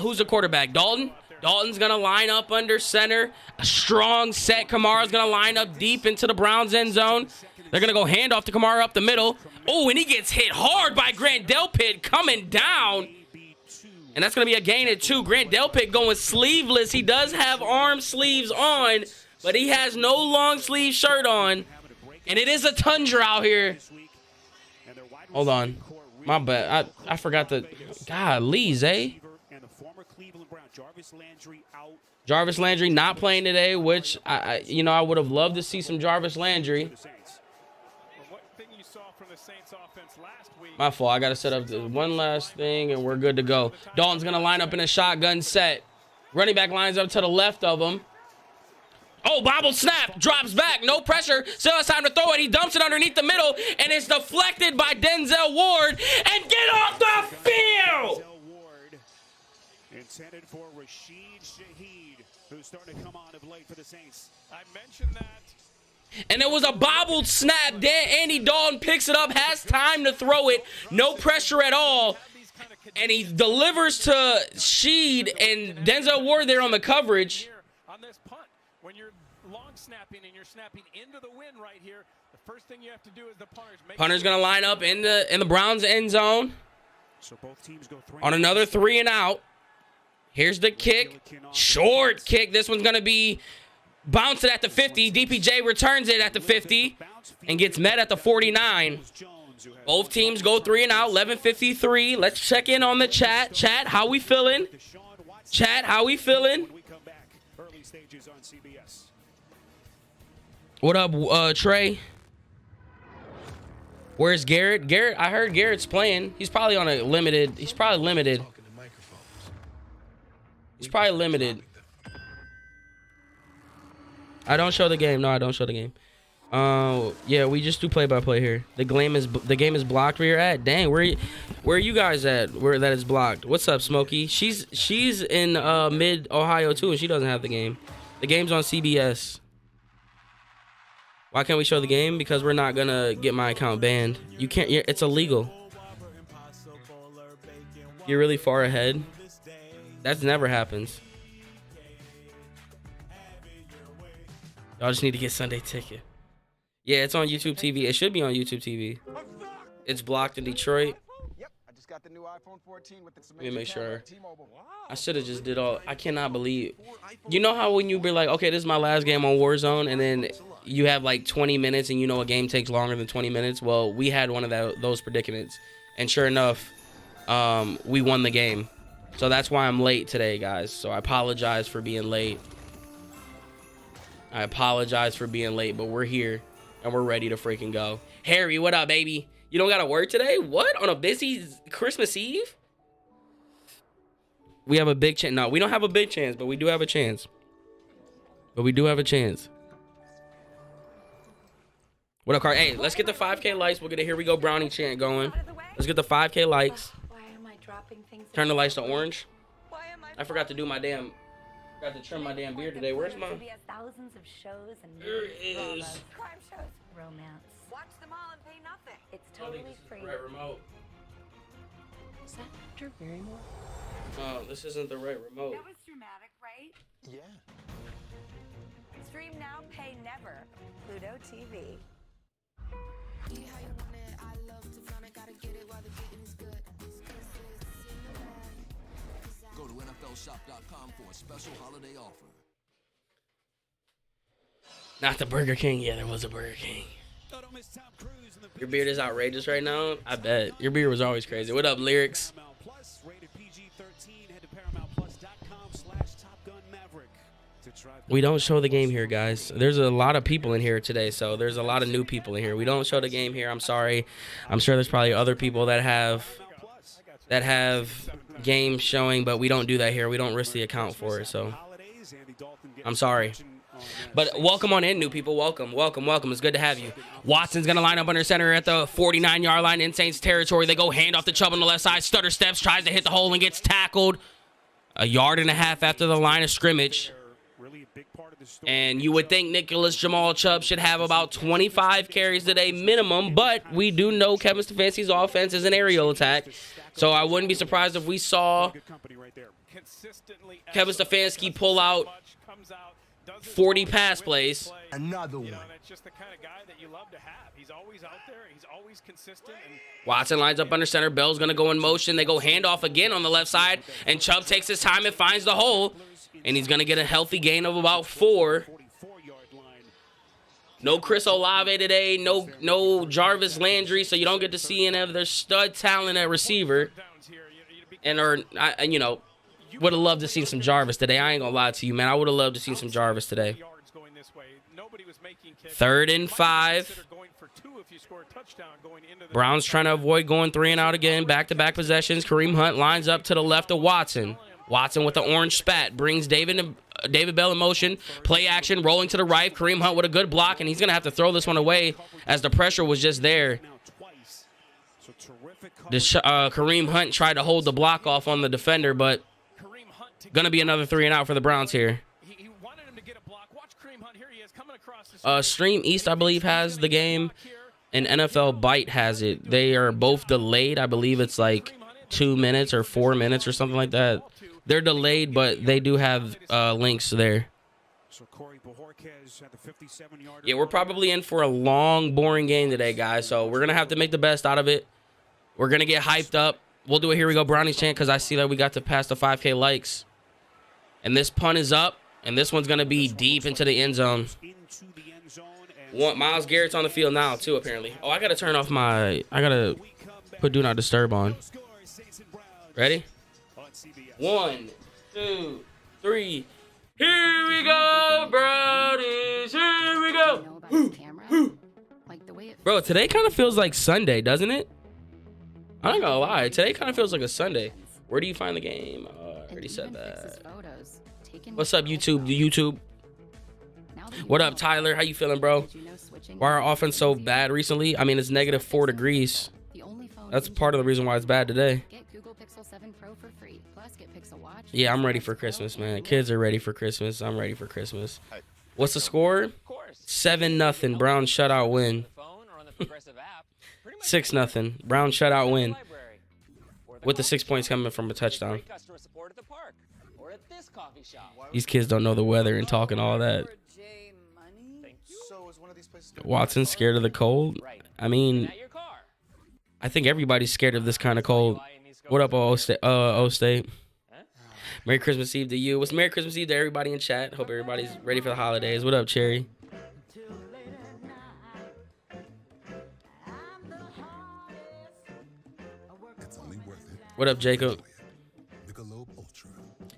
who's the quarterback? Dalton? Dalton's going to line up under center. A strong set. Kamara's going to line up deep into the Browns end zone. They're going to go handoff to Kamara up the middle. Oh, and he gets hit hard by Grant Delpit coming down. And that's going to be a gain at 2. Grant Delpit going sleeveless. He does have arm sleeves on, but he has no long sleeve shirt on. And it is a tundra out here. Hold on. My bad. I forgot the... Golly, Zay. Jarvis Landry not playing today, which, I would have loved to see some Jarvis Landry. My fault. I got to set up the one last thing, and we're good to go. Dalton's going to line up in a shotgun set. Running back lines up to the left of him. Oh, bobble snap. Drops back. No pressure. Still has time to throw it. He dumps it underneath the middle, and it's deflected by Denzel Ward. And get off the field! Intended for Rashid Shaheed, who's starting to come on of late for the Saints. I mentioned that. And it was a bobbled snap. Andy Dalton picks it up, has time to throw it. No pressure at all. And he delivers to Sheed and Denzel Ward there on the coverage. On this punt, when you're long snapping and you're snapping into the wind right here, the first thing you have to do is the punter's going to line up in the Browns end zone. So both teams go on another 3 and out. Here's the kick. Short kick. This one's going to be bouncing at the 50. DPJ returns it at the 50 and gets met at the 49. Both teams go 3 and out. 11:53. Let's check in on the chat. Chat, how we feeling? Chat, how we feeling? What up, Trey? Where's Garrett? Garrett, I heard Garrett's playing. He's probably on a limited. He's probably limited. He's probably limited. I don't show the game. No, I don't show the game. Yeah, we just do play-by-play here. The game is blocked where you're at. Dang, where are you guys at? Where that is blocked? What's up, Smokey? She's in mid Ohio too, and she doesn't have the game. The game's on CBS. Why can't we show the game? Because we're not gonna get my account banned. You can't. It's illegal. You're really far ahead. That never happens. Y'all just need to get Sunday Ticket. Yeah, it's on YouTube TV. It should be on YouTube TV. It's blocked in Detroit. Yep, I just got the new iPhone 14 with its Let me make sure. T-Mobile. I should have just did all. I cannot believe. You know how when you be like, okay, this is my last game on Warzone, and then you have like 20 minutes, and you know a game takes longer than 20 minutes. Well, we had one of those predicaments, and sure enough, we won the game. So that's why I'm late today, guys. So I apologize for being late. But we're here and we're ready to freaking go. Harry, what up, baby? You don't got to work today? What? On a busy Christmas Eve? We have a big chance. No, we don't have a big chance, but we do have a chance. What up, Car? Hey, let's get the 5K likes. We'll get a Here We Go Brownie chant going. Let's get the 5K likes. Turn the lights to orange. I forgot to do my damn... Got to trim my damn beard today. Where's my... Thousands of shows and there it is. Crime shows. Romance. Watch them all and pay nothing. It's totally free. Right remote. Is that Drew Barrymore? Oh, this isn't the right remote. That was dramatic, right? Yeah. Stream now, pay never. Pluto TV. Go to NFLshop.com for a special holiday offer. Not the Burger King. Yeah, there was a Burger King. Your beard is outrageous right now. I bet. Your beard was always crazy. What up, Lyrics? We don't show the game here, guys. There's a lot of people in here today, so there's a lot of new people in here. We don't show the game here. I'm sorry. I'm sure there's probably other people that have games showing, but we don't do that here. We don't risk the account for it, so I'm sorry. But welcome on in, new people. Welcome. It's good to have you. Watson's going to line up under center at the 49-yard line in Saints territory. They go hand off to Chubb on the left side. Stutter steps, tries to hit the hole and gets tackled. 1.5 yards after the line of scrimmage. Really a big part of the story. And you would think Nicholas Jamal Chubb should have about 25 carries today minimum, but we do know Kevin Stefanski's offense is an aerial attack. So I wouldn't be surprised if we saw Kevin Stefanski pull out 40 pass plays. Another one. You know, that's just the kind of guy that you love to have. He's always out there. He's always consistent. And Watson lines up under center. Bell's going to go in motion. They go handoff again on the left side, and Chubb takes his time and finds the hole, and he's going to get a healthy gain of about 4. No Chris Olave today. No Jarvis Landry, so you don't get to see any of their stud talent at receiver. And, you know, would have loved to see some Jarvis today. I ain't going to lie to you, man. I would have loved to see some Jarvis today. 3rd and 5. Browns trying to avoid going 3 and out again. Back-to-back possessions. Kareem Hunt lines up to the left of Watson. Watson with the orange spat brings David Bell in motion. Play action, rolling to the right. Kareem Hunt with a good block, and he's going to have to throw this one away as the pressure was just there. Kareem Hunt tried to hold the block off on the defender, but going to be another 3 and out for the Browns here. Stream East, I believe, has the game, and NFL Byte has it. They are both delayed. I believe it's like 2 minutes or 4 minutes or something like that. They're delayed, but they do have links there. Yeah, we're probably in for a long, boring game today, guys, so we're going to have to make the best out of it. We're going to get hyped up. We'll do a Here We Go Brownies chant because I see that we got to pass the 5K likes. And this punt is up, and this one's going to be deep into the end zone. Miles Garrett's on the field now, too, apparently. Oh, I got to turn off my... I got to put Do Not Disturb on. Ready? 1, 2, 3. Here we go, Brownies. Here we go. Bro, today kind of feels like Sunday, doesn't it? I'm not going to lie. Today kind of feels like a Sunday. Where do you find the game? I already said that. What's up, YouTube? What up, Tyler? How you feeling, bro? Why are our offense so bad recently? I mean, it's negative 4 degrees. That's part of the reason why it's bad today. Yeah, I'm ready for Christmas, man. Kids are ready for Christmas. I'm ready for Christmas. What's the score? 7-0. Brown shutout win. 6-0. Brown shutout win. With the 6 points coming from a touchdown. These kids don't know the weather and talking all that. Watson's scared of the cold. I mean, I think everybody's scared of this kind of cold. What up, O State? Merry Christmas Eve to you. What's Merry Christmas Eve to everybody in chat? Hope everybody's ready for the holidays. What up, Cherry? What up, Jacob?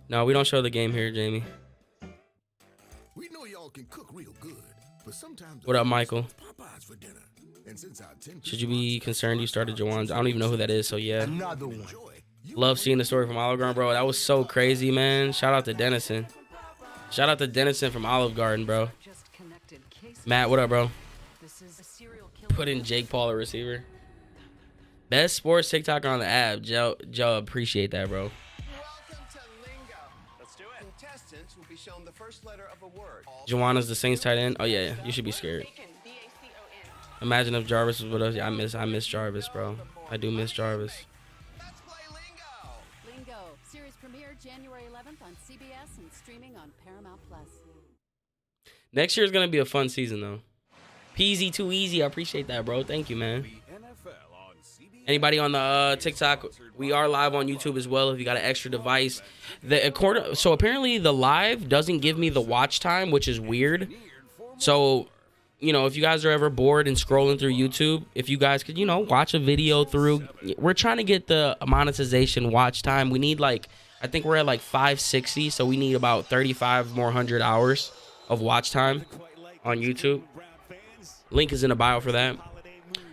No, we don't show the game here, Jamie. We know y'all can cook real good, but sometimes what up, Michael? for dinner. And since our 10 Should you be concerned you started Jawan's? I don't even know who that is, so yeah. Another one. Love seeing the story from Olive Garden, bro. That was so crazy, man. Shout out to Dennison. Shout out to Dennison from Olive Garden, bro. Matt, what up, bro? Put in Jake Paul, a receiver. Best sports TikToker on the app. Joe, appreciate that, bro. Joanna's the Saints tight end. Oh yeah, you should be scared. Imagine if Jarvis was with us. Yeah, I miss Jarvis, bro. I do miss Jarvis. Lingo series premiere January 11th on CBS and streaming on Paramount Plus. Next year is gonna be a fun season though. Peasy too easy. I appreciate that, bro. Thank you, man. Anybody on the TikTok? We are live on YouTube as well. If you got an extra device, so apparently the live doesn't give me the watch time, which is weird. So, you know, if you guys are ever bored and scrolling through YouTube, if you guys could, you know, watch a video through. We're trying to get the monetization watch time. We need I think we're at 560, so we need about 35 more hundred hours of watch time on YouTube. Link is in the bio for that.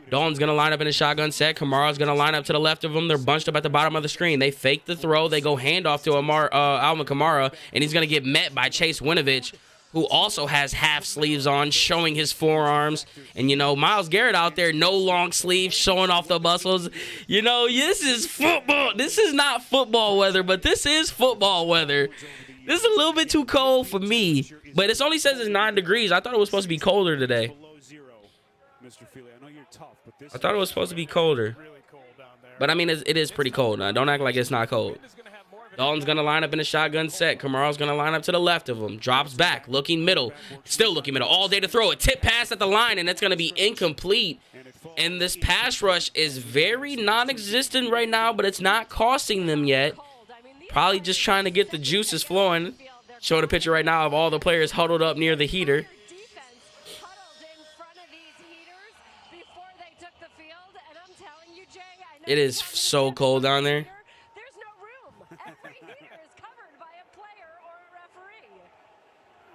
Dalton's going to line up in a shotgun set. Kamara's going to line up to the left of him. They're bunched up at the bottom of the screen. They fake the throw. They go handoff to Alvin Kamara, and he's going to get met by Chase Winovich, who also has half sleeves on, showing his forearms. And, you know, Myles Garrett out there, no long sleeves, showing off the muscles. You know, this is football. This is not football weather, but this is football weather. This is a little bit too cold for me, but it only says it's 9 degrees. I thought it was supposed to be colder today. I thought it was supposed to be colder. But, I mean, it is pretty cold. Now, don't act like it's not cold. Dalton's going to line up in a shotgun set. Kamara's going to line up to the left of him. Drops back, looking middle. Still looking middle. All day to throw. A tip pass at the line, and it's going to be incomplete. And this pass rush is very non-existent right now, but it's not costing them yet. Probably just trying to get the juices flowing. Showing a picture right now of all the players huddled up near the heater. It is so cold down there. There's no room. Every heater is covered by a player or a referee.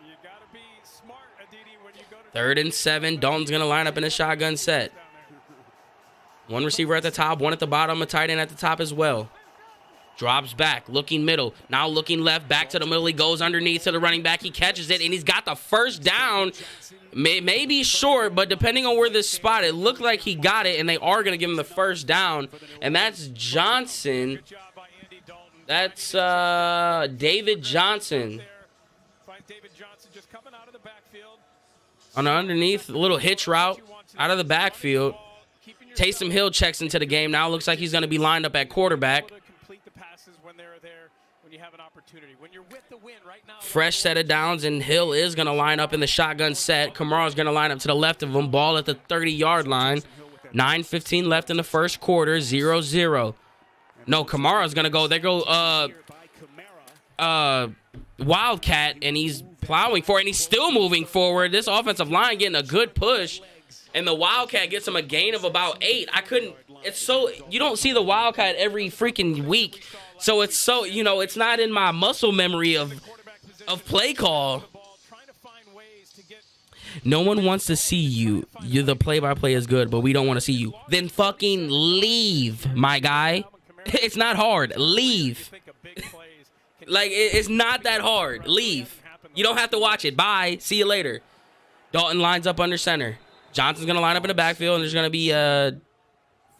You gotta be smart, Aditi, when you go to 3rd and 7. Dalton's going to line up in a shotgun set. One receiver at the top, one at the bottom, a tight end at the top as well. Drops back, looking middle. Now looking left, back to the middle. He goes underneath to the running back. He catches it, and he's got the first down. Maybe short, but depending on where this spot, it looked like he got it, and they are going to give him the first down. And that's Johnson. That's David Johnson. On the underneath, a little hitch route out of the backfield. Taysom Hill checks into the game. Now it looks like he's going to be lined up at quarterback. Fresh set of downs, and Hill is going to line up in the shotgun set. Kamara's going to line up to the left of him. Ball at the 30-yard line. 9:15 left in the first quarter. 0-0. No, Kamara's going to go. They go Wildcat, and he's plowing for it, and he's still moving forward. This offensive line getting a good push. And the Wildcat gets him a gain of about 8. You don't see the Wildcat every freaking week. So it's so, it's not in my muscle memory of play call. No one wants to see you. The play-by-play is good, but we don't want to see you. Then fucking leave, my guy. It's not hard. Leave. It's not that hard. Leave. You don't have to watch it. Bye. See you later. Dalton lines up under center. Johnson's going to line up in the backfield, and there's going to be a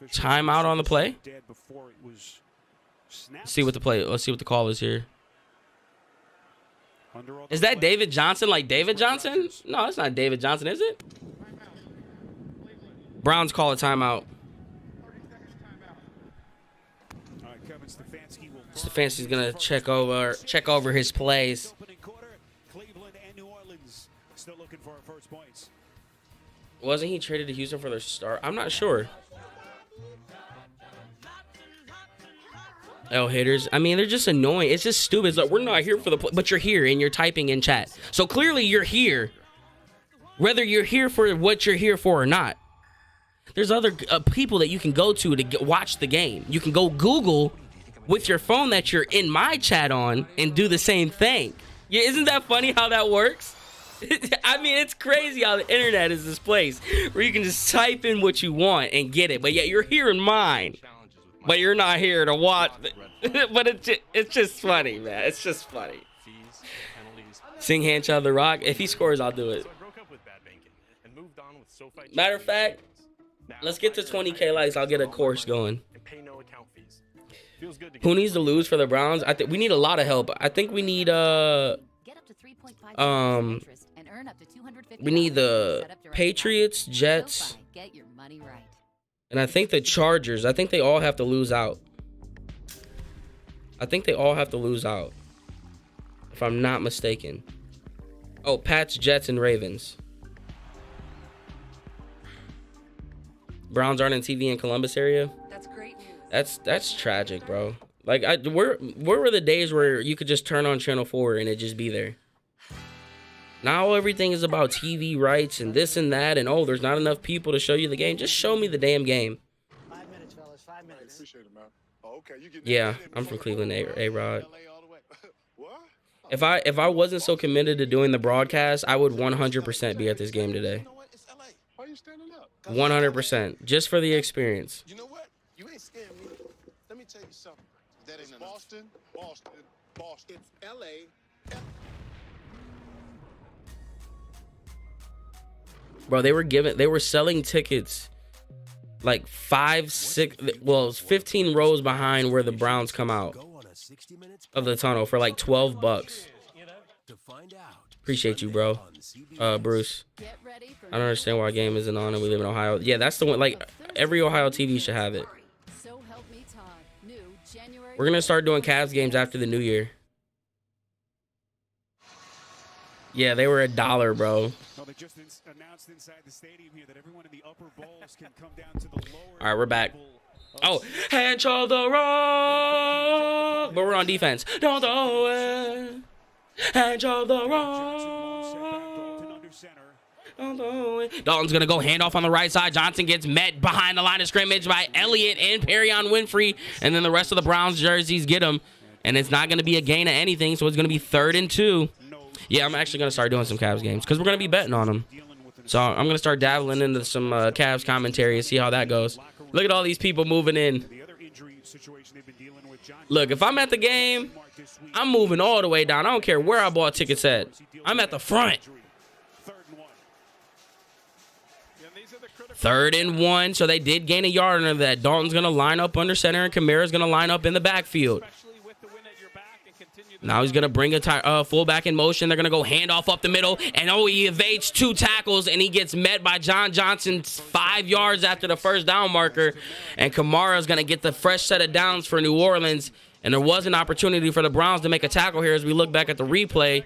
timeout on the play. Let's see what the call is here. Is that David Johnson like David Johnson? No, it's not David Johnson, is it? Browns call a timeout. Stefanski's going to check over his plays. Wasn't he traded to Houston for their start? I'm not sure. Haters. I mean, they're just annoying. It's just stupid. It's like, we're not here for the play, but you're here and you're typing in chat. So clearly you're here, whether you're here for what you're here for or not. There's other people that you can go to watch the game. You can go Google with your phone that you're in my chat on and do the same thing. Yeah, isn't that funny how that works? I mean, it's crazy how the internet is this place where you can just type in what you want and get it. But yet you're here in mine. But you're not here to watch. But it's just funny, man. It's just funny. Sing Handchild the Rock. If he scores, I'll do it. Matter of fact, let's get to 20K likes. I'll get a course going. Who needs to lose for the Browns? I think we need a lot of help. I think we need we need the Patriots, Jets, and I think the Chargers. I think they all have to lose out. If I'm not mistaken. Oh, Pats, Jets, and Ravens. Browns aren't in TV in Columbus area. That's great news. That's tragic, bro. Like, where were the days where you could just turn on Channel 4 and it just be there? Now everything is about TV rights and this and that, and oh, there's not enough people to show you the game. Just show me the damn game. 5 minutes, fellas. 5 minutes. Appreciate it, man. Oh, okay. You get Yeah, I'm from Cleveland, A-Rod. If I wasn't so committed to doing the broadcast, I would 100% be at this game today. Why are you standing up? 100%, just for the experience. You know what? You ain't scaring me. Let me tell you something. That ain't Boston. It's L.A. Bro, they were selling tickets like 15 rows behind where the Browns come out of the tunnel for like $12. To find out. Appreciate you, bro. Bruce. Get ready for I don't understand why a game isn't on and we live in Ohio. Yeah, that's the one. Like, every Ohio TV should have it. So Help Me Todd. New January. We're going to start doing Cavs games after the new year. Yeah, they were $1, bro. Well, they just announced inside the stadium here that everyone in the upper bowls can come down to the lower. All right, we're back. Oh, hand show the rock. But we're on defense. Don't throw it. Hand show the rock. Dalton's going to go handoff on the right side. Johnson gets met behind the line of scrimmage by Elliott and Perrion Winfrey. And then the rest of the Browns jerseys get him. And it's not going to be a gain of anything, so it's going to be 3rd and 2. Yeah, I'm actually going to start doing some Cavs games because we're going to be betting on them. So I'm going to start dabbling into some Cavs commentary and see how that goes. Look at all these people moving in. Look, if I'm at the game, I'm moving all the way down. I don't care where I bought tickets at. I'm at the front. 3rd and 1. So they did gain a yard under that. Dalton's going to line up under center and Kamara's going to line up in the backfield. Now he's going to bring a fullback in motion. They're going to go handoff up the middle. And, he evades 2 tackles, and he gets met by John Johnson 5 yards after the first down marker. And Kamara's going to get the fresh set of downs for New Orleans. And there was an opportunity for the Browns to make a tackle here as we look back at the replay.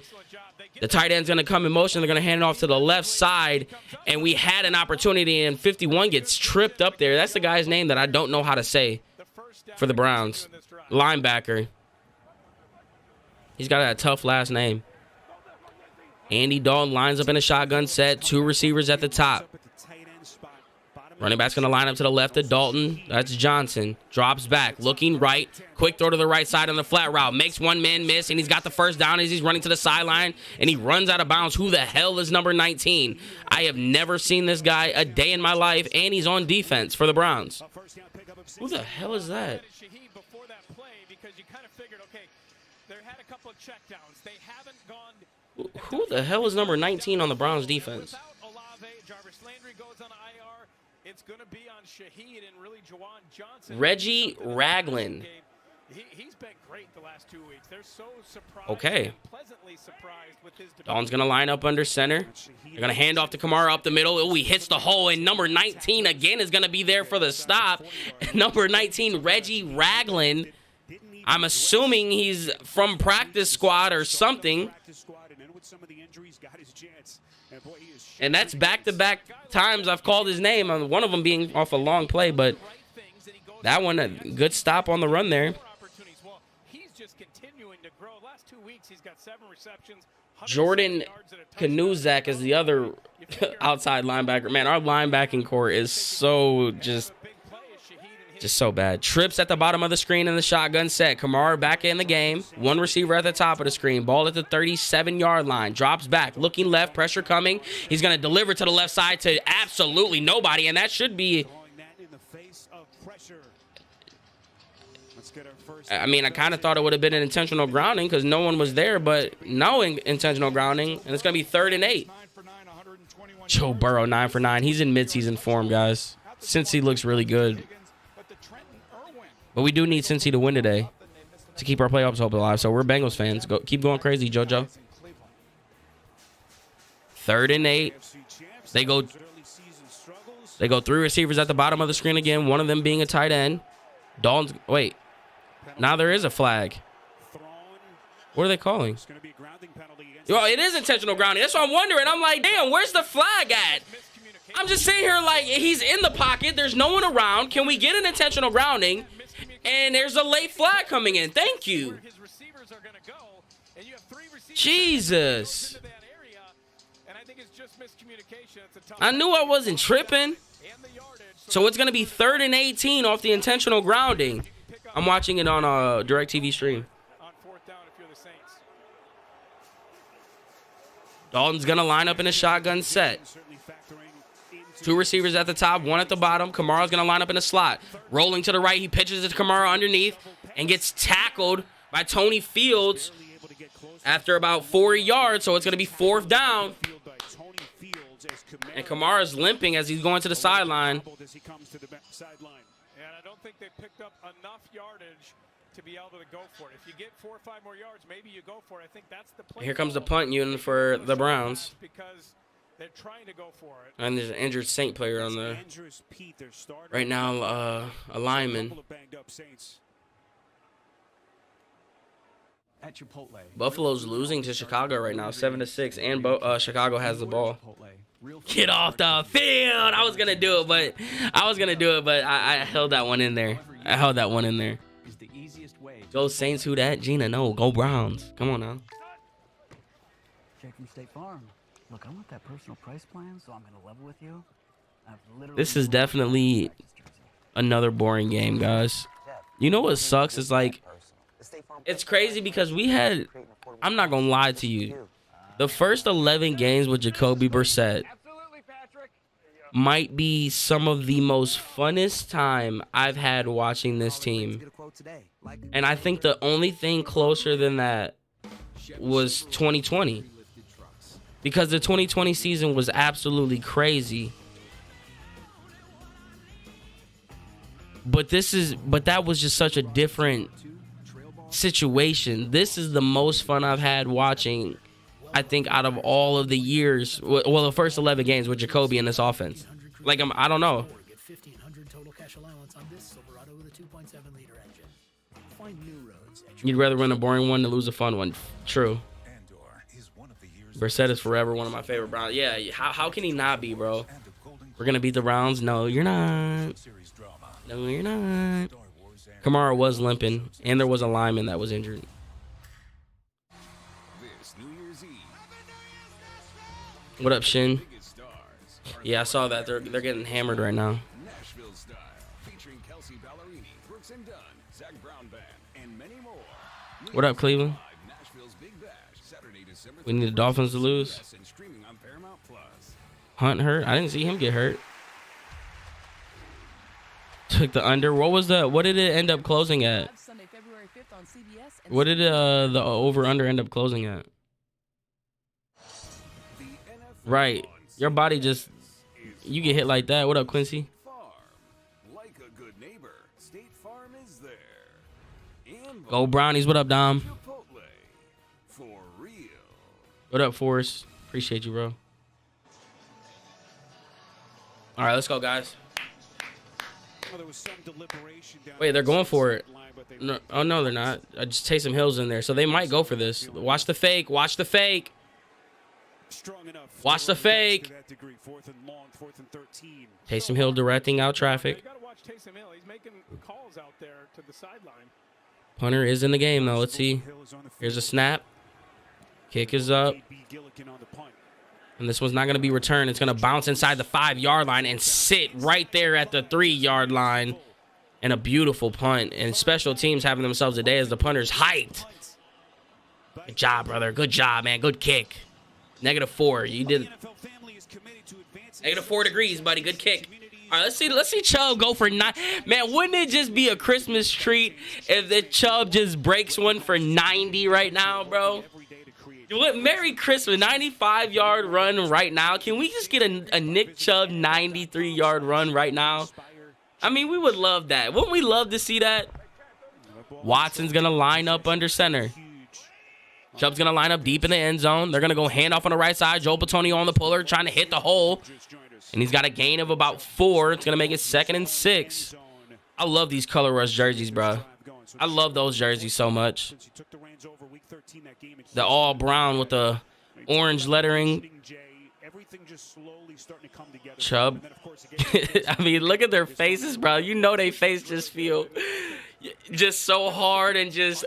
The tight end's going to come in motion. They're going to hand it off to the left side. And we had an opportunity, and 51 gets tripped up there. That's the guy's name that I don't know how to say for the Browns. Linebacker. He's got a tough last name. Andy Dalton lines up in a shotgun set. 2 receivers at the top. Running back's going to line up to the left of Dalton. That's Johnson. Drops back. Looking right. Quick throw to the right side on the flat route. Makes one man miss, and he's got the first down as he's running to the sideline, and he runs out of bounds. Who the hell is number 19? I have never seen this guy a day in my life, and he's on defense for the Browns. Who the hell is that? Who the hell is number 19 on the Browns defense? Reggie Ragland. He's been great the last 2 weeks. They're so surprised. Okay. And pleasantly surprised with his Dalton's going to line up under center. They're going to hand off to Kamara up the middle. Oh, he hits the hole, and number 19 again is going to be there for the stop. Number 19, Reggie Ragland. I'm assuming he's from practice squad or something. And that's back-to-back times I've called his name. One of them being off a long play, but that one, a good stop on the run there. Jordan Kanuzak is the other outside linebacker. Man, our linebacking core is so just so bad. Trips at the bottom of the screen in the shotgun set. Kamara back in the game. 1 receiver at the top of the screen. Ball at the 37-yard line. Drops back. Looking left. Pressure coming. He's going to deliver to the left side to absolutely nobody, and that should be... I mean, I kind of thought it would have been an intentional grounding because no one was there, but no intentional grounding, and it's going to be 3rd and 8. Joe Burrow, 9 for 9. He's in midseason form, guys. Cincy looks really good. But we do need Cincy to win today to keep our playoffs hope alive. So we're Bengals fans. Keep going crazy, JoJo. 3rd and 8. They go 3 receivers at the bottom of the screen again. One of them being a tight end. Dalton's wait. Now there is a flag. What are they calling? Well, it is intentional grounding. That's what I'm wondering. I'm like, damn, where's the flag at? I'm just sitting here like he's in the pocket. There's no one around. Can we get an intentional grounding? And there's a late flag coming in. Thank you. Jesus. I knew I wasn't tripping. So it's going to be 3rd and 18 off the intentional grounding. I'm watching it on a DirecTV stream. Dalton's going to line up in a shotgun set. 2 receivers at the top, 1 at the bottom. Kamara's going to line up in a slot. Rolling to the right, he pitches it to Kamara underneath and gets tackled by Tony Fields after about 40 yards, so it's going to be 4th down. And Kamara's limping as he's going to the sideline. And I don't think they picked up enough yardage to be able to go for it. If you get 4 or 5 more yards, maybe you go for it. I think that's the play. Here comes the punt unit for the Browns. Because they're trying to go for it. And there's an injured Saint player on the right now, a lineman. At Chipotle. Buffalo's losing to Chicago right now, 7-6, and Chicago has the ball. Get off the field! I was gonna do it, but I held that one in there. Is the easiest way. Go Saints, who that? Gina, no, go Browns. Come on now. Jake from State Farm. Look, I want that personal price plan, so I'm gonna level with you. This is definitely another boring game, guys. You know what sucks? It's like, it's crazy because I'm not gonna lie to you, the first 11 games with Jacoby Brissett might be some of the most funnest time I've had watching this team. And I think the only thing closer than that was 2020. Because the 2020 season was absolutely crazy. But that was just such a different situation. This is the most fun I've had watching, I think, out of all of the years. Well, the first 11 games with Jacoby in this offense. Like, I don't know. You'd rather win a boring one than lose a fun one. True. Brissett is forever one of my favorite Browns. Yeah, how can he not be, bro? We're going to beat the Browns? No, you're not. No, you're not. Kamara was limping, and there was a lineman that was injured. What up, Shin? Yeah, I saw that. They're getting hammered right now. What up, Cleveland? We need the Dolphins to lose. Hunt hurt? I didn't see him get hurt. Took the under. What did it end up closing at? What did the over-under end up closing at? Right. Your body just, you get hit like that. What up, Quincy? Go Brownies. What up, Dom? What up, Forrest? Appreciate you, bro. All right, let's go, guys. Wait, they're going for it. No, oh, no, they're not. I just Taysom Hill's in there, so they might go for this. Watch the fake. Watch the fake. Watch the fake. Taysom Hill directing out traffic. Punter is in the game, though. Let's see. Here's a snap. Kick is up. And this one's not going to be returned. It's going to bounce inside the 5-yard line and sit right there at the 3-yard line. And a beautiful punt. And special teams having themselves a day as the punter's hyped. Good job, brother. Good job, man. Good kick. -4. You did. -4 degrees, buddy. Good kick. All right, let's see Chubb go for 9. Man, wouldn't it just be a Christmas treat if the Chubb just breaks one for 90 right now, bro? What, Merry Christmas, 95-yard run right now. Can we just get a Nick Chubb 93-yard run right now? I mean, we would love that. Wouldn't we love to see that? Watson's going to line up under center. Chubb's going to line up deep in the end zone. They're going to go handoff on the right side. Joe Patonio on the puller trying to hit the hole. And he's got a gain of about 4. It's going to make it 2nd and 6. I love these color rush jerseys, bro. I love those jerseys so much. The all brown with the orange lettering. Chubb. I mean, look at their faces, bro. You know they face just feel just so hard, and just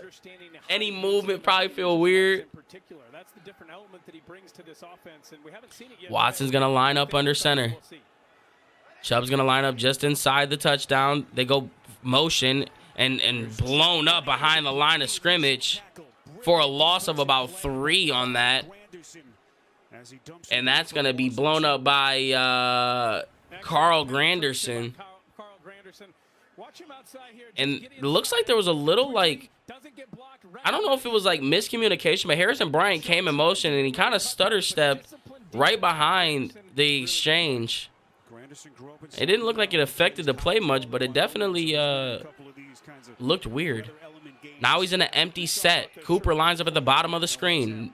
any movement probably feel weird. Watson's going to line up under center. Chubb's going to line up just inside the touchdown. They go motion and blown up behind the line of scrimmage for a loss of about 3 on that. And that's going to be blown up by Carl Granderson. And it looks like there was a little, like, I don't know if it was like miscommunication, but Harrison Bryant came in motion and he kind of stutter stepped right behind the exchange. It didn't look like it affected the play much, but it definitely looked weird. Now he's in an empty set. Cooper lines up at the bottom of the screen.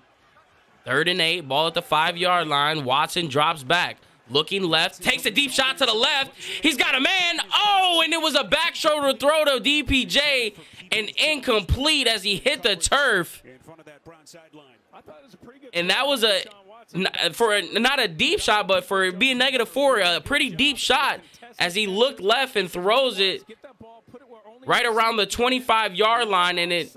3rd and 8, ball at the 5-yard line. Watson drops back. Looking left, takes a deep shot to the left. He's got a man. Oh, and it was a back shoulder throw to DPJ and incomplete as he hit the turf. And that was not a deep shot, but for being -4, a pretty deep shot as he looked left and throws it right around the 25-yard line, and it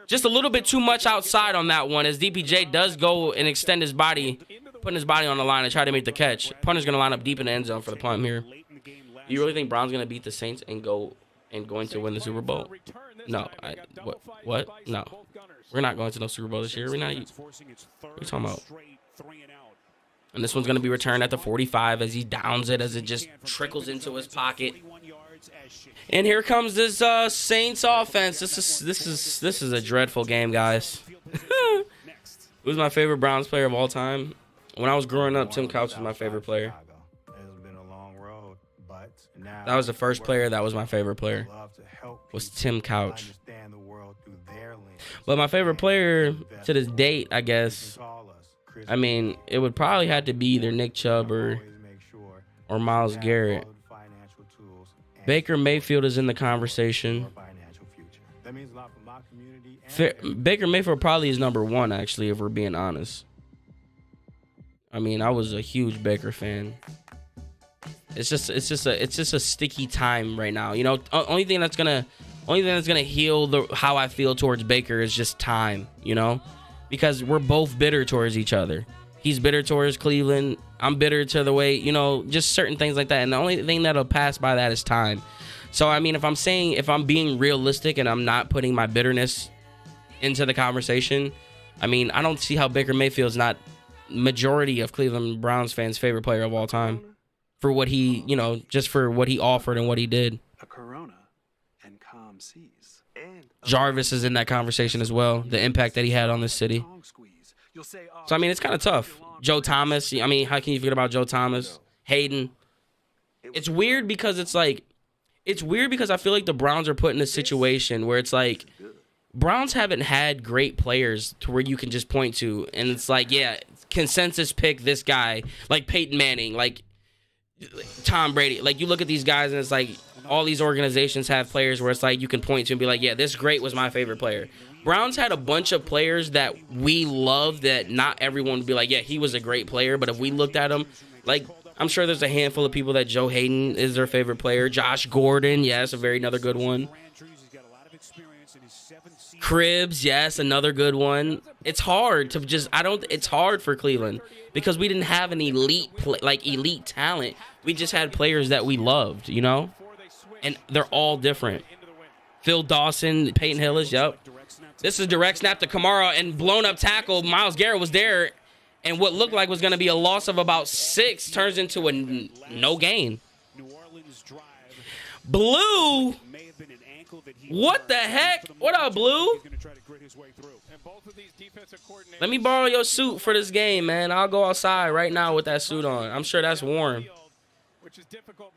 just a little bit too much outside on that one as DPJ does go and extend his body, putting his body on the line and try to make the catch. Punter's going to line up deep in the end zone for the punt here. You really think Brown's going to beat the Saints and going to win the Super Bowl? No. What? No. We're not going to no Super Bowl this year. What are you talking about? And this one's going to be returned at the 45 as he downs it as it just trickles into his pocket. And here comes this Saints offense. This is a dreadful game, guys. Who's my favorite Browns player of all time? When I was growing up, Tim Couch was my favorite player. That was the first player that was my favorite player. Was Tim Couch. But my favorite player to this date, I guess, I mean, it would probably have to be either Nick Chubb or Myles Garrett. Baker Mayfield is in the conversation. Baker Mayfield probably is number 1, actually, if we're being honest. I mean, I was a huge Baker fan. It's just a sticky time right now. You know, only thing that's gonna heal how I feel towards Baker is just time. You know, because we're both bitter towards each other. He's bitter towards Cleveland. I'm bitter to the way, you know, just certain things like that. And the only thing that'll pass by that is time. So, I mean, if I'm being realistic and I'm not putting my bitterness into the conversation, I mean, I don't see how Baker Mayfield's not majority of Cleveland Browns fans' favorite player of all time for what he, you know, just for what he offered and what he did. A Corona and calm seas. Jarvis is in that conversation as well, the impact that he had on this city. So, I mean, it's kind of tough. Joe Thomas, I mean, how can you forget about Joe Thomas? Hayden. It's weird because I feel like the Browns are put in a situation where it's like, Browns haven't had great players to where you can just point to, and it's like, yeah, consensus pick this guy, like Peyton Manning, like Tom Brady. Like, you look at these guys, and it's like all these organizations have players where it's like you can point to and be like, yeah, this great was my favorite player. Browns had a bunch of players that we love that not everyone would be like, yeah, he was a great player. But if we looked at him, like, I'm sure there's a handful of people that Joe Hayden is their favorite player. Josh Gordon, yes, another good one. Cribbs, yes, another good one. It's hard to just, it's hard for Cleveland because we didn't have an elite talent. We just had players that we loved, you know? And they're all different. Phil Dawson, Peyton Hillis, yep. This is direct snap to Kamara and blown up tackle. Myles Garrett was there, and what looked like was going to be a loss of about 6 turns into a no gain. Blue, what the heck? What up, Blue? Let me borrow your suit for this game, man. I'll go outside right now with that suit on. I'm sure that's warm.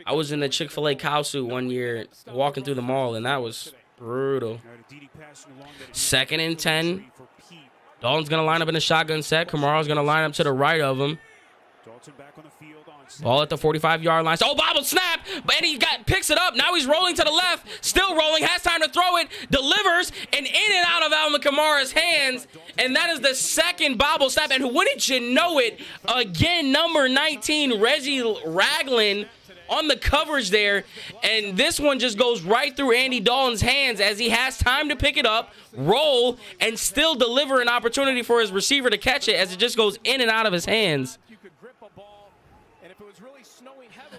I was in the Chick-fil-A cow suit one year walking through the mall, and that was brutal. 2nd and 10. Dalton's going to line up in a shotgun set. Kamara's going to line up to the right of him. Ball at the 45-yard line. Oh, bobble snap, and he picks it up. Now he's rolling to the left, still rolling, has time to throw it, delivers, and in and out of Alvin Kamara's hands. And that is the second bobble snap. And wouldn't you know it, again, number 19, Reggie Ragland on the coverage there. And this one just goes right through Andy Dalton's hands as he has time to pick it up, roll, and still deliver an opportunity for his receiver to catch it as it just goes in and out of his hands.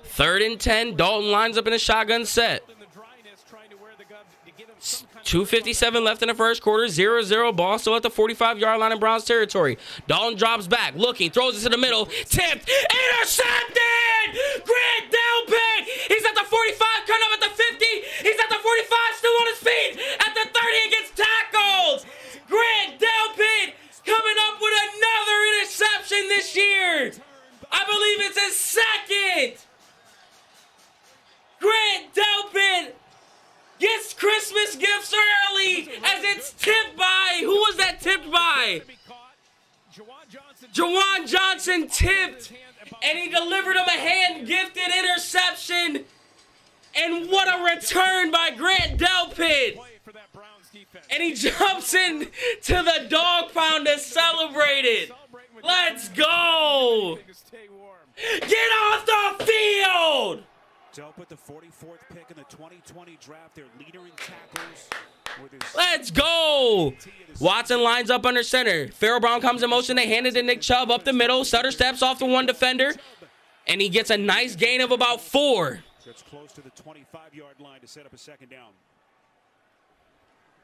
3rd and 10, Dalton lines up in a shotgun set. 2:57 left in the first quarter, 0-0 ball still at the 45-yard line in Browns territory. Dalton drops back, looking, throws it to the middle, tipped, intercepted! Grant Delpit! He's at the 45, coming up at the 50. He's at the 45, still on his feet. At the 30, and gets tackled. Grant Delpit coming up with another interception this year. I believe it's his second. Grant Delpit gets Christmas gifts early as guy. Jawan Johnson tipped, and he delivered him a hand-gifted interception. And what a return by Grant Delpit. And he jumps in to the dog pound to celebrate it. Let's go. Get off the field. Delpit, the 44th pick in the 2020 draft, their leader in tackles. Let's go. Watson lines up under center. Pharaoh Brown comes in motion. They hand it to Nick Chubb up the middle. Sutter steps off the one defender, and he gets a nice gain of about 4. Gets close to the 25-yard line to set up a second down.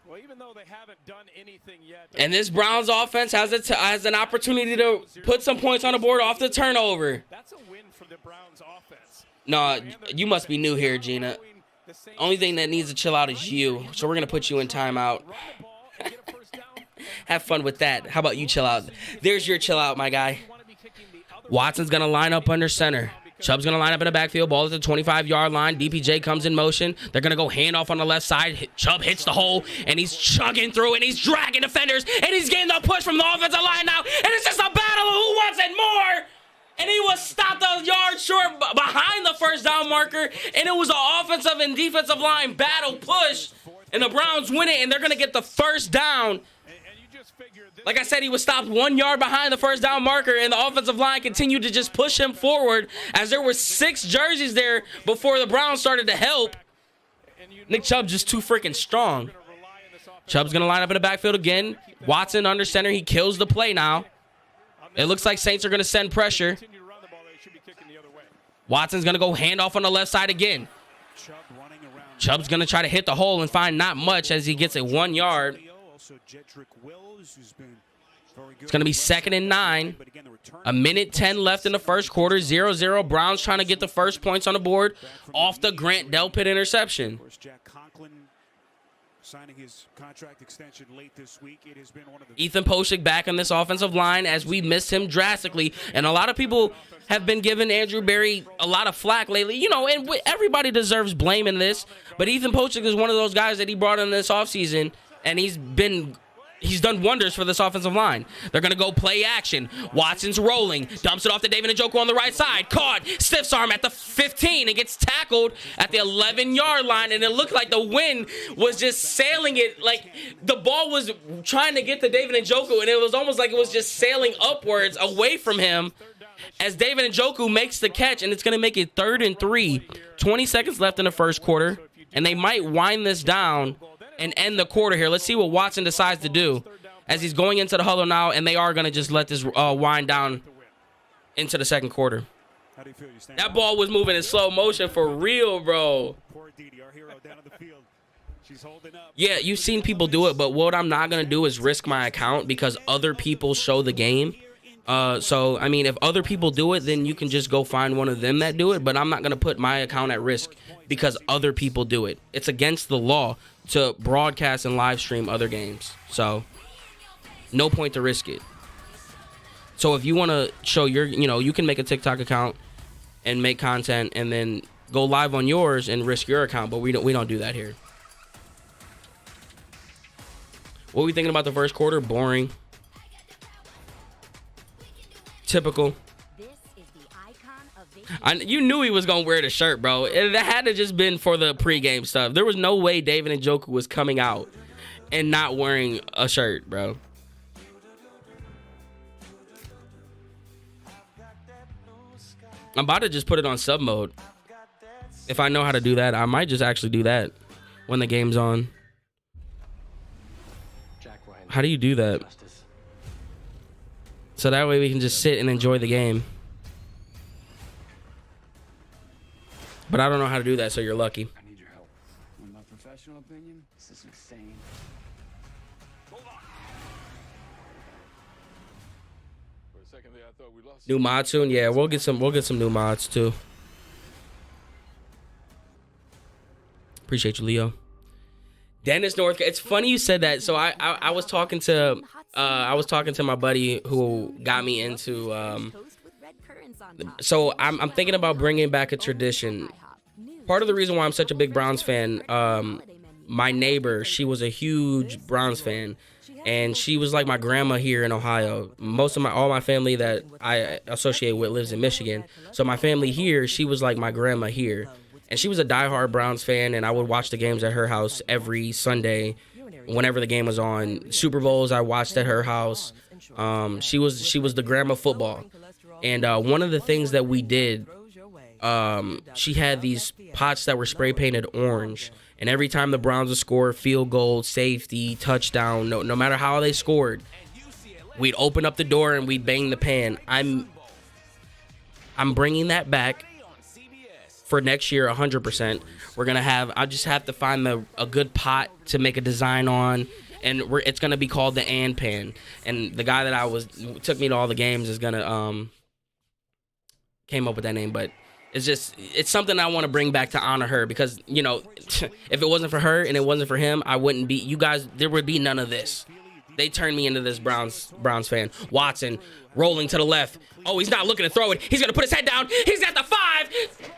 Well, even though they haven't done anything yet. And this Browns offense has an opportunity to put some points on the board off the turnover. That's a win for the Browns offense. No, you must be new here, Gina. Only thing that needs to chill out is you. So we're going to put you in timeout. Have fun with that. How about you chill out? There's your chill out, my guy. Watson's going to line up under center. Chubb's going to line up in the backfield. Ball at the 25-yard line. DPJ comes in motion. They're going to go handoff on the left side. Chubb hits the hole, and he's chugging through, and he's dragging defenders, and he's getting the push from the offensive line now, and it's just a battle of who wants it more. And he was stopped a yard short behind the first down marker, and it was an offensive and defensive line battle push, and the Browns win it, and they're going to get the first down. Like I said, he was stopped 1 yard behind the first down marker, and the offensive line continued to just push him forward as there were 6 jerseys there before the Browns started to help. Nick Chubb just too freaking strong. Chubb's going to line up in the backfield again. Watson under center. He kills the play now. It looks like Saints are going to send pressure. Watson's going to go handoff on the left side again. Chubb's going to try to hit the hole and find not much as he gets it 1 yard. It's going to be 2nd and 9. A minute 10 left in the first quarter. 0-0. Browns trying to get the first points on the board off the Grant Delpit interception. Signing his contract extension late this week. It has been one of the Ethan Poshik back on this offensive line as we missed him drastically. And a lot of people have been giving Andrew Berry a lot of flack lately. You know, and everybody deserves blame in this. But Ethan Poshik is one of those guys that he brought in this offseason, and he's done wonders for this offensive line. They're going to go play action. Watson's rolling. Dumps it off to David Njoku on the right side. Caught. Stiffs arm at the 15 and gets tackled at the 11-yard line. And it looked like the wind was just sailing it. Like the ball was trying to get to David Njoku, and it was almost like it was just sailing upwards away from him as David Njoku makes the catch, and it's going to make it 3rd and 3. 20 seconds left in the first quarter, and they might wind this down and end the quarter here. Let's see what Watson decides to do as he's going into the huddle now, and they are going to just let this wind down into the second quarter. That ball was moving in slow motion for real, bro. Yeah, you've seen people do it, but what I'm not going to do is risk my account because other people show the game. So, I mean, if other people do it, then you can just go find one of them that do it, but I'm not going to put my account at risk because other people do it. It's against the law to broadcast and live stream other games. So, no point to risk it. So, if you want to show your, you can make a TikTok account and make content and then go live on yours and risk your account, but we don't do that here. What are we thinking about the first quarter? Boring. Typical. You knew he was going to wear the shirt, bro. It had to just been for the pregame stuff. There was no way David Njoku was coming out and not wearing a shirt, bro. I'm about to just put it on sub mode. If I know how to do that, I might just actually do that when the game's on. How do you do that? So that way we can just sit and enjoy the game. But I don't know how to do that, so you're lucky. I need your help. In my professional opinion, this is insane. New mod soon? Yeah, we'll get some new mods too. Appreciate you, Leo. Dennis North. It's funny you said that. So I was talking to my buddy who got me into so I'm thinking about bringing back a tradition. Part of the reason why I'm such a big Browns fan, my neighbor, she was a huge Browns fan, and she was like my grandma here in Ohio. All my family that I associate with lives in Michigan. So my family here, she was like my grandma here. And she was a diehard Browns fan, and I would watch the games at her house every Sunday whenever the game was on. Super Bowls I watched at her house. She was the grandma football. And one of the things that we did, she had these pots that were spray painted orange. And every time the Browns would score, field goal, safety, touchdown, no matter how they scored, we'd open up the door and we'd bang the pan. I'm bringing that back for next year, 100%. I just have to find a good pot to make a design on, and it's gonna be called the And Pan. And the guy that took me to all the games is gonna came up with that name, but it's something I want to bring back to honor her, because if it wasn't for her and it wasn't for him, I wouldn't be. You guys, there would be none of this. They turned me into this Browns fan. Watson rolling to the left. Oh, he's not looking to throw it. He's gonna put his head down. He's at the 5.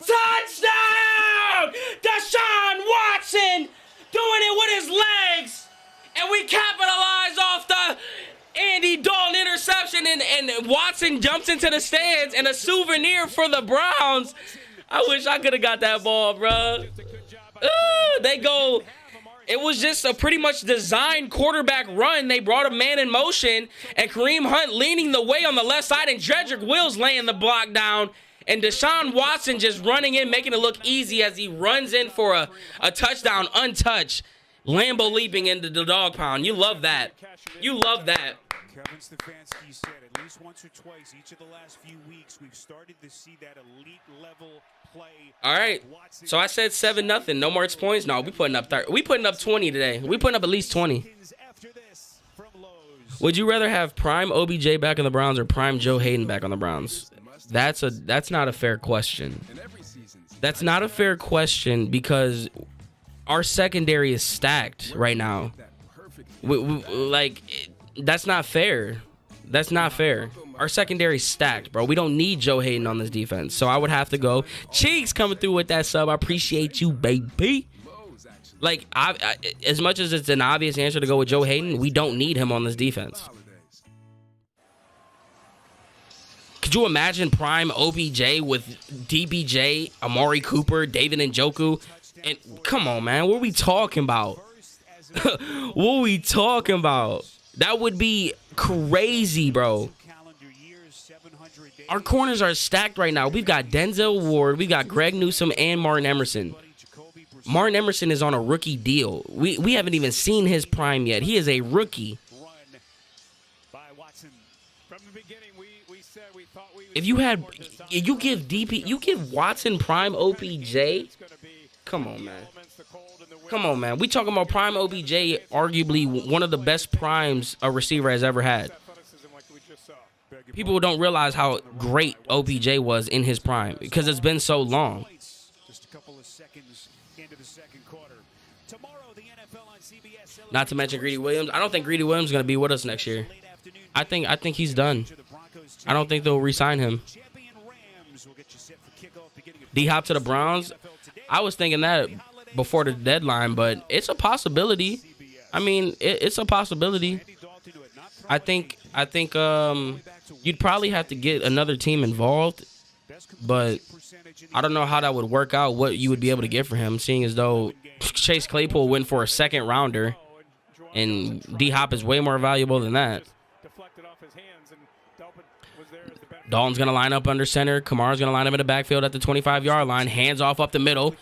Touchdown! Deshaun Watson doing it with his legs. And we capitalize off the Andy Dalton interception. And Watson jumps into the stands, and a souvenir for the Browns. I wish I could have got that ball, bro. They go. It was just a pretty much designed quarterback run. They brought a man in motion, and Kareem Hunt leaning the way on the left side, and Jedrick Wills laying the block down. And Deshaun Watson just running in, making it look easy as he runs in for a touchdown untouched. Lambo leaping into the dog pound. You love that. You love that. Kevin Stefanski said at least once or twice each of the last few weeks we've started to see that elite level play. All right. So I said 7-0. No more points. No, we putting up 20 today. We putting up at least 20. Would you rather have prime OBJ back on the Browns or prime Joe Hayden back on the Browns? That's not a fair question. That's not a fair question because our secondary is stacked right now. That's not fair. That's not fair. Our secondary is stacked, bro. We don't need Joe Hayden on this defense. So I would have to go. Cheeks coming through with that sub. I appreciate you, baby. As much as it's an obvious answer to go with Joe Hayden, we don't need him on this defense. Could you imagine prime OBJ with DBJ, Amari Cooper, David Njoku? And come on, man. What are we talking about? What are we talking about? That would be crazy, bro. Our corners are stacked right now. We've got Denzel Ward, we got Greg Newsome, and Martin Emerson. Martin Emerson is on a rookie deal. We haven't even seen his prime yet. He is a rookie. If you give Watson prime OBJ, come on, man. Come on, man. We talking about prime OBJ, arguably one of the best primes a receiver has ever had. People don't realize how great OBJ was in his prime because it's been so long. Not to mention Greedy Williams. I don't think Greedy Williams is going to be with us next year. I think he's done. I don't think they'll re-sign him. D-Hop to the Browns. I was thinking that before the deadline, but it's a possibility. I mean, it's a possibility. I think you'd probably have to get another team involved, but I don't know how that would work out, what you would be able to get for him, seeing as though Chase Claypool went for a second rounder, and D-Hop is way more valuable than that. Dalton's going to line up under center. Kamara's going to line up in the backfield at the 25-yard line. Hands off up the middle.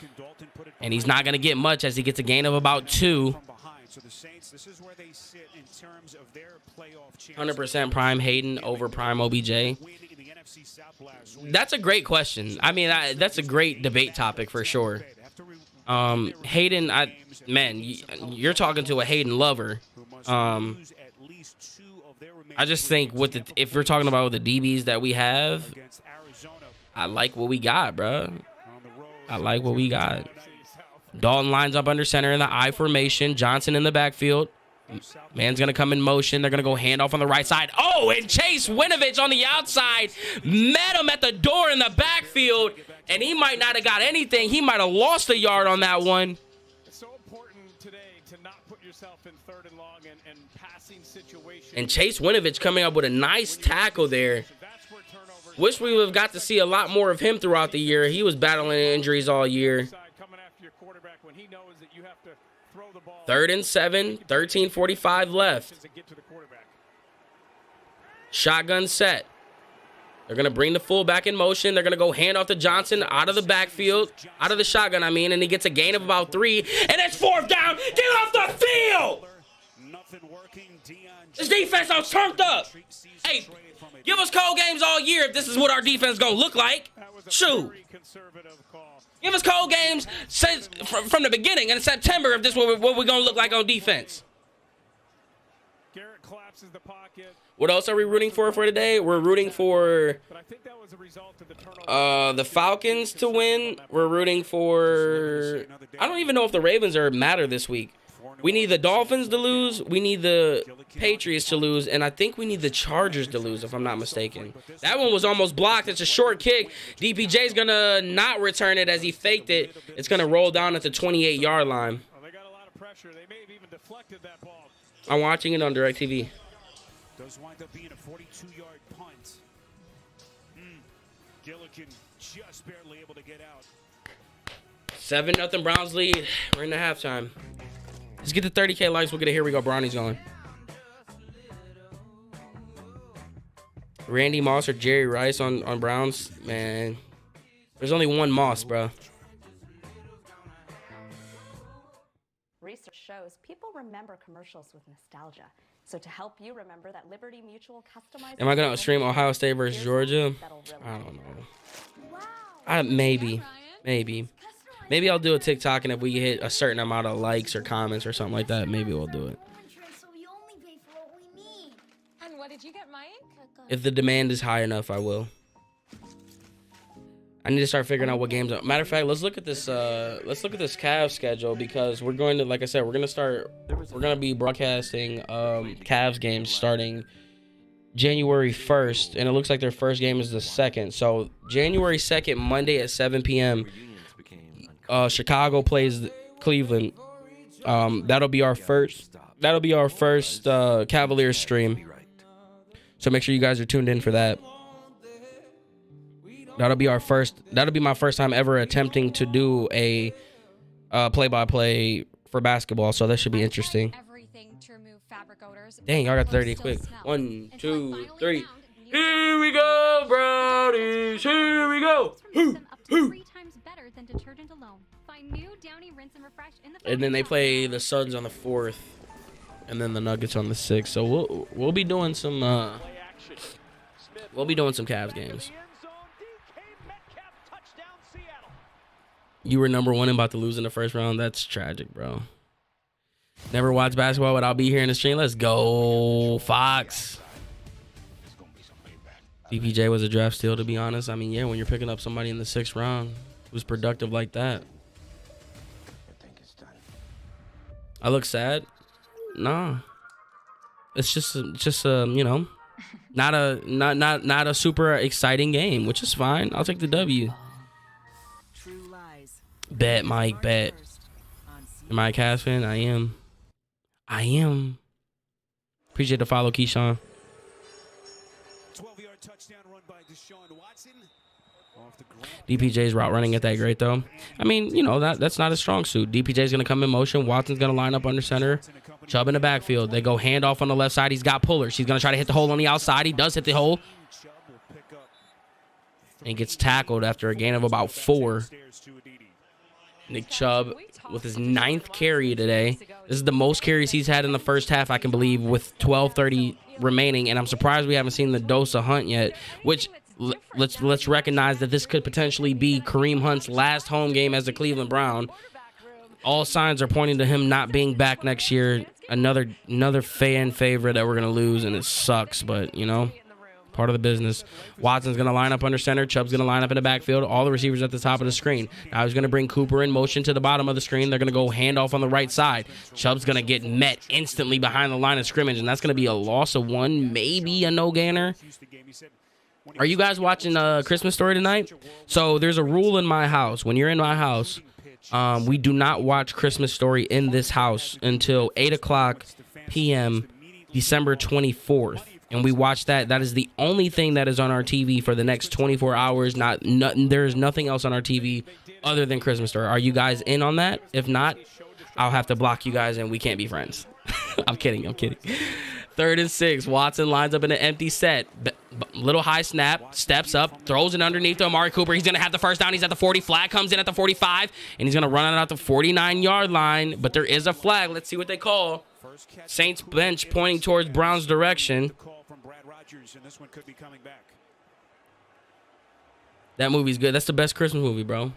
And he's not going to get much as he gets a gain of about 2. 100% prime Hayden over prime OBJ. That's a great question. I mean, that's a great debate topic for sure. Hayden, you're talking to a Hayden lover. I just think if we're talking about the DBs that we have, I like what we got, bro. I like what we got. Dalton lines up under center in the I formation. Johnson in the backfield. Man's going to come in motion. They're going to go handoff on the right side. Oh, and Chase Winovich on the outside met him at the door in the backfield, and he might not have got anything. He might have lost a yard on that one. It's so important today to not put yourself in third and long and And Chase Winovich coming up with a nice tackle there. Wish we would have got to see a lot more of him throughout the year. He was battling injuries all year. 3rd and 7, 13:45 left. Shotgun set. They're going to bring the fullback in motion. They're going to go hand off to Johnson out of the backfield, out of the shotgun, and he gets a gain of about 3. And it's 4th down. Get off the field! This defense is turned up. Hey, give us cold games all year if this is what our defense is going to look like. Shoot. Give us cold games since from the beginning in September if this is what we're going to look like on defense. What else are we rooting for today? We're rooting for the Falcons to win. We're rooting for... I don't even know if the Ravens matter this week. We need the Dolphins to lose. We need the Patriots to lose. And I think we need the Chargers to lose, if I'm not mistaken. That one was almost blocked. It's a short kick. DPJ's going to not return it as he faked it. It's going to roll down at the 28-yard line. I'm watching it on DirecTV. Does wind up being a 42-yard punt. Gillikin just barely able to get out. 7-0 Browns lead. We're in the halftime. Let's get the 30K likes. We'll get it. Here we go. Brownies going. Randy Moss or Jerry Rice on Browns. Man, there's only one Moss, bro. Research shows people remember commercials with nostalgia. So to help you remember that Liberty Mutual customized... Am I going to stream Ohio State versus Georgia? I don't know. Maybe. Maybe I'll do a TikTok, and if we hit a certain amount of likes or comments or something like that, maybe we'll do it. And what did you get, Mike? If the demand is high enough, I will. I need to start figuring out what games. Matter of fact, let's look at this Cavs schedule, because we're going to, like I said, we're going to be broadcasting Cavs games starting January 1st, and it looks like their first game is the 2nd. So January 2nd, Monday at 7 p.m. Chicago plays Cleveland. That'll be our first Cavaliers stream. So make sure you guys are tuned in for that. That'll be my first time ever attempting to do a play-by-play for basketball, so that should be interesting. Dang, y'all got 30 quick. 1, 2, 3. Here we go, Brownies. Here we go. And then they play the Suns on the 4th, and then the Nuggets on the 6th. So we'll be doing some Cavs games. You were number 1 and about to lose in the first round. That's tragic, bro. Never watch basketball without be here in the stream. Let's go, Fox. DPJ was a draft steal, to be honest. I mean, yeah, when you're picking up somebody in the 6th round who's productive like that. I look sad? Nah. It's just you know, not a super exciting game, which is fine. I'll take the W. Bet, Mike, bet. Am I a Cavs fan? I am. Appreciate the follow, Keyshawn. 12-yard touchdown run by Deshaun Watson. DPJ's route running at that great, though. I mean, you know, that's not a strong suit. DPJ's going to come in motion. Watson's going to line up under center. Chubb in the backfield. They go handoff on the left side. He's got pullers. He's going to try to hit the hole on the outside. He does hit the hole. And gets tackled after a gain of about 4. Nick Chubb with his 9th carry today. This is the most carries he's had in the first half, I can believe, with 12:30 remaining. And I'm surprised we haven't seen the Dosa Hunt yet, which let's recognize that this could potentially be Kareem Hunt's last home game as a Cleveland Brown. All signs are pointing to him not being back next year. Another fan favorite that we're going to lose, and it sucks, but, you know, part of the business. Watson's going to line up under center. Chubb's going to line up in the backfield. All the receivers at the top of the screen. Now he's going to bring Cooper in motion to the bottom of the screen. They're going to go handoff on the right side. Chubb's going to get met instantly behind the line of scrimmage, and that's going to be a loss of 1, maybe a no-gainer. Are you guys watching Christmas Story tonight? So there's a rule in my house. When you're in my house, we do not watch Christmas Story in this house until 8 o'clock p.m. December 24th. And we watched that. That is the only thing that is on our TV for the next 24 hours. There's nothing else on our TV other than Christmas Story. Are you guys in on that? If not, I'll have to block you guys and we can't be friends. I'm kidding. 3rd and 6. Watson lines up in an empty set. Little high snap. Steps up. Throws it underneath to Amari Cooper. He's going to have the first down. He's at the 40. Flag comes in at the 45. And he's going to run it out the 49-yard line. But there is a flag. Let's see what they call. Saints bench pointing towards Brown's direction. That movie's good. That's the best Christmas movie, bro.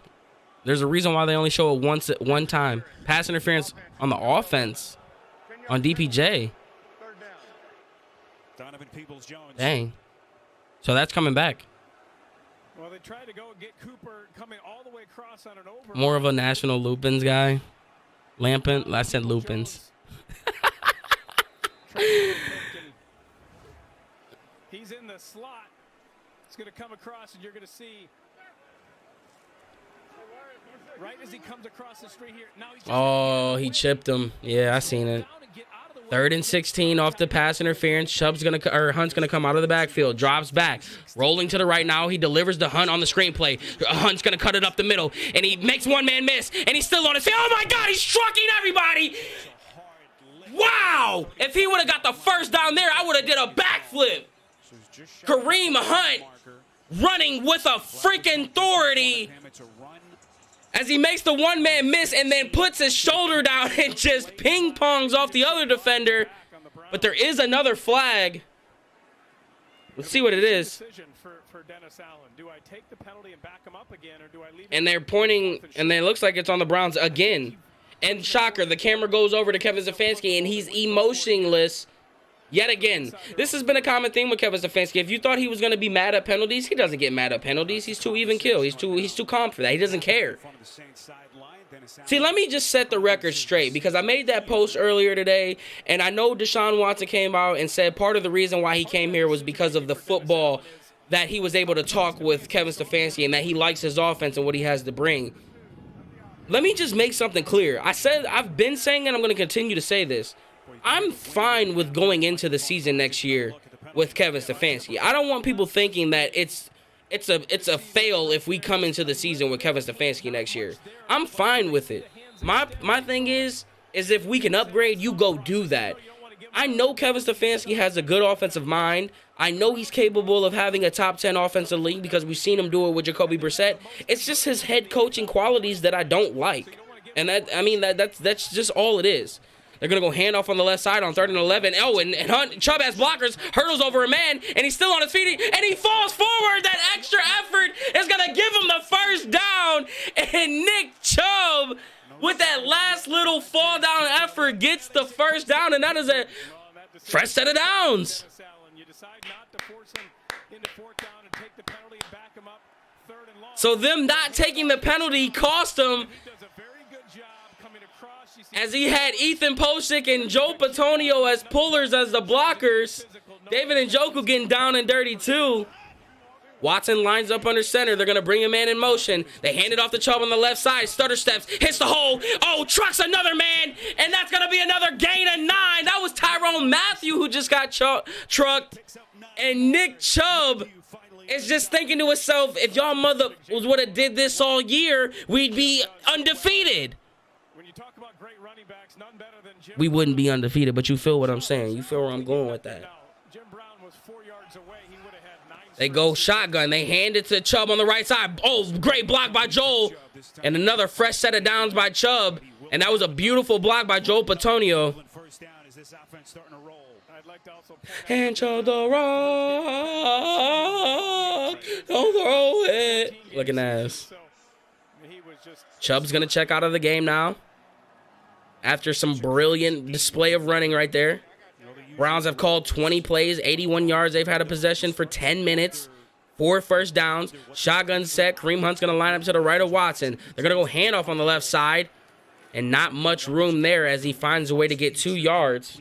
There's a reason why they only show it one time. Pass interference on the offense on DPJ. Dang. So that's coming back. Well, they tried to go and get Cooper coming all the way across on an over. More of a National Lupins guy. Lampin. I said Lupins. He's in the slot. It's going to come across, and you're going to see right as he comes across the street here. Now Oh, he chipped him. Yeah, I seen it. 3rd and 16 off the pass interference. Hunt's gonna come out of the backfield. Drops back, rolling to the right now. He delivers to Hunt on the screenplay. Hunt's gonna cut it up the middle, and he makes one man miss, and he's still on his feet. Oh my God, he's trucking everybody! Wow! If he would have got the first down there, I would have did a backflip. Kareem Hunt running with a freaking authority as he makes the one-man miss and then puts his shoulder down and just ping-pongs off the other defender. But there is another flag. Let's see what it is. And they're pointing, and it looks like it's on the Browns again. And shocker, the camera goes over to Kevin Stefanski, and he's emotionless yet again. This has been a common thing with Kevin Stefanski. If you thought he was going to be mad at penalties, he doesn't get mad at penalties. He's too even kill. He's too calm for that. He doesn't care. See, let me just set the record straight, because I made that post earlier today, and I know Deshaun Watson came out and said part of the reason why he came here was because of the football that he was able to talk with Kevin Stefanski and that he likes his offense and what he has to bring. Let me just make something clear. I've been saying, and I'm going to continue to say this. I'm fine with going into the season next year with Kevin Stefanski. I don't want people thinking that it's a fail if we come into the season with Kevin Stefanski next year. I'm fine with it. My thing is if we can upgrade, you go do that. I know Kevin Stefanski has a good offensive mind. I know he's capable of having a top 10 offensive league because we've seen him do it with Jacoby Brissett. It's just his head coaching qualities that I don't like. And that's just all it is. They're going to go handoff on the left side on 3rd and 11. Oh, and Hunt, Chubb has blockers, hurdles over a man, and he's still on his feet, and he falls forward. That extra effort is going to give him the first down. And Nick Chubb, with that last little fall down effort, gets the first down, and that is a fresh set of downs. So them not taking the penalty cost him, as he had Ethan Posick and Joe Patonio as pullers as the blockers. David Njoku getting down and dirty too. Watson lines up under center. They're going to bring a man in motion. They hand it off to Chubb on the left side. Stutter steps, hits the hole. Oh, trucks another man, and that's going to be another gain of 9. That was Tyrone Matthew who just got trucked. And Nick Chubb is just thinking to himself, if y'all mother would have did this all year, we'd be undefeated. We wouldn't be undefeated, but you feel what I'm saying. You feel where I'm going with that. They go shotgun. They hand it to Chubb on the right side. Oh, great block by Joel. And another fresh set of downs by Chubb. And that was a beautiful block by Joel Patonio. Hand Chubb the rock. Don't throw it. Looking ass. Chubb's going to check out of the game now, after some brilliant display of running right there. Browns have called 20 plays, 81 yards. They've had a possession for 10 minutes, 4 first downs. Shotgun set. Kareem Hunt's going to line up to the right of Watson. They're going to go handoff on the left side, and not much room there as he finds a way to get 2 yards.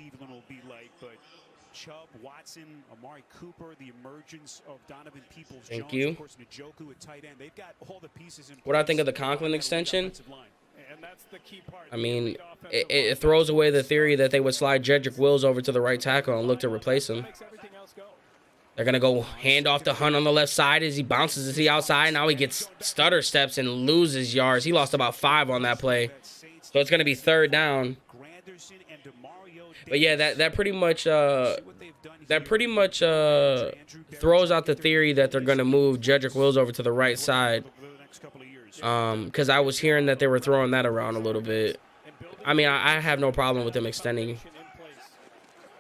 Thank you. What do I think of the Conklin extension? I mean, it throws away the theory that they would slide Jedrick Wills over to the right tackle and look to replace him. They're going to go hand off to Hunt on the left side as he bounces to the outside. Now he gets stutter steps and loses yards. He lost about 5 on that play. So it's going to be 3rd down. But yeah, that pretty much throws out the theory that they're going to move Jedrick Wills over to the right side. Because I was hearing that they were throwing that around a little bit. I mean, I have no problem with them extending.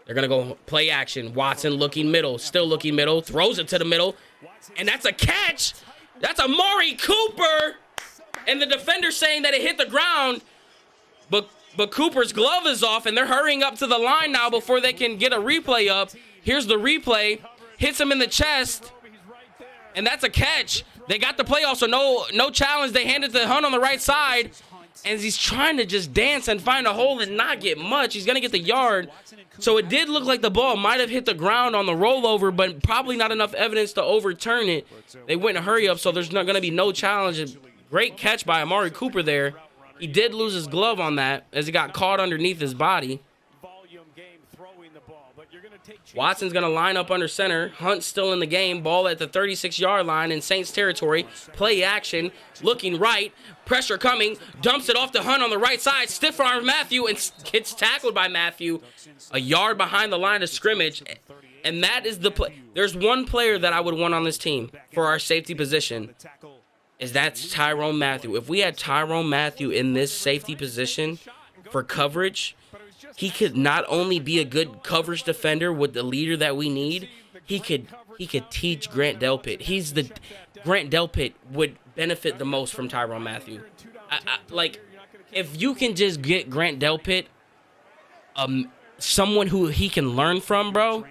They're going to go play action. Watson looking middle, still looking middle, throws it to the middle, and that's a catch. That's Amari Cooper. And the defender saying that it hit the ground, but Cooper's glove is off, and they're hurrying up to the line now before they can get a replay up. Here's the replay. Hits him in the chest, and that's a catch. They got the play off, so no challenge. They hand it to Hunt on the right side, and he's trying to just dance and find a hole and not get much. He's going to get the yard. So it did look like the ball might have hit the ground on the rollover, but probably not enough evidence to overturn it. They went in a hurry up, so there's not going to be no challenge. Great catch by Amari Cooper there. He did lose his glove on that as he got caught underneath his body. Watson's going to line up under center. Hunt's still in the game. Ball at the 36-yard line in Saints territory. Play action. Looking right. Pressure coming. Dumps it off to Hunt on the right side. Stiff arm Matthew and gets tackled by Matthew. A yard behind the line of scrimmage. And that is the play. There's one player that I would want on this team for our safety position. That's Tyrann Mathieu. If we had Tyrann Mathieu in this safety position for coverage, he could not only be a good coverage defender with the leader that we need, he could teach Grant Delpit. Grant Delpit would benefit the most from Tyrann Mathieu. Like, if you can just get Grant Delpit, someone who he can learn from, bro,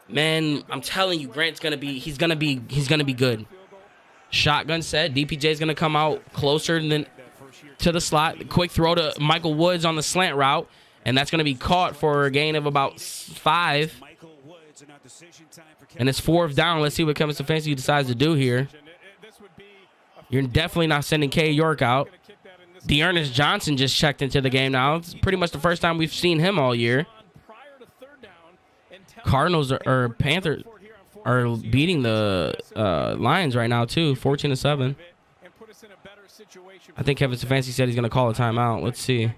man, I'm telling you, Grant's he's gonna be good. Shotgun set. DPJ is gonna come out closer to the slot. Quick throw to Michael Woods on the slant route. And that's going to be caught for a gain of about 5. And it's 4th down. Let's see what Kevin Stefanski decides to do here. You're definitely not sending K. York out. Dearness Johnson just checked into the game now. It's pretty much the first time we've seen him all year. Cardinals or Panthers are beating the Lions right now, too, 14-7. I think Kevin Stefanski said he's going to call a timeout. Let's see.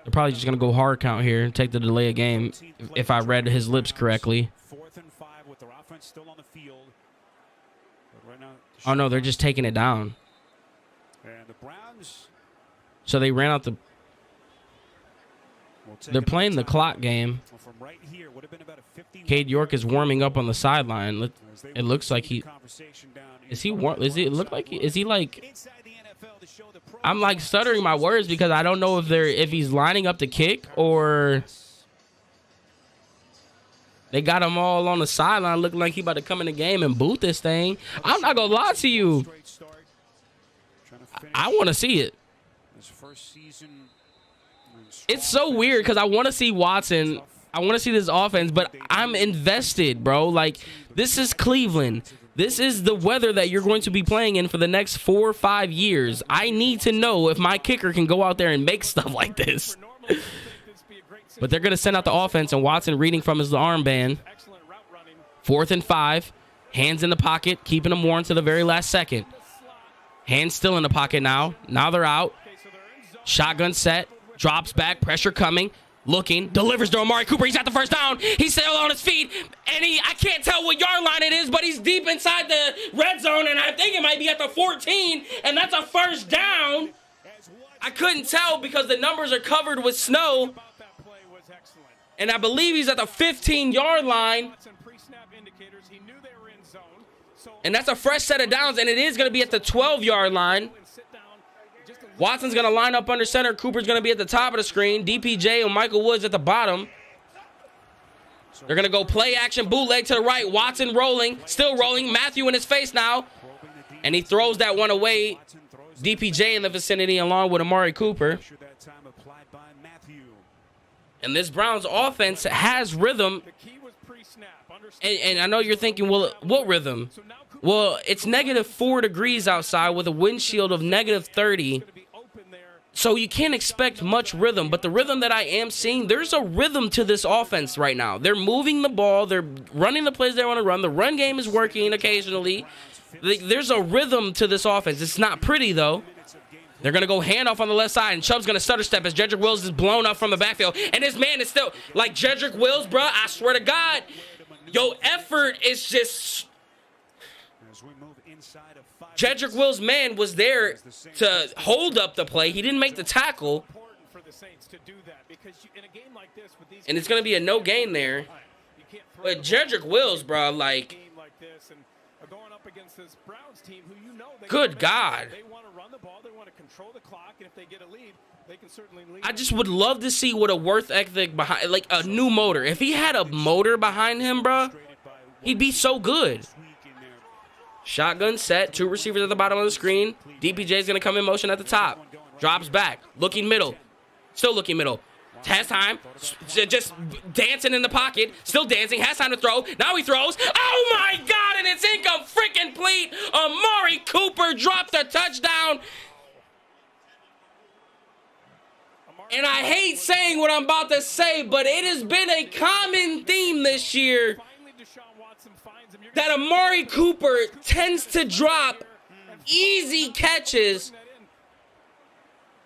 They're probably just going to go hard count here and take the delay of game, if I read his lips correctly. Oh, no, they're just taking it down. So they ran out the... They're playing the clock game. Cade York is warming up on the sideline. It looks like he... Is he like... I'm like stuttering my words because I don't know if he's lining up to kick or they got him all on the sideline looking like he about to come in the game and boot this thing. I'm not gonna lie to you. I want to see it. It's so weird because I want to see Watson. I want to see this offense, but I'm invested, bro. Like, this is Cleveland. This is the weather that you're going to be playing in for the next 4 or 5 years. I need to know if my kicker can go out there and make stuff like this. But they're going to send out the offense, and Watson reading from his armband. 4th and 5. Hands in the pocket, keeping them warm to the very last second. Hands still in the pocket now. Now they're out. Shotgun set. Drops back. Pressure coming. Looking, delivers to Amari Cooper. He's at the first down. He's still on his feet. And I can't tell what yard line it is, but he's deep inside the red zone, and I think it might be at the 14, and that's a first down. I couldn't tell because the numbers are covered with snow. And I believe he's at the 15-yard line. And that's a fresh set of downs, and it is going to be at the 12-yard line. Watson's going to line up under center. Cooper's going to be at the top of the screen. DPJ and Michael Woods at the bottom. They're going to go play action, bootleg to the right. Watson rolling, still rolling. Matthew in his face now. And he throws that one away. DPJ in the vicinity along with Amari Cooper. And this Browns offense has rhythm. And I know you're thinking, well, what rhythm? Well, it's -4 degrees outside with a wind chill of -30. So you can't expect much rhythm. But the rhythm that I am seeing, there's a rhythm to this offense right now. They're moving the ball. They're running the plays they want to run. The run game is working occasionally. There's a rhythm to this offense. It's not pretty, though. They're going to go handoff on the left side, and Chubb's going to stutter step as Jedrick Wills is blown up from the backfield. And this man is still, like Jedrick Wills, bro, I swear to God, your effort is just... Jedrick Wills' man was there to hold up the play. He didn't make the tackle. And it's going to be a no gain there. But Jedrick Wills, bro, like... Good God. I just would love to see what a worth ethic behind, like a new motor. If he had a motor behind him, bro, he'd be so good. Shotgun set, 2 receivers at the bottom of the screen. DPJ is going to come in motion at the top. Drops back, looking middle. Still looking middle. Has time, just dancing in the pocket. Still dancing, has time to throw. Now he throws. Oh my God, and it's incomplete. Amari Cooper dropped a touchdown. And I hate saying what I'm about to say, but it has been a common theme this year that Amari Cooper tends to drop easy catches,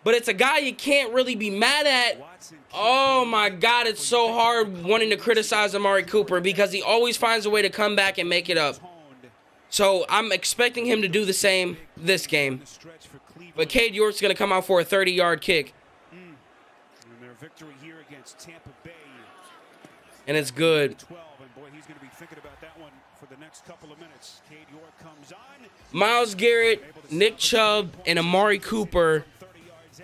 but it's a guy you can't really be mad at. Oh my God, it's so hard wanting to criticize Amari Cooper because he always finds a way to come back and make it up. So I'm expecting him to do the same this game. But Cade York's going to come out for a 30-yard kick. And it's good. Myles Garrett, Nick Chubb, and Amari Cooper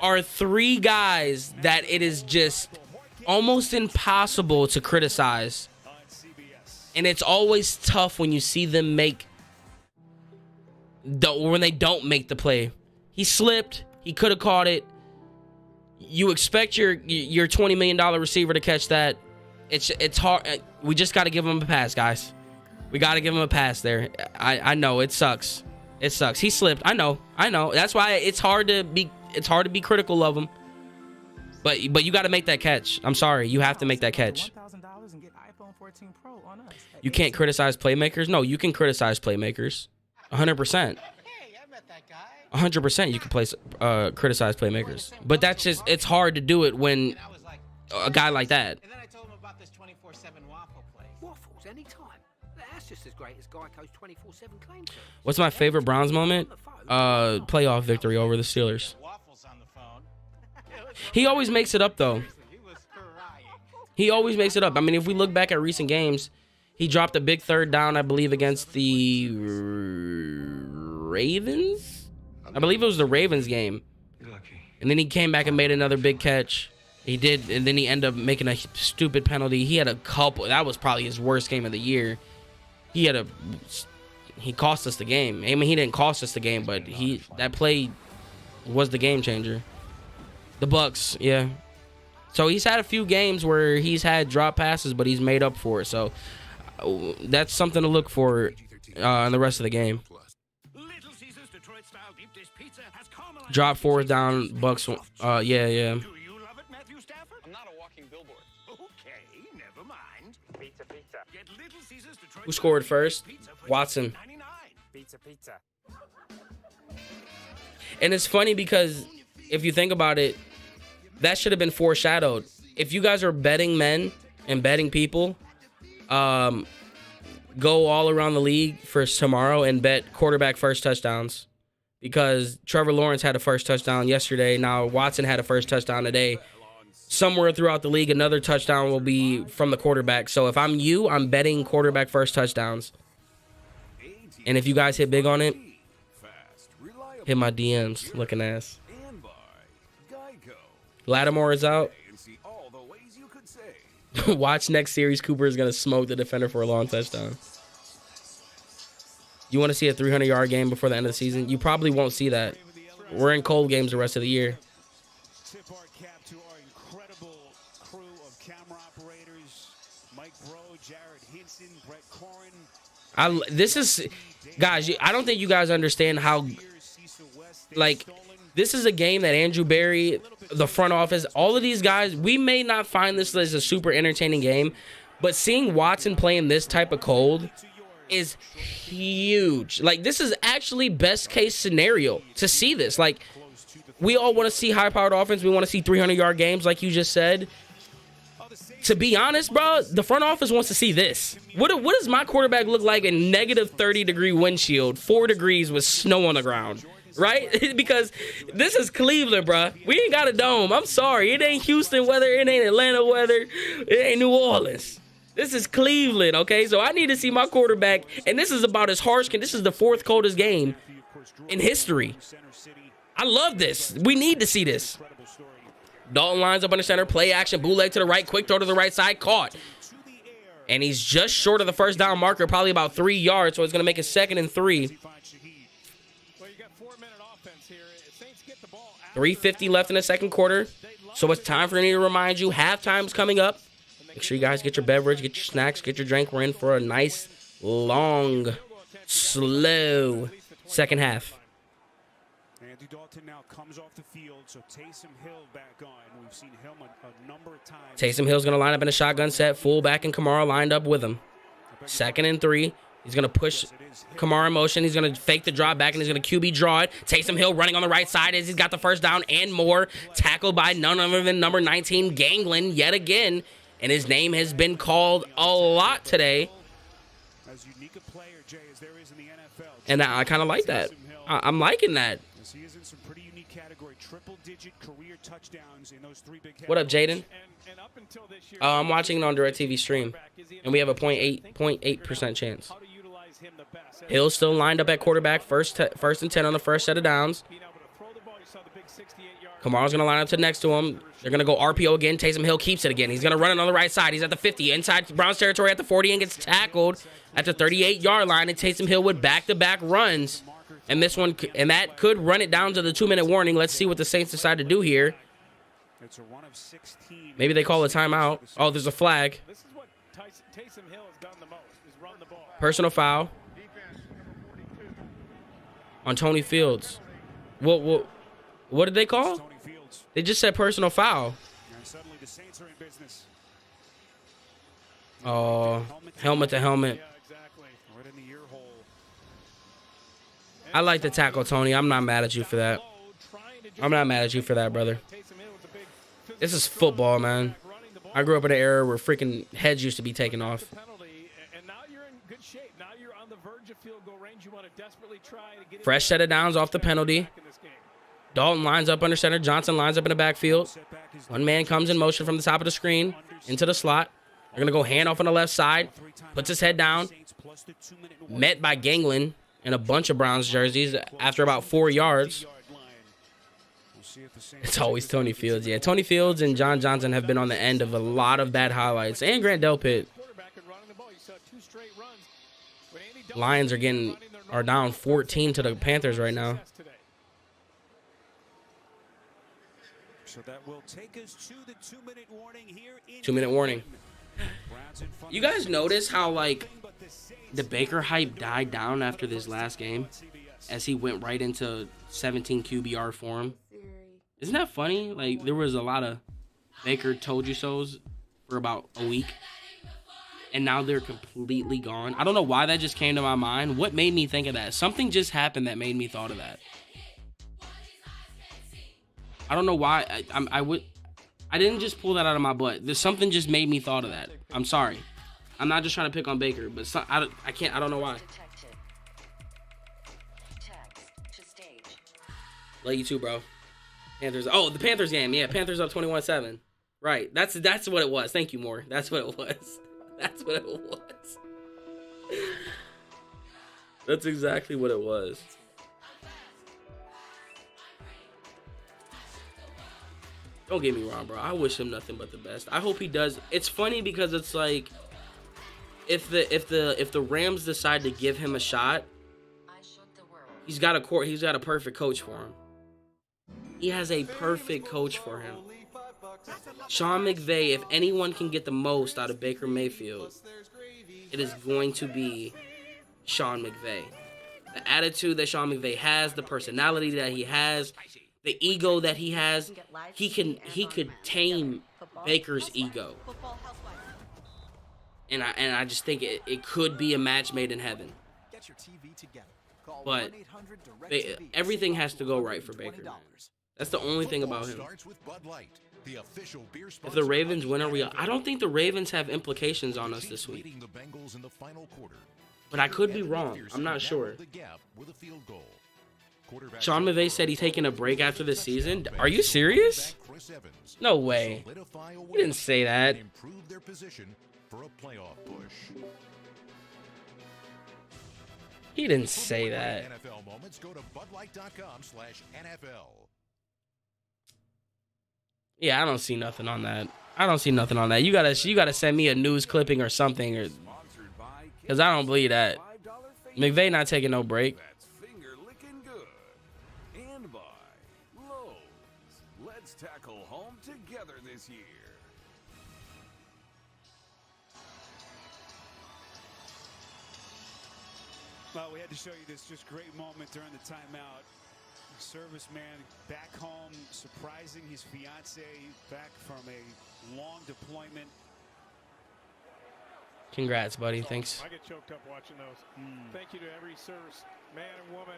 are 3 guys that it is just almost impossible to criticize. And it's always tough when you see them when they don't make the play. He slipped. He could have caught it. You expect your $20 million receiver to catch that. It's hard. We just got to give him a pass, guys. We got to give him a pass there. I know it sucks. It sucks. He slipped. I know. That's why it's hard to be critical of him. But you got to make that catch. I'm sorry. You have to make that catch. You can't criticize playmakers. No, you can criticize playmakers. 100%. 100% you can criticize playmakers. But that's just, it's hard to do it when a guy like that. And then I told him about this 24/7 waffle place. Waffles anytime. That's just as great as Geico's 24/7 claim service. What's my favorite Browns moment? Playoff victory over the Steelers. He always makes it up, though. He always makes it up. I mean, if we look back at recent games, he dropped a big 3rd down, I believe, against the Ravens. I believe it was the Ravens game. And then he came back and made another big catch. He did, and then he ended up making a stupid penalty. He had a couple. That was probably his worst game of the year. He cost us the game. I mean, he didn't cost us the game, but that play was the game changer. The Bucks, yeah. So he's had a few games where he's had drop passes, but he's made up for it. So that's something to look for in the rest of the game. Drop 4th down, Bucks. Yeah. Who scored first? Watson. And it's funny because if you think about it, that should have been foreshadowed. If you guys are betting men and betting people, go all around the league for tomorrow and bet quarterback first touchdowns. Because Trevor Lawrence had a first touchdown yesterday. Now Watson had a first touchdown today. Somewhere throughout the league, another touchdown will be from the quarterback. So if I'm you, I'm betting quarterback first touchdowns. And if you guys hit big on it, hit my DMs, looking ass. Lattimore is out. Watch next series. Cooper is going to smoke the defender for a long touchdown. You want to see a 300-yard game before the end of the season? You probably won't see that. We're in cold games the rest of the year. This is, guys, I don't think you guys understand how, like, this is a game that Andrew Berry, the front office, all of these guys, we may not find this as a super entertaining game, but seeing Watson playing this type of cold is huge. Like, this is actually best case scenario to see this. Like, we all want to see high-powered offense. We want to see 300-yard games, like you just said. To be honest, bro, the front office wants to see this. What does my quarterback look like in negative 30-degree windshield, 4 degrees with snow on the ground, right? Because this is Cleveland, bro. We ain't got a dome. I'm sorry. It ain't Houston weather. It ain't Atlanta weather. It ain't New Orleans. This is Cleveland, okay? So I need to see my quarterback, and this is about as harsh. This is the 4th coldest game in history. I love this. We need to see this. Dalton lines up under center, play action, bootleg to the right, quick throw to the right side, caught. And he's just short of the first down marker, probably about 3 yards, so it's going to make it 2nd and 3. 3:50 left in the second quarter, so it's time for me to remind you, halftime's coming up. Make sure you guys get your beverage, get your snacks, get your drink. We're in for a nice, long, slow second half. Andy Dalton now comes off the field, so Taysom Hill back on. We've seen him a number of times. Taysom Hill's going to line up in a shotgun set. Fullback and Kamara lined up with him. 2nd and 3. He's going to push Kamara in motion. He's going to fake the drop back, and he's going to QB draw it. Taysom Hill running on the right side as he's got the first down and more. Tackled by none other than number 19, Ganglin, yet again. And his name has been called a lot today. As unique a player, Jay, as there is in the NFL. And I kind of like that. I'm liking that. He is in some pretty unique category. Triple-digit career touchdowns in those 3 big categories. What up, Jaden? I'm watching it on DirecTV stream, and we have a 0.8% chance. Hill's still lined up at quarterback, first and 10 on the first set of downs. Kamara's going to line up to next to him. They're going to go RPO again. Taysom Hill keeps it again. He's going to run it on the right side. He's at the 50, inside Browns territory at the 40, and gets tackled at the 38-yard line, and Taysom Hill with back-to-back runs. And this one, and that could run it down to the 2-minute warning. Let's see what the Saints decide to do here. Maybe they call a timeout. Oh, there's a flag. This is what Taysom Hill has done the most, is run the ball. Personal foul on Tony Fields. What did they call? They just said personal foul. And suddenly the Saints are in business. Oh, helmet to helmet. Yeah, exactly. Right in the ear hole. I like the tackle, Tony. I'm not mad at you for that. I'm not mad at you for that, brother. This is football, man. I grew up in an era where freaking heads used to be taken off. And now you're in good shape. Now you're on the verge of field goal range. You want to desperately try to get Fresh set of downs off the penalty. Dalton lines up under center. Johnson lines up in the backfield. One man comes in motion from the top of the screen into the slot. They're going to go handoff on the left side. Puts his head down. Met by Ganglin in a bunch of Browns jerseys after about 4 yards. It's always Tony Fields. Yeah, Tony Fields and John Johnson have been on the end of a lot of bad highlights. And Grant Delpit. Lions are down 14 to the Panthers right now. So that will take us to the 2-minute warning here. 2-minute warning. You guys notice how, like, the Baker hype died down after this last game as he went right into 17 QBR for him? Isn't that funny? Like, there was a lot of Baker told you so's for about a week, and now they're completely gone. I don't know why that just came to my mind. What made me think of that? Something just happened that made me thought of that. I don't know why. I didn't just pull that out of my butt. There's something just made me thought of that. I'm sorry. I'm not just trying to pick on Baker, but I don't know why. Love you too, bro. Panthers. Oh, the Panthers game. Yeah, Panthers up 21-7. Right. That's what it was. Thank you, Moore. That's what it was. That's what it was. That's exactly what it was. Don't get me wrong, bro. I wish him nothing but the best. I hope he does. It's funny because it's like if the Rams decide to give him a shot, he's got a perfect coach for him. He has a perfect coach for him. Sean McVay, if anyone can get the most out of Baker Mayfield, it is going to be Sean McVay. The attitude that Sean McVay has, the personality that he has, the ego that he has, he could tame Baker's ego. And I just think it could be a match made in heaven. But everything has to go right for Baker. That's the only thing about him. If the Ravens win, I don't think the Ravens have implications on us this week. But I could be wrong. I'm not sure. Sean McVay said he's taking a break after the season. Are you serious? No way. He didn't say that. He didn't say that. Yeah, I don't see nothing on that. I don't see nothing on that. You gotta send me a news clipping or something, or because I don't believe that. McVay not taking no break. And by Lowe's. Let's tackle home together this year. Well, we had to show you this just great moment during the timeout. Serviceman back home, surprising his fiance back from a long deployment. Congrats, buddy. Thanks. I get choked up watching those. Thank you to every service man and woman.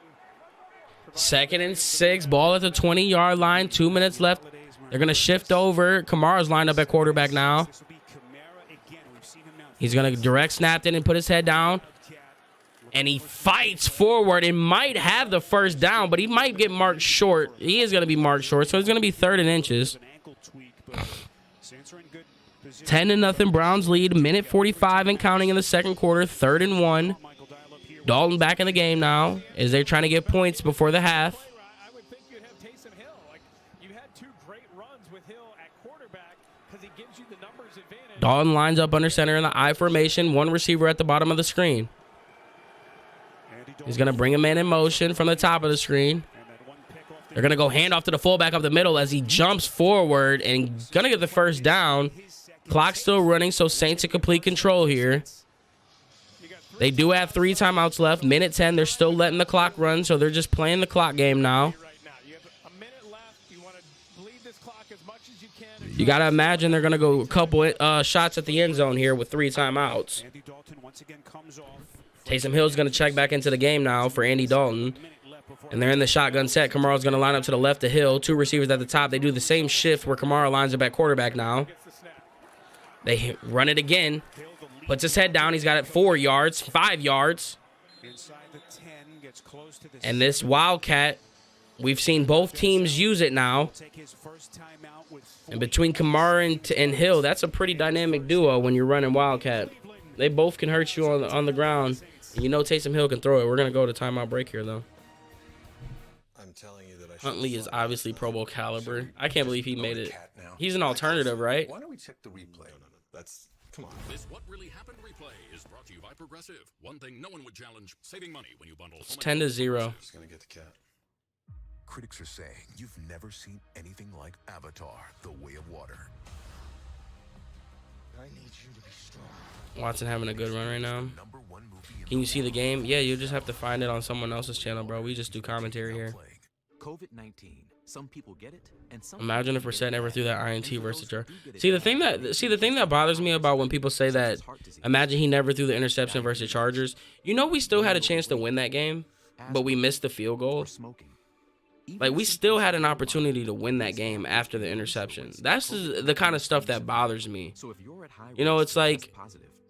2nd and 6, ball at the 20-yard line. 2 minutes left. They're going to shift over. Kamara's lined up at quarterback now. He's going to direct snap it and put his head down. And he fights forward and might have the first down, but he might get marked short. He is going to be marked short, so it's going to be 3rd and inches. 10-0 Browns lead. Minute 45 and counting in the second quarter. 3rd and 1. Dalton back in the game now as they're trying to get points before the half. I would think you'd have Taysom Hill. Like, you had 2 great runs with Hill at quarterback because he gives you the numbers advantage. Dalton lines up under center in the I formation. 1 receiver at the bottom of the screen. He's going to bring a man in motion from the top of the screen. They're going to go handoff to the fullback up the middle as he jumps forward and going to get the first down. Clock's still running, so Saints in complete control here. They do have 3 timeouts left. Minute 10, they're still letting the clock run, so they're just playing the clock game now. You got to imagine they're going to go a couple shots at the end zone here with 3 timeouts. Taysom Hill's going to check back into the game now for Andy Dalton. And they're in the shotgun set. Kamara's going to line up to the left of Hill. 2 receivers at the top. They do the same shift where Kamara lines up at quarterback now. They run it again. Puts his head down. He's got it 4 yards, 5 yards. And this Wildcat, we've seen both teams use it now. And between Kamara and Hill, that's a pretty dynamic duo when you're running Wildcat. They both can hurt you on the ground. And you know Taysom Hill can throw it. We're going to go to timeout break here, though. I'm telling you that I Huntley is obviously Pro Bowl caliber. I can't believe he made it. He's an alternative, right? Why don't we check the replay? No. That's... Come on. This What Really Happened replay is brought to you by Progressive. One thing no one would challenge, saving money when you bundle. It's 10-0. Just going to get the cat. Critics are saying you've never seen anything like Avatar, The Way of Water. I need you to be strong. Watson having a good run right now. Can you see the game? Yeah, you'll just have to find it on someone else's channel, bro. We just do commentary here. COVID-19. Some people get it, and some Imagine if Brissett never threw that INT versus Jar. See the thing that bothers me about when people say that, imagine he never threw the interception versus Chargers. You know we still had a chance to win that game, but we missed the field goal. Like, we still had an opportunity to win that game after the interception. That's the kind of stuff that bothers me. You know, it's like,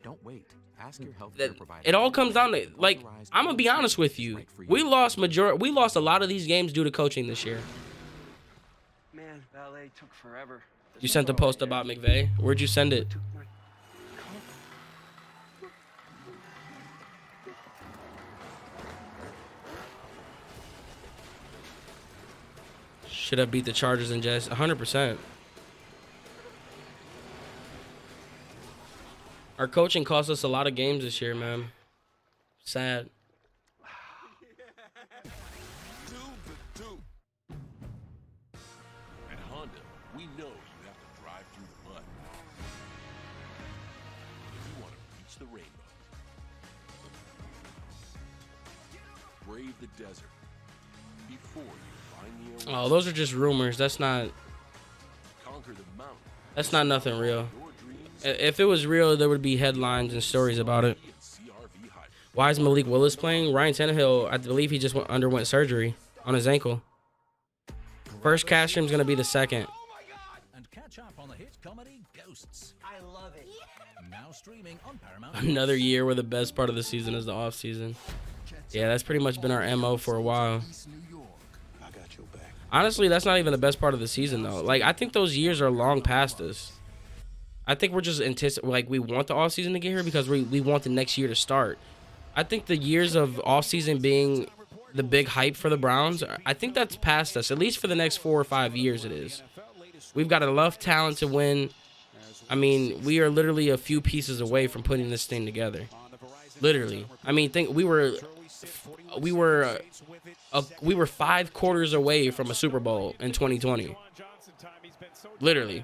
don't wait. Ask your healthcare provider. It all comes down to, like, I'm gonna be honest with you. We lost a lot of these games due to coaching this year. Man, ballet took forever. You sent the post about McVay. Where'd you send it? Should have beat the Chargers and Jets 100%. Our coaching cost us a lot of games this year, man. Sad. At Honda, we know you have to drive brave the desert before you find the Oh, those are just rumors. That's not conquer the mountain. That's not nothing real. If it was real, there would be headlines and stories about it. Why is Malik Willis playing? Ryan Tannehill, I believe he just underwent surgery on his ankle. First cast stream is going to be the second. And catch up on the hit comedy Ghosts. I love it. Now streaming on Paramount. Another year where the best part of the season is the off season. Yeah, that's pretty much been our MO for a while. Honestly, that's not even the best part of the season, though. Like, I think those years are long past us. I think we're just like, we want the off season to get here because we want the next year to start. I think the years of off season being the big hype for the Browns, I think that's past us. At least for the next 4 or 5 years, it is. We've got enough talent to win. I mean, we are literally a few pieces away from putting this thing together. Literally. I mean, think we were 5 quarters away from a Super Bowl in 2020. Literally.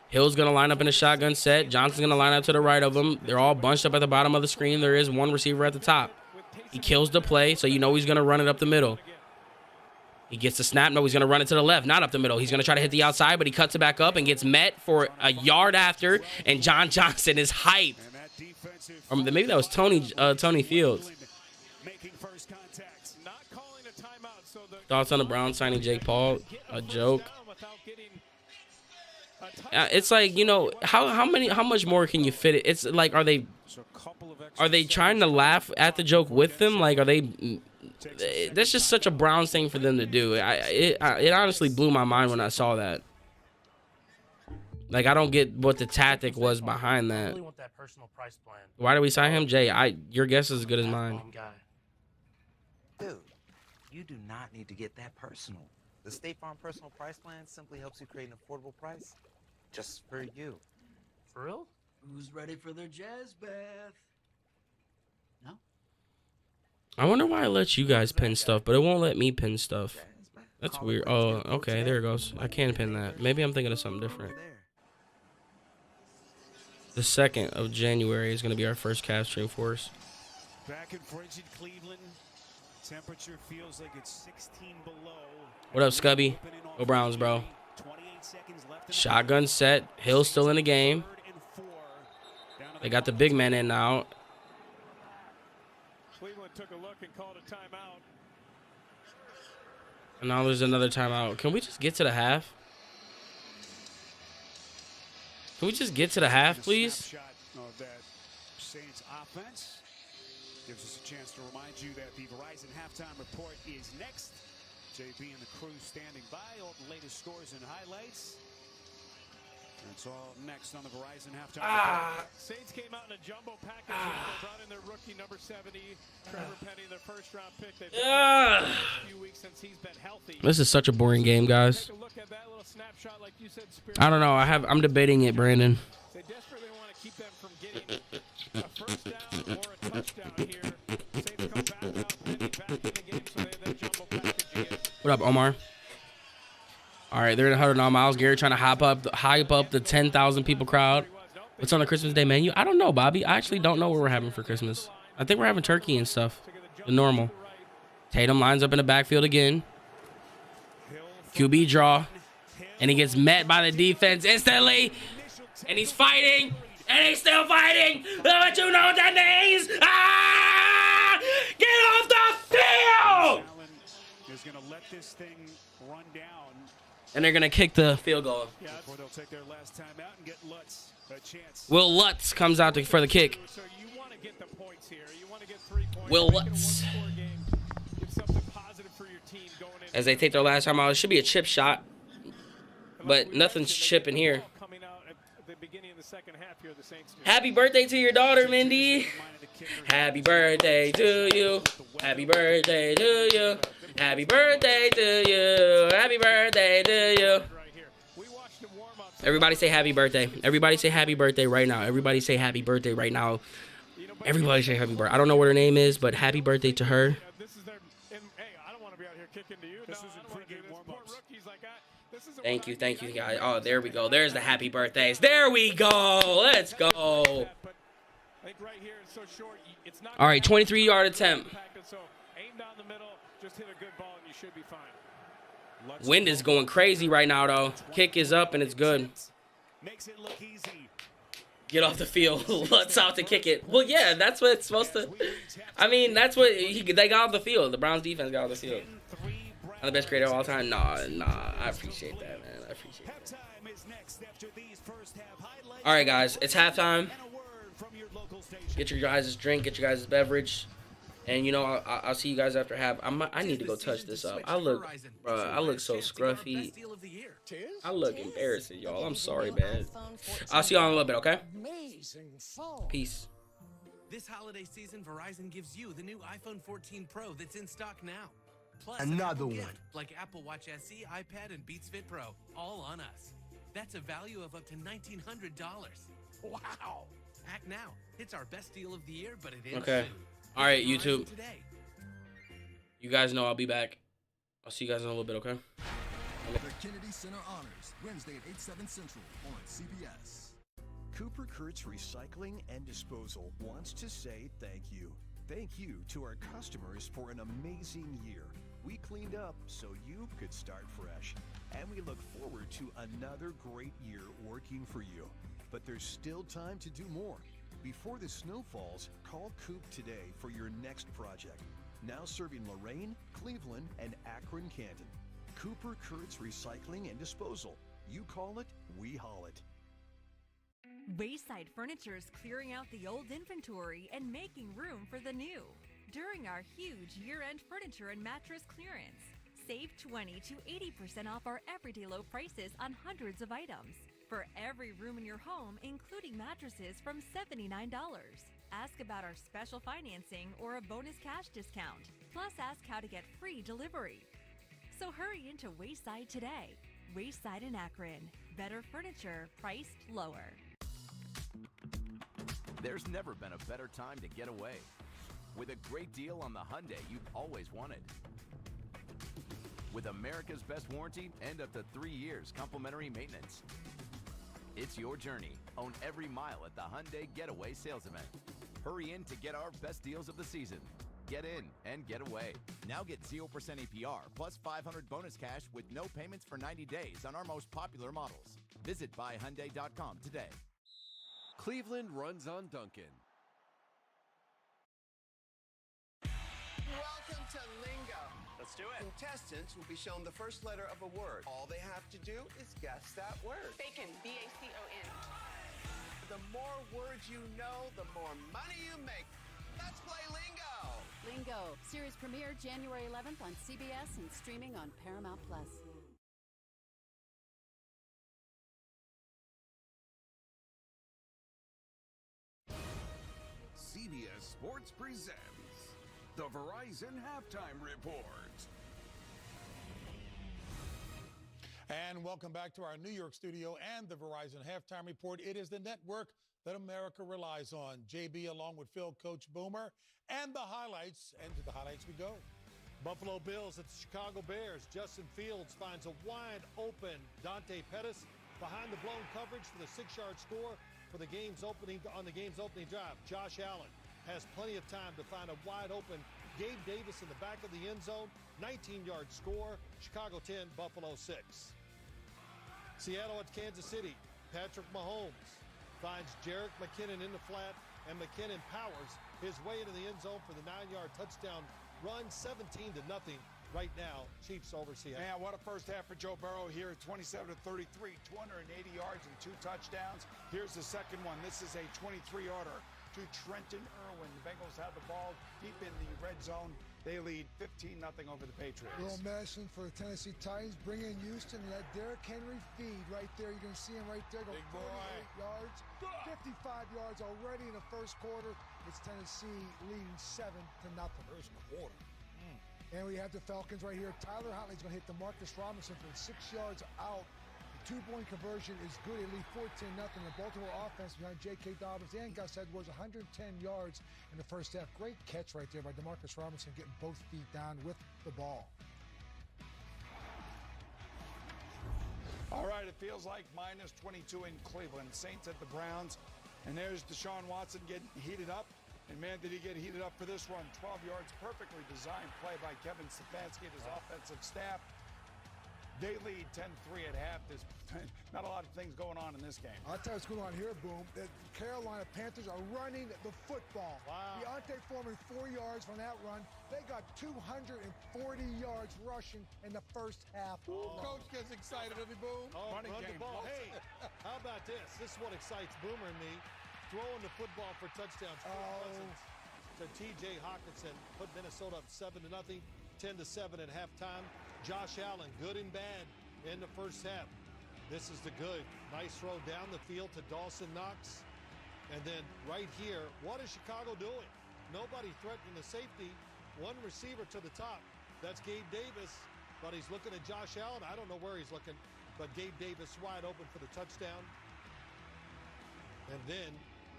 Hill's going to line up in a shotgun set. Johnson's going to line up to the right of him. They're all bunched up at the bottom of the screen. There is one receiver at the top. He kills the play, so you know he's going to run it up the middle. He gets the snap. No, he's going to run it to the left, not up the middle. He's going to try to hit the outside, but he cuts it back up and gets met for a yard after, and John Johnson is hyped. Or maybe that was Tony Fields. Thoughts on the Browns signing Jake Paul? A joke. It's like, you know, how much more can you fit it? It's like, are they trying to laugh at the joke with them? Like, are they? That's just such a Browns thing for them to do. It honestly blew my mind when I saw that. Like, I don't get what the tactic was behind that. Why did we sign him, Jay? Your guess is as good as mine. Dude, you do not need to get that personal. The State Farm Personal Price Plan simply helps you create an affordable price just for you. For real? Who's ready for their jazz bath? No? I wonder why it lets you guys pin stuff, but it won't let me pin stuff. That's weird. Oh, okay, there it goes. I can pin that. Maybe I'm thinking of something different. The 2nd of January is going to be our first cast stream for us. Back in frigid Cleveland, temperature feels like it's 16 below. What up, Scubby? Go Browns, bro. Shotgun set. Hill's still in the game. They got the big man in now. Cleveland took a look and called a timeout. And now there's another timeout. Can we just get to the half? Can we just get to the half, please? Snapshot of that Saints offense gives us a chance to remind you that the Verizon halftime report is next. JB and the crew standing by. All the latest scores and highlights. That's all next on the Verizon halftime report. Saints came out in a jumbo package. They brought in their rookie number 70, Trevor Penny, their first-round pick. They've been a few weeks since he's been healthy. This is such a boring game, guys. Take a look at that little snapshot, like you said, I don't know. I'm debating it, Brandon. They desperately want to keep them from getting a first down or a touchdown here. Saints come back out, Penny back in the game, so they have that jumbo package again. What up, Omar? All right, they're in 100 now. Myles Garrett trying to hype up the 10,000 people crowd. What's on the Christmas Day menu? I don't know, Bobby. I actually don't know what we're having for Christmas. I think we're having turkey and stuff. The normal. Tatum lines up in the backfield again. QB draw. And he gets met by the defense instantly. And he's fighting. And he's still fighting. But you know what that means? Ah! Get off the field! Is going to let this thing run down. And they're going to kick the field goal. Before they'll take their last time out and get Lutz a chance. Will Lutz comes out for the kick. So you want to get the points here. You want to get 3 points. Will Lutz. Give something positive for your team going in. As they take their last time out, it should be a chip shot. But nothing's chipping here. Coming out at the beginning of the second half here, the Saints do. Happy birthday to your daughter, Mindy. Happy birthday to you. Happy birthday to you. Happy birthday to you. Happy birthday to you. Everybody say happy birthday. Everybody say happy birthday right now. Everybody say happy birthday right now. Everybody say happy birthday. I don't know what her name is, but happy birthday to her. Thank you, guys. Oh, there we go. There's the happy birthdays. There we go. Let's go. I think right here it's so short. It's not. All right, 23-yard attempt. So aim down the middle, just hit a good ball, and you should be fine. Wind is going crazy right now, though. Kick is up, and it's good. Makes it look easy. Get off the field. Let's out to kick it. Well, yeah, that's what it's supposed to. I mean, that's what they got off the field. The Browns defense got off the field. I'm the best creator of all time. Nah. I appreciate that, man. I appreciate that. All right, guys, it's halftime. Get your guys' drink. Get your guys' beverage. And you know, I'll see you guys after half. I need to go touch this up. I look so scruffy. I look embarrassing, y'all. I'm sorry, man. I'll see y'all in a little bit, okay? Peace. This holiday season, Verizon gives you the new iPhone 14 Pro that's in stock now. Plus another one, like Apple Watch SE, iPad, and Beats Fit Pro, all on us. That's a value of up to $1,900. Wow! Act now. It's our best deal of the year, but it is okay. soon. All right, YouTube. You guys know I'll be back. I'll see you guys in a little bit, okay? The Kennedy Center Honors, Wednesday at 8/7 Central on CBS. Cooper Kurtz Recycling and Disposal wants to say thank you. Thank you to our customers for an amazing year. We cleaned up so you could start fresh. And we look forward to another great year working for you. But there's still time to do more. Before the snow falls, call Coop today for your next project. Now serving Lorain, Cleveland, and Akron-Canton. Cooper Kurtz Recycling and Disposal. You call it, we haul it. Wayside Furniture is clearing out the old inventory and making room for the new. During our huge year-end furniture and mattress clearance, save 20 to 80% off our everyday low prices on hundreds of items. For every room in your home, including mattresses from $79. Ask about our special financing or a bonus cash discount. Plus, ask how to get free delivery. So hurry into Wayside today. Wayside in Akron. Better furniture, priced lower. There's never been a better time to get away. With a great deal on the Hyundai you've always wanted. With America's best warranty and up to 3 years complimentary maintenance. It's your journey. Own every mile at the Hyundai Getaway Sales Event. Hurry in to get our best deals of the season. Get in and get away. Now get 0% APR plus $500 bonus cash with no payments for 90 days on our most popular models. Visit buyhyundai.com today. Cleveland runs on Duncan. Welcome to Lingo. Let's do it. Contestants will be shown the first letter of a word. All they have to do is guess that word. Bacon, B-A-C-O-N. The more words you know, the more money you make. Let's play Lingo. Lingo, series premiere January 11th on CBS and streaming on Paramount Plus. CBS Sports presents the Verizon Halftime Report. And welcome back to our New York studio and the Verizon Halftime Report. It is the network that America relies on. JB along with Phil, Coach Boomer, and the highlights. And to the highlights we go. Buffalo Bills at the Chicago Bears. Justin Fields finds a wide open Dante Pettis behind the blown coverage for the 6-yard score for the game's opening drive. Josh Allen has plenty of time to find a wide open Gabe Davis in the back of the end zone. 19-yard score. Chicago 10, Buffalo 6. Seattle at Kansas City. Patrick Mahomes finds Jerick McKinnon in the flat, and McKinnon powers his way into the end zone for the 9-yard touchdown run. 17-0 right now. Chiefs over Seattle. Man, what a first half for Joe Burrow here. 27-33, 280 yards and 2 touchdowns. Here's the second one. This is a 23-yarder to Trenton Irwin. The Bengals have the ball deep in the red zone. They lead 15-0 over the Patriots. Will Madison for the Tennessee Titans. Bring in Houston and let Derrick Henry feed right there. You're going to see him right there go 48 yards, 55 yards already in the first quarter. It's Tennessee leading 7-0. First quarter. And we have the Falcons right here. Tyler Huntley's going to hit DeMarcus Robinson from 6 yards out. The 2-point conversion is good. It leads 14-0. The Baltimore offense behind J.K. Dobbins and Gus Edwards, 110 yards in the first half. Great catch right there by DeMarcus Robinson, getting both feet down with the ball. All right, it feels like -22 in Cleveland. Saints at the Browns. And there's Deshaun Watson getting heated up. And man, did he get heated up for this run. 12 yards, perfectly designed play by Kevin Stefanski and his offensive staff. They lead 10-3 at half. There's not a lot of things going on in this game. I'll tell you what's going on here, Boom. The Carolina Panthers are running the football. Wow. Deontay Foreman, 4 yards from that run. They got 240 yards rushing in the first half. Coach gets excited, doesn't he, Boom? Run the ball. Hey, how about this? This is what excites Boomer and me. Throwing the football for touchdowns. To T.J. Hawkinson, put Minnesota up 7-0, 10-7 at halftime. Josh Allen, good and bad in the first half. This is the good. Nice throw down the field to Dawson Knox. And then right here, what is Chicago doing? Nobody threatening the safety. One receiver to the top. That's Gabe Davis, but he's looking at Josh Allen. I don't know where he's looking, but Gabe Davis wide open for the touchdown. And then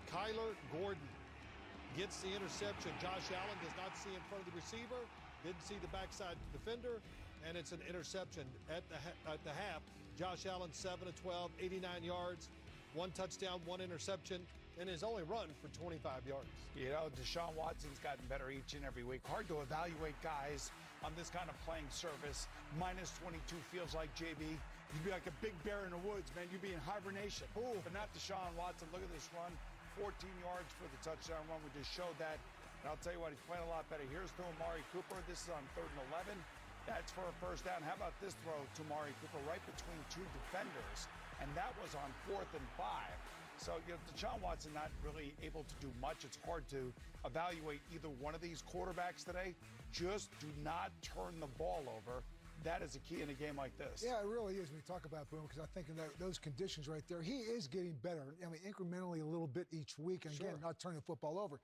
Kyler Gordon gets the interception. Josh Allen does not see in front of the receiver, didn't see the backside defender, and it's an interception at the half. Josh Allen, 7 of 12, 89 yards, 1 touchdown, 1 interception, and his only run for 25 yards. You know, Deshaun Watson's gotten better each and every week. Hard to evaluate guys on this kind of playing surface. Minus 22 feels like, JB. You'd be like a big bear in the woods, man. You'd be in hibernation. But not Deshaun Watson. Look at this run. 14 yards for the touchdown run. We just showed that. And I'll tell you what, he's playing a lot better. Here's to Amari Cooper. This is on 3rd and 11. That's for a first down. How about this throw to Amari Cooper right between 2 defenders? And that was on 4th and 5. So, you know, Deshaun Watson not really able to do much. It's hard to evaluate either one of these quarterbacks today. Just do not turn the ball over. That is a key in a game like this. Yeah, it really is when you talk about Boom, because I think in those conditions right there, he is getting better. I mean, incrementally a little bit each week, and again, not turning the football over.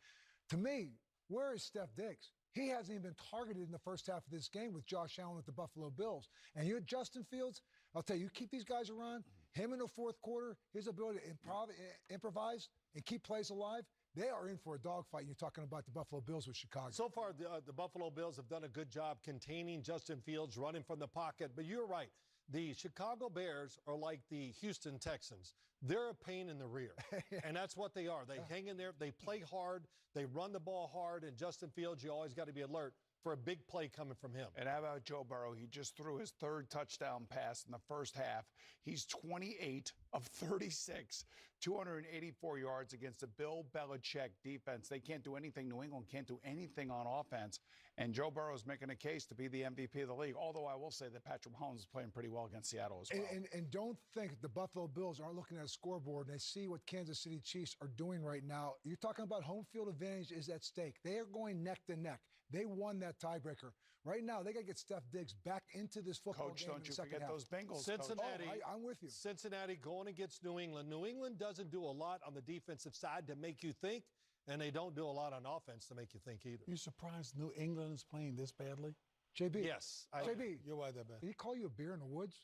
To me, where is Steph Diggs? He hasn't even been targeted in the first half of this game with Josh Allen with the Buffalo Bills. And you're Justin Fields, I'll tell you keep these guys around, him in the fourth quarter, his ability to improvise and keep plays alive, they are in for a dogfight. You're talking about the Buffalo Bills with Chicago. So far, the Buffalo Bills have done a good job containing Justin Fields, running from the pocket. But you're right. The Chicago Bears are like the Houston Texans. They're a pain in the rear. And that's what they are. They hang in there. They play hard. They run the ball hard. And Justin Fields, you always got to be alert for a big play coming from him. And how about Joe Burrow? He just threw his 3rd touchdown pass in the first half. He's 28 of 36, 284 yards against the Bill Belichick defense. They can't do anything. New England can't do anything on offense. And Joe Burrow is making a case to be the MVP of the league, although I will say that Patrick Mahomes is playing pretty well against Seattle as well. And don't think the Buffalo Bills aren't looking at a scoreboard and they see what Kansas City Chiefs are doing right now. You're talking about home field advantage is at stake. They are going neck to neck. They won that tiebreaker. Right now, they got to get Steph Diggs back into this football Coach, game don't in the you second forget half. those Bengals. Cincinnati. I'm with you. Cincinnati going against New England. New England doesn't do a lot on the defensive side to make you think, and they don't do a lot on offense to make you think either. You surprised New England is playing this badly? JB. Yes. JB. You're right that bad. Did he call you a bear in the woods?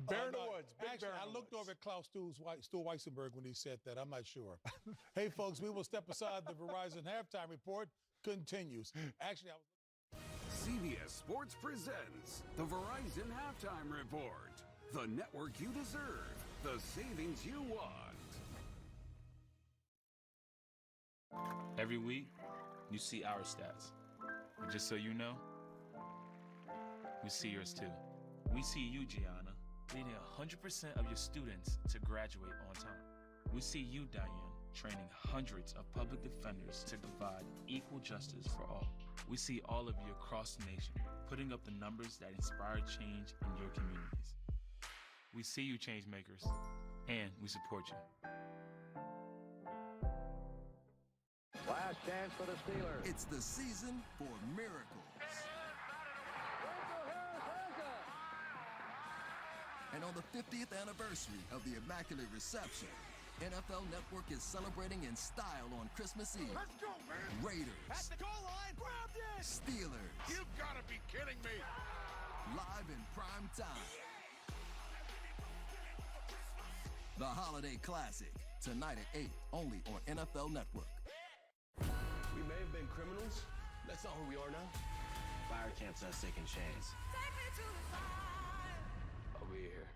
Bear in the woods. Big Actually, bear in I the looked woods. over at Klaus Stu Weissenberg when he said that. I'm not sure. Hey, folks, we will step aside. The Verizon halftime report continues. Actually, I was... CBS Sports presents the Verizon Halftime Report. The network you deserve. The savings you want. Every week, you see our stats. But just so you know, we see yours too. We see you, Gianna, leading 100% of your students to graduate on time. We see you, Diane, training hundreds of public defenders to provide equal justice for all. We see all of you across the nation putting up the numbers that inspire change in your communities. We see you, change makers, and we support you. Last chance for the Steelers. It's the season for miracles. And on the 50th anniversary of the Immaculate Reception, NFL Network is celebrating in style on Christmas Eve. Let's go, man! Raiders. At the goal line, grabbed it! Steelers. You've got to be kidding me! Live in prime time. The Holiday Classic, tonight at 8, only on NFL Network. We may have been criminals. That's not who we are now. Fire camp says second chance. Over here.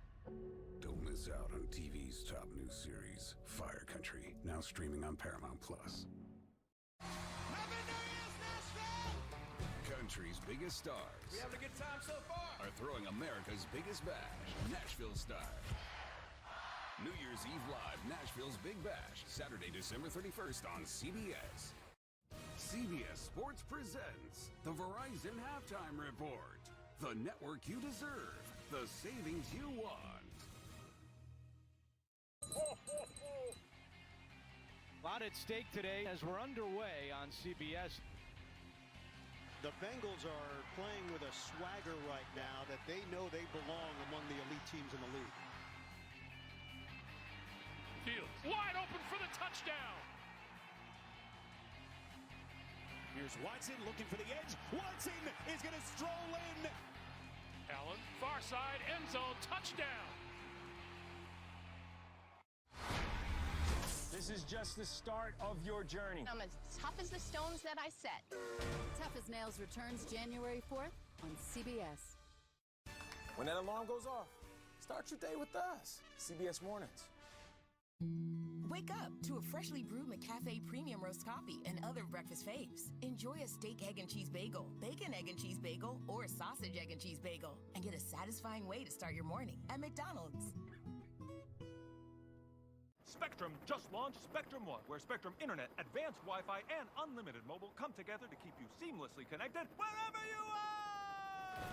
Don't miss miss out on TV's top news series, Fire Country, now streaming on Paramount+. Country's biggest stars. We having a good time so far? Are throwing America's biggest bash, Nashville style. New Year's Eve Live, Nashville's Big Bash, Saturday, December 31st on CBS. CBS Sports presents the Verizon Halftime Report. The network you deserve, the savings you want. A lot at stake today as we're underway on CBS. The Bengals are playing with a swagger right now that they know they belong among the elite teams in the league. Fields wide open for the touchdown. Here's Watson looking for the edge. Watson is going to stroll in. Allen, far side, end zone, touchdown. This is just the start of your journey. I'm as tough as the stones that I set. Tough as Nails returns January 4th on CBS. When that alarm goes off, start your day with us. CBS Mornings. Wake up to a freshly brewed McCafe Premium Roast Coffee and other breakfast faves. Enjoy a steak, egg, and cheese bagel, bacon, egg, and cheese bagel, or a sausage, egg, and cheese bagel, and get a satisfying way to start your morning at McDonald's. Spectrum just launched Spectrum One, where Spectrum Internet, advanced Wi-Fi, and unlimited mobile come together to keep you seamlessly connected wherever you are!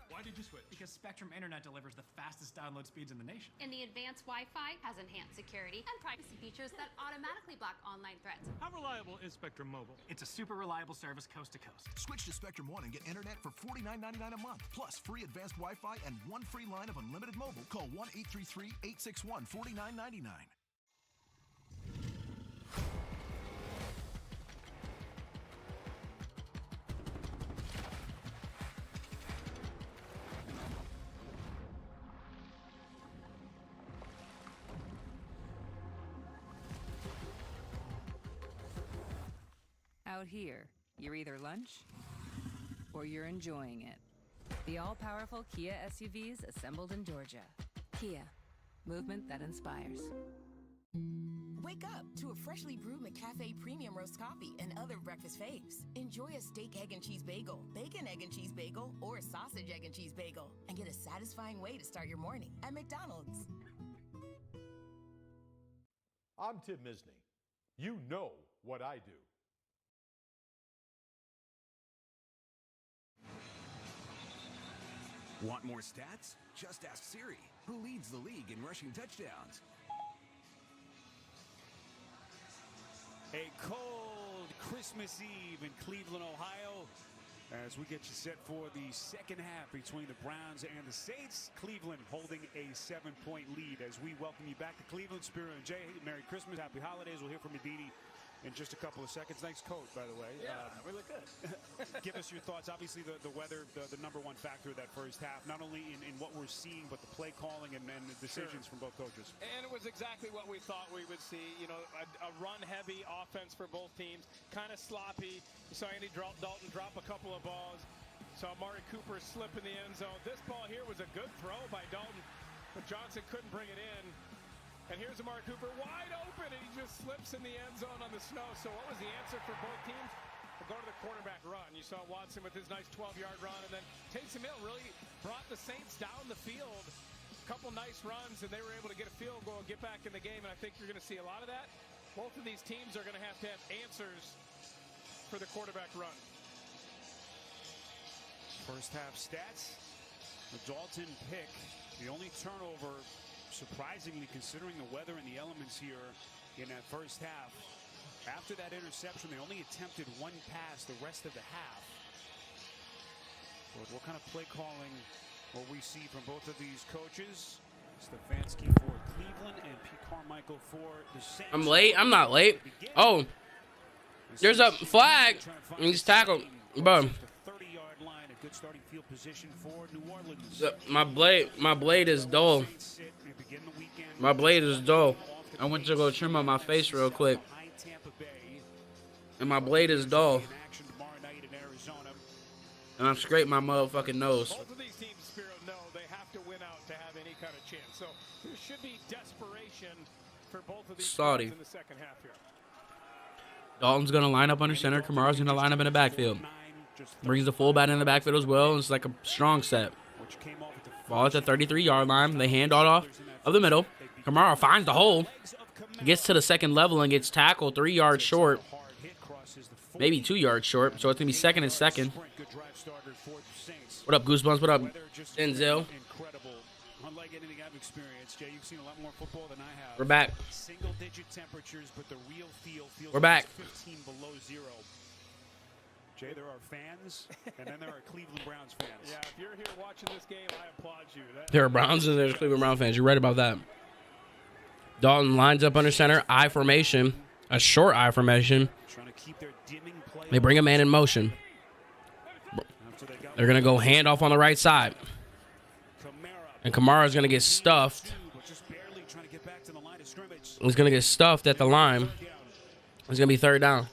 Why did you switch? Because Spectrum Internet delivers the fastest download speeds in the nation. And the advanced Wi-Fi has enhanced security and privacy features that automatically block online threats. How reliable is Spectrum Mobile? It's a super reliable service coast to coast. Switch to Spectrum One and get internet for $49.99 a month, plus free advanced Wi-Fi and one free line of unlimited mobile. Call 1-833-861-4999. Out here, you're either lunch or you're enjoying it. The all-powerful Kia SUVs assembled in Georgia. Kia, movement that inspires. Wake up to a freshly brewed McCafe Premium Roast Coffee and other breakfast faves. Enjoy a steak, egg, and cheese bagel, bacon, egg, and cheese bagel, or a sausage, egg, and cheese bagel, and get a satisfying way to start your morning at McDonald's. I'm Tim Misney. You know what I do. Want more stats? Just ask Siri, who leads the league in rushing touchdowns. A cold Christmas Eve in Cleveland, Ohio, as we get you set for the second half between the Browns and the Saints. Cleveland holding a 7-point lead as we welcome you back to Cleveland. Spiro and Jay, Merry Christmas, Happy Holidays. We'll hear from Aditi in just a couple of seconds. Nice coat, by the way. Yeah, we look good. Give us your thoughts. Obviously, the weather, the number one factor of that first half, not only in what we're seeing, but the play calling and the decisions from both coaches. And it was exactly what we thought we would see. You know, a run-heavy offense for both teams, kind of sloppy. You saw Andy Dalton drop a couple of balls. Saw Amari Cooper slip in the end zone. This ball here was a good throw by Dalton, but Johnson couldn't bring it in. And here's Amari Cooper wide open, and he just slips in the end zone on the snow. So what was the answer for both teams? We'll go to the quarterback run. You saw Watson with his nice 12-yard run, and then Taysom Hill really brought the Saints down the field. A couple nice runs, and they were able to get a field goal and get back in the game, and I think you're going to see a lot of that. Both of these teams are going to have answers for the quarterback run. First half stats, the Dalton pick, the only turnover, surprisingly, considering the weather and the elements here in that first half. After that interception, they only attempted one pass the rest of the half. But what kind of play calling will we see from both of these coaches? Stefanski for Cleveland and Pete Carmichael for the Saints. I'm late. I'm not late. Oh, there's a flag. He's tackled. Bro. 30-yard line, a good starting field position for New Orleans. My blade is dull. My blade is dull. I went to go trim on my face real quick, and my blade is dull. And I'm scraping my motherfucking nose. Both of these teams, Spiro, know they have to win out to have any kind of chance. So there should be desperation for both of these Saudi. guys in the second half here. Dalton's going to line up under center. Kamara's going to line up in the backfield. Brings the fullback in the backfield as well. It's like a strong set. Ball at the 33-yard line. They hand off of the middle. Kamara finds the hole. Gets to the second level and gets tackled 3 yards short. Maybe 2 yards short. So it's going to be second and second. What up, Goosebumps? What up, Denzel? Unlike anything I've experienced, Jay, you've seen a lot more football than I have. We're back. Single-digit temperatures, but the real feel feels We're back. 15 below zero. Jay, there are fans, and then there are Cleveland Browns fans. Yeah, if you're here watching this game, I applaud you. There are Browns and there's Cleveland Brown fans. You're right about that. Dalton lines up under center. I formation. A short I formation. They bring a man in motion. They're going to go handoff on the right side. And Kamara's going to get stuffed. He's going to get stuffed at the line. It's going to be third down.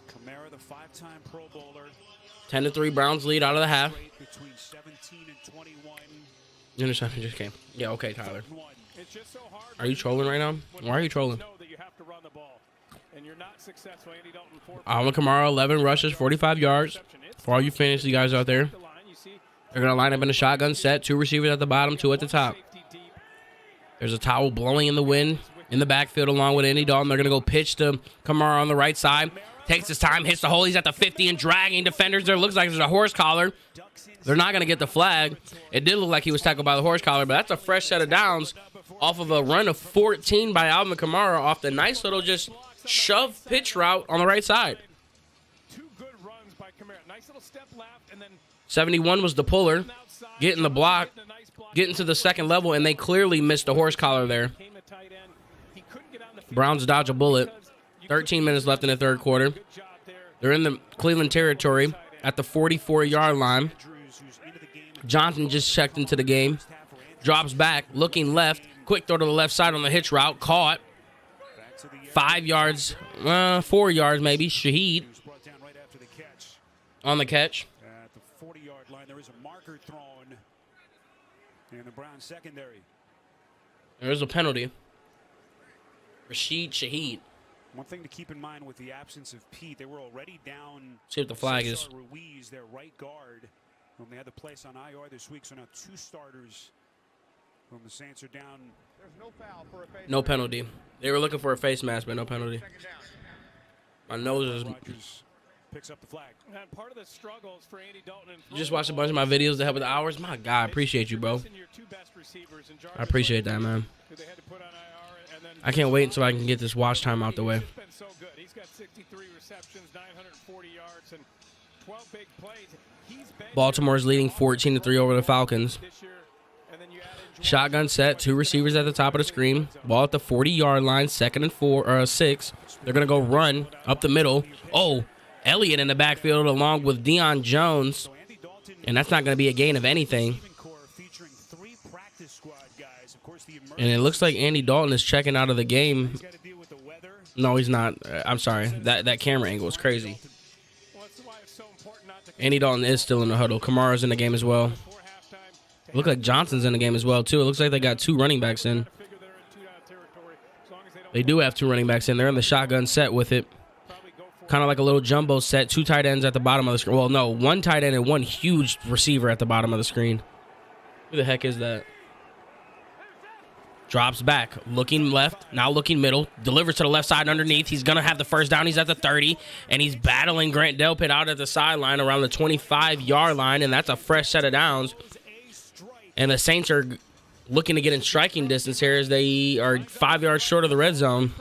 Kamara, the 5-time Pro Bowler. 10-3 Browns lead out of the half. Between 17 and 21. Interception just came. Yeah, okay, Tyler. It's just so hard. Are you trolling right now? Why are you trolling? Know that you have to run the ball, and you're not successful. Andy Dalton, Alvin Kamara, 11 rushes, 45 yards. For all you fantasy guys out there, they're going to line up in a shotgun set. 2 receivers at the bottom, 2 at the top. There's a towel blowing in the wind in the backfield along with Andy Dalton. They're going to go pitch to Kamara on the right side. Takes his time, hits the hole. He's at the 50 and dragging defenders. There looks like there's a horse collar. They're not going to get the flag. It did look like he was tackled by the horse collar, but that's a fresh set of downs off of a run of 14 by Alvin Kamara off the nice little just shove pitch route on the right side. 2 good runs by Kamara. Nice little step left, and then 71 was the puller, getting the block, getting to the second level, and they clearly missed the horse collar there. Browns dodge a bullet. 13 minutes left in the third quarter. They're in the Cleveland territory at the 44-yard line. Johnson just checked into the game. Drops back, looking left. Quick throw to the left side on the hitch route. Caught. 5 yards, 4 yards maybe. Shaheed on the catch. At the 40-yard line, there is a marker thrown in the Browns secondary. There's a penalty. Rashid Shaheed. One thing to keep in mind with the absence of Pete, they were already down. See what the flag is. Cesar Ruiz, their right guard, whom they had to place on IR this week. So now 2 starters whom the Saints are down. There's no foul for a face. No penalty. They were looking for a face mask, but no penalty. My nose is. Rodgers picks up the flag. And part of the struggles for Andy Dalton. You just watched a bunch of my videos to help with the hours. My God, I appreciate you, bro. I appreciate that, man. I can't wait until I can get this watch time out the way. He's got 63 receptions, 940 yards, and 12 big plays. Baltimore's leading 14-3 over the Falcons. Shotgun set, 2 receivers at the top of the screen. Ball at the 40-yard line, 2nd and 6. They're going to go run up the middle. Oh, Elliott in the backfield along with Deion Jones. And that's not going to be a gain of anything. And it looks like Andy Dalton is checking out of the game. No, he's not. I'm sorry. That camera angle is crazy. Andy Dalton is still in the huddle. Kamara's in the game as well. It looks like Johnson's in the game as well, too. It looks like they got 2 running backs in. They do have 2 running backs in. They're in the shotgun set with it. Kind of like a little jumbo set. 2 tight ends at the bottom of the screen. Well, no, 1 tight end and 1 huge receiver at the bottom of the screen. Who the heck is that? Drops back, looking left, now looking middle, delivers to the left side underneath. He's going to have the first down. He's at the 30, and he's battling Grant Delpit out at the sideline around the 25-yard line, and that's a fresh set of downs. And the Saints are looking to get in striking distance here as they are 5 yards short of the red zone.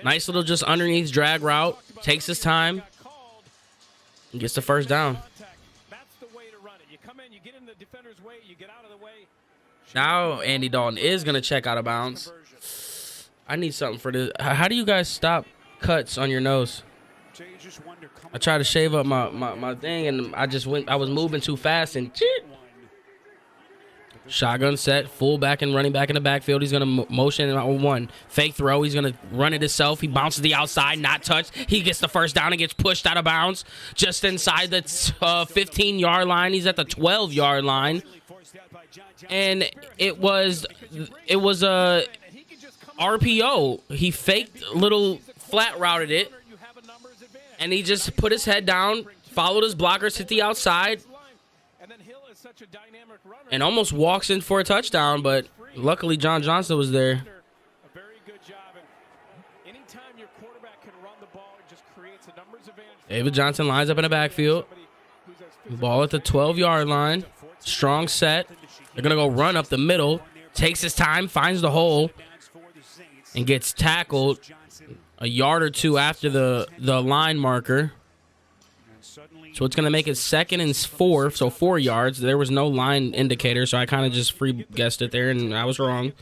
Nice little just underneath drag route. Takes his time. And gets the first down. Now Andy Dalton is going to check out of bounds. I need something for this. How do you guys stop cuts on your nose? I tried to shave up my thing, and I was moving too fast, and shotgun set, fullback and running back in the backfield. He's going to motion on 1. Fake throw. He's going to run it himself. He bounces the outside, not touched. He gets the first down and gets pushed out of bounds just inside the 15-yard line. He's at the 12-yard line. and it was a RPO. He faked little flat routed it, and he just put his head down, followed his blockers, hit the outside, and almost walks in for a touchdown, but luckily John Johnson was there. David Johnson lines up in the backfield. Ball at the 12-yard line. Strong set. They're going to go run up the middle. Takes his time, finds the hole, and gets tackled a yard or two after the line marker. So it's going to make it 2nd and 4, so 4 yards. There was no line indicator, so I kind of just free guessed it there, and I was wrong.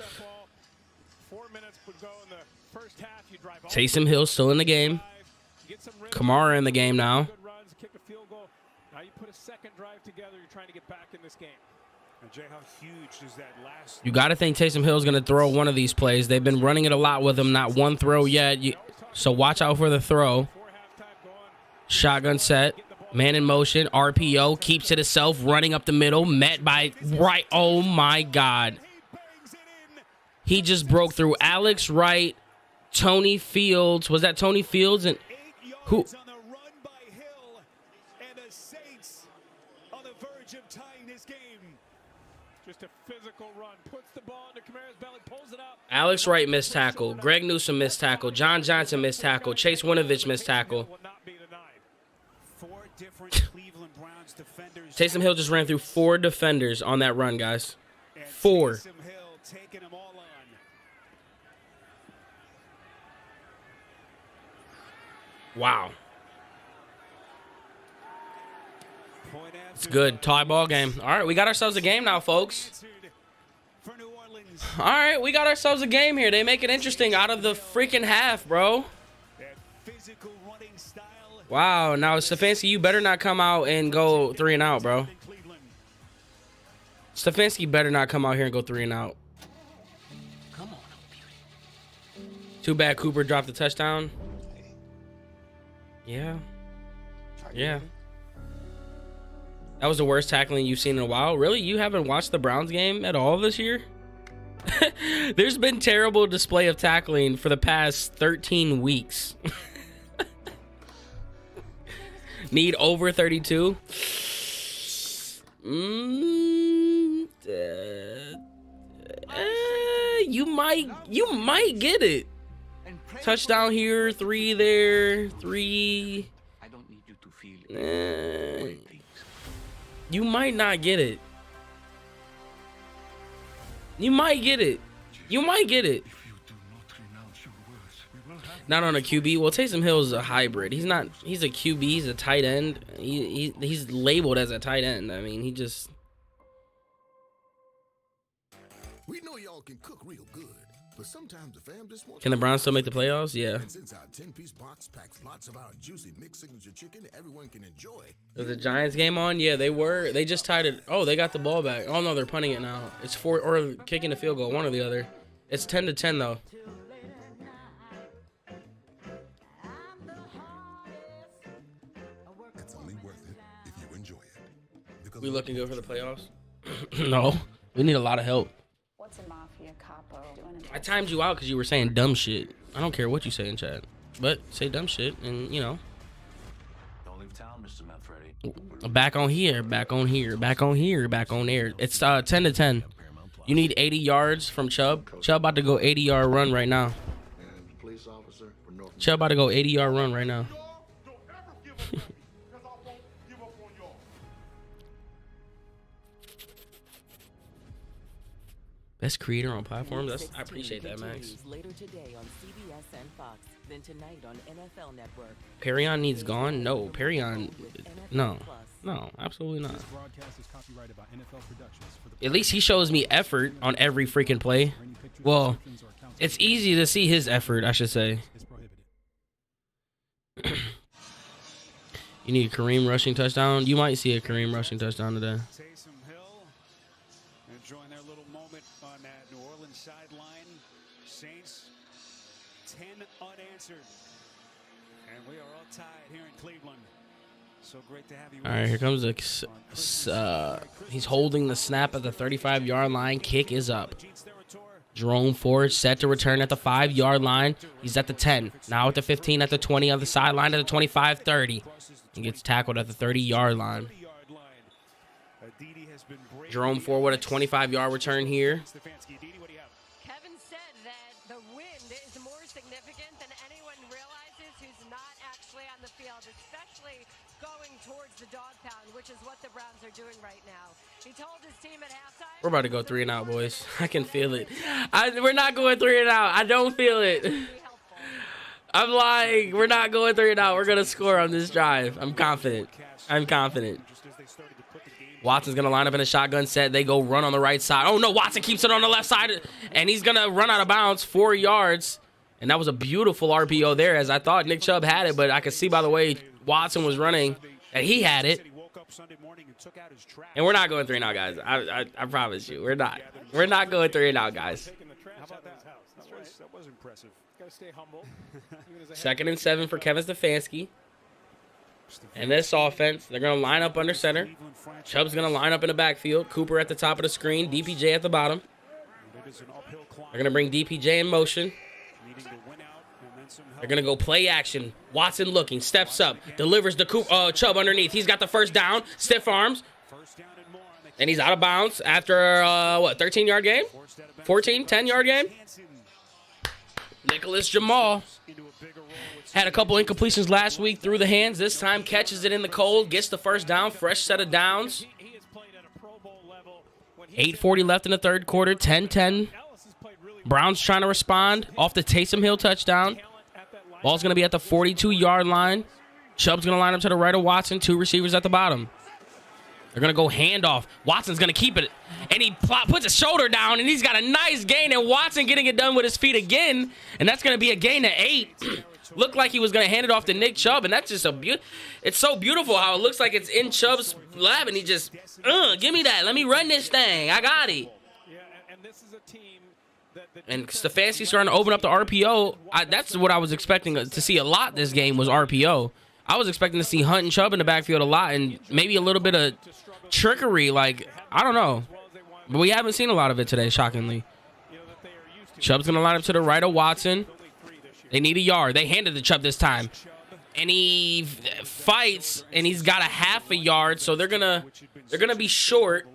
Taysom Hill still in the game. Kamara in the game now. You got to think Taysom Hill's going to throw one of these plays. They've been running it a lot with him, not one throw yet. So watch out for the throw. Shotgun set. Man in motion. RPO. Keeps it himself. Running up the middle. Met by Wright. Oh, my God. He just broke through Alex Wright, Tony Fields. Was that Tony Fields? And who? Just a physical run. Puts the ball into Kamara's belly, pulls it out. Alex Wright missed tackle. Greg Newsome missed tackle. John Johnson missed tackle. Chase Winovich missed tackle. Taysom Hill just ran through 4 defenders on that run, guys. 4. Wow. It's good. Tie ball game. All right, we got ourselves a game now, folks. All right, we got ourselves a game here. They make it interesting out of the freaking half, bro. Wow. Now, Stefanski, you better not come out and go 3 and out, bro. Stefanski better not come out here and go 3 and out. Come on. Too bad Cooper dropped the touchdown. Yeah. Yeah. That was the worst tackling you've seen in a while. Really? You haven't watched the Browns game at all this year? There's been terrible display of tackling for the past 13 weeks. Need over 32? You might get it. Touchdown here, 3 there, 3. I don't need you to feel you might not get it. You might get it. You might get it. Not on a QB. Well, Taysom Hill is a hybrid. He's not. He's a QB. He's a tight end. He's labeled as a tight end. I mean, he just. We know y'all can cook real good, but sometimes the fam just wants. Can the Browns still make the playoffs? Yeah. And since our 10-piece box packs lots of our juicy mixed signature chicken, everyone can enjoy. Was the Giants game on? Yeah, they were. They just tied it. Oh, they got the ball back. Oh no, they're punting it now. It's 4 or kicking the field goal, one or the other. It's 10-10 though. It's only worth it if you enjoy it. We looking good for the playoffs? No, we need a lot of help. What's a mafia capo doing? I timed you out because you were saying dumb shit. I don't care what you say in chat, but say dumb shit and, you know. Don't leave town, Mr. Manfredi. Back on here, back on here, back on here, back on there. It's 10-10. You need 80 yards from Chubb. Chubb about to go 80-yard run right now. Chubb about to go 80-yard run right now. Best creator on platforms. I appreciate that, Max. Later today on CBS and Fox, then tonight on NFL Network. Perion needs gone? No, Perion. No, absolutely not. At least he shows me effort on every freaking play. Well, it's easy to see his effort, I should say. You need a Kareem rushing touchdown? You might see a Kareem rushing touchdown today. Taysom Hill enjoying their little moment on that New Orleans sideline. Saints 10 unanswered. And we are all tied here in Cleveland. All right, here comes the. He's holding the snap at the 35-yard line. Kick is up. Jerome Ford set to return at the 5-yard line. He's at the 10. Now at the 15, at the 20, on the sideline, at the 25, 30. He gets tackled at the 30-yard line. Jerome Ford with a 25-yard return here. Kevin said that the wind is more significant than anyone realizes who's not actually on the field, especially going towards the dog pound, which is what the Browns are doing right now. He told his team at halftime. We're about to go 3 and out, boys. I can feel it. We're not going 3 and out. I don't feel it. I'm lying. We're not going 3 and out. We're going to score on this drive. I'm confident. I'm confident. Watson's going to line up in a shotgun set. They go run on the right side. Oh, no. Watson keeps it on the left side, and he's going to run out of bounds 4 yards. And that was a beautiful RPO there, as I thought Nick Chubb had it, but I could see by the way Watson was running that he had it. And we're not going 3 and out, guys. I promise you. We're not. We're not going 3 and out, guys. How about that? That was impressive. Gotta stay humble. 2nd and 7 for Kevin Stefanski. And this offense, they're going to line up under center. Chubb's going to line up in the backfield. Cooper at the top of the screen. DPJ at the bottom. They're going to bring DPJ in motion. They're going to go play action. Watson looking, steps up, delivers the Chubb underneath. He's got the first down, stiff arms. And he's out of bounds after, 13-yard game? 14, 10-yard game? Nicholas Jamal had a couple incompletions last week through the hands. This time catches it in the cold, gets the first down, fresh set of downs. 8:40 left in the third quarter, 10-10. Browns trying to respond off the Taysom Hill touchdown. Ball's going to be at the 42-yard line. Chubb's going to line up to the right of Watson, 2 receivers at the bottom. They're going to go handoff. Watson's going to keep it. And he puts his shoulder down, and he's got a nice gain. And Watson getting it done with his feet again. And that's going to be a gain of 8. Looked like he was going to hand it off to Nick Chubb. And that's just it's so beautiful how it looks like it's in Chubb's lap. And he just, give me that. Let me run this thing. I got it. And Stefanski's starting to open up the RPO. That's what I was expecting to see a lot this game was RPO. I was expecting to see Hunt and Chubb in the backfield a lot and maybe a little bit of trickery. Like, I don't know. But we haven't seen a lot of it today, shockingly. Chubb's going to line up to the right of Watson. They need a yard. They handed the Chubb this time. And he fights, and he's got a half a yard, so they're gonna be short.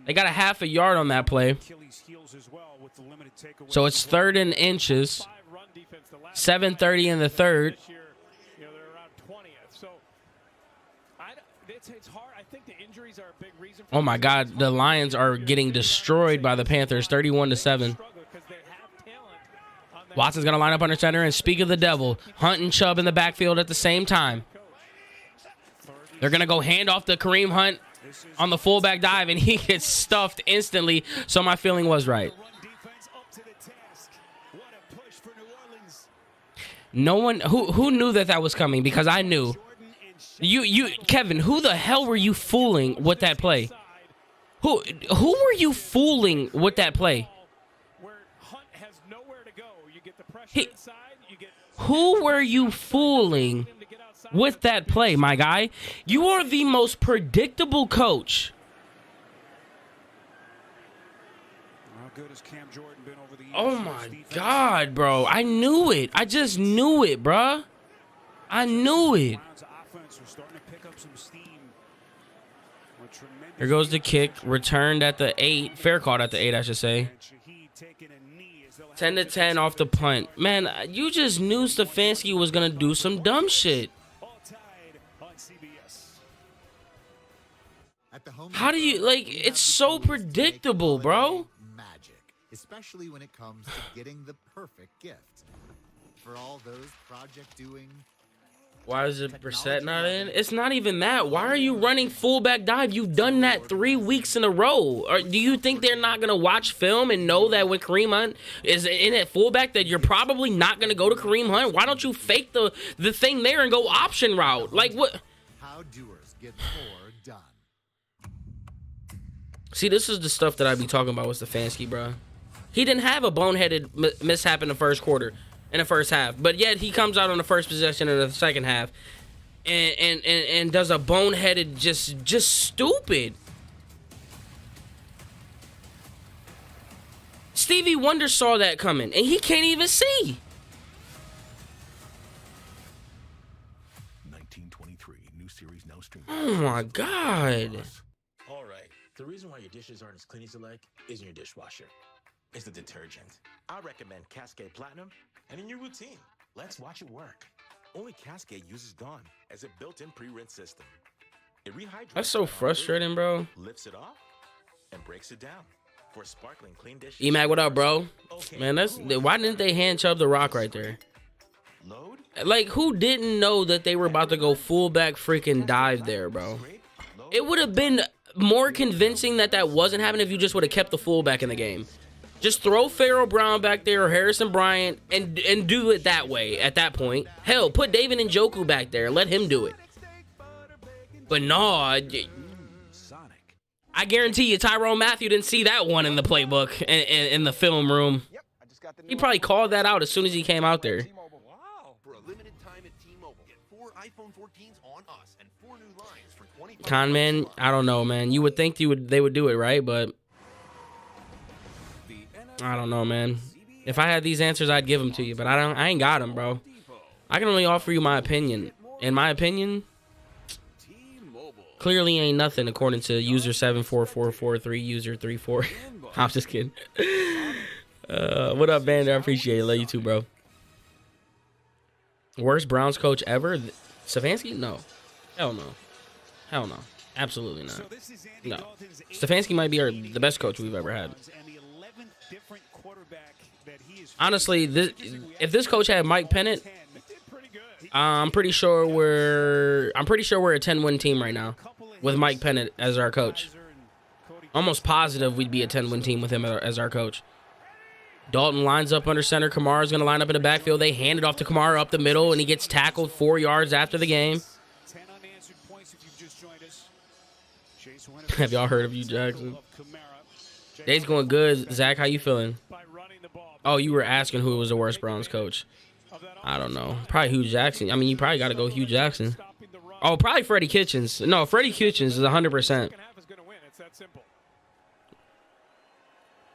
They got a half a yard on that play. So it's 3rd and inches. 7:30 in the third. Oh my God, the Lions are getting destroyed by the Panthers, 31-7. Watson's going to line up under center, and speak of the devil, Hunt and Chubb in the backfield at the same time. They're going to go hand off to Kareem Hunt on the fullback dive, and he gets stuffed instantly, so my feeling was right. No one who knew that was coming, because I knew. You Kevin, who the hell were you fooling with that play? Who were you fooling with that play? Who were you fooling with that play, my guy? You are the most predictable coach. Oh my God, bro. I knew it. I just knew it, bro. I knew it. Here goes the kick. Returned at the 8. Fair caught at the 8, I should say. 10-10 off the punt. Man, you just knew Stefanski was going to do some dumb shit. How do you, like, it's so predictable, bro. Especially when it comes to getting the perfect gift. For all those project doing. Why is it Brissett not in? It's not even that. Why are you running fullback dive? You've done that 3 weeks in a row. Or do you think they're not going to watch film and know that when Kareem Hunt is in at fullback that you're probably not going to go to Kareem Hunt? Why don't you fake the thing there and go option route? Like what? How doers get more done. See, this is the stuff that I be talking about with Stefanski, bro. He didn't have a boneheaded mishap in the first quarter, in the first half. But yet he comes out on the first possession in the second half and does a boneheaded just stupid. Stevie Wonder saw that coming, and he can't even see. 1923, new series now streaming. Oh my God. All right. The reason why your dishes aren't as clean as you like isn't your dishwasher. It's the detergent. I recommend Cascade Platinum, and in your routine, let's watch it work. Only Cascade uses Dawn as a built-in pre-rinse system. It rehydrates. That's so frustrating, bro. Lifts it off and breaks it down for a sparkling clean dish. E-Mac, what up, bro? Man, why didn't they hand Chubb the rock right there? Like, who didn't know that they were about to go fullback freaking dive there, bro? It would have been more convincing that that wasn't happening if you just would have kept the fullback in the game. Just throw Pharaoh Brown back there or Harrison Bryant and do it that way at that point. Hell, put David Njoku back there and let him do it. But no, I guarantee you Tyrann Mathieu didn't see that one in the playbook in the film room. He probably called that out as soon as he came out there. For a limited time at T-Mobile, get 4 iPhone 14s on us and 4 new lines for $25. Con man, I don't know, man. You would think they would do it, right? But I don't know, man. If I had these answers, I'd give them to you, but I ain't got them, bro. I can only offer you my opinion. In my opinion, clearly ain't nothing according to user 74443 user 34. I'm just kidding. What up, Vander? I appreciate it. Love you too, bro. Worst Browns coach ever? Stefanski? No. Hell no. Hell no. Absolutely not. No. Stefanski might be the best coach we've ever had. Honestly, if this coach had Mike Pennant, I'm pretty sure we're a 10-win team right now with Mike Pennant as our coach. Almost positive we'd be a 10-win team with him as our coach. Dalton lines up under center. Kamara's going to line up in the backfield. They hand it off to Kamara up the middle, and he gets tackled 4 yards after the game. Have y'all heard of Hugh Jackson? Day's going good. Zach, how you feeling? Oh, you were asking who was the worst Browns coach. I don't know. Probably Hugh Jackson. I mean, you probably got to go Hugh Jackson. Oh, probably Freddie Kitchens. No, Freddie Kitchens is 100%.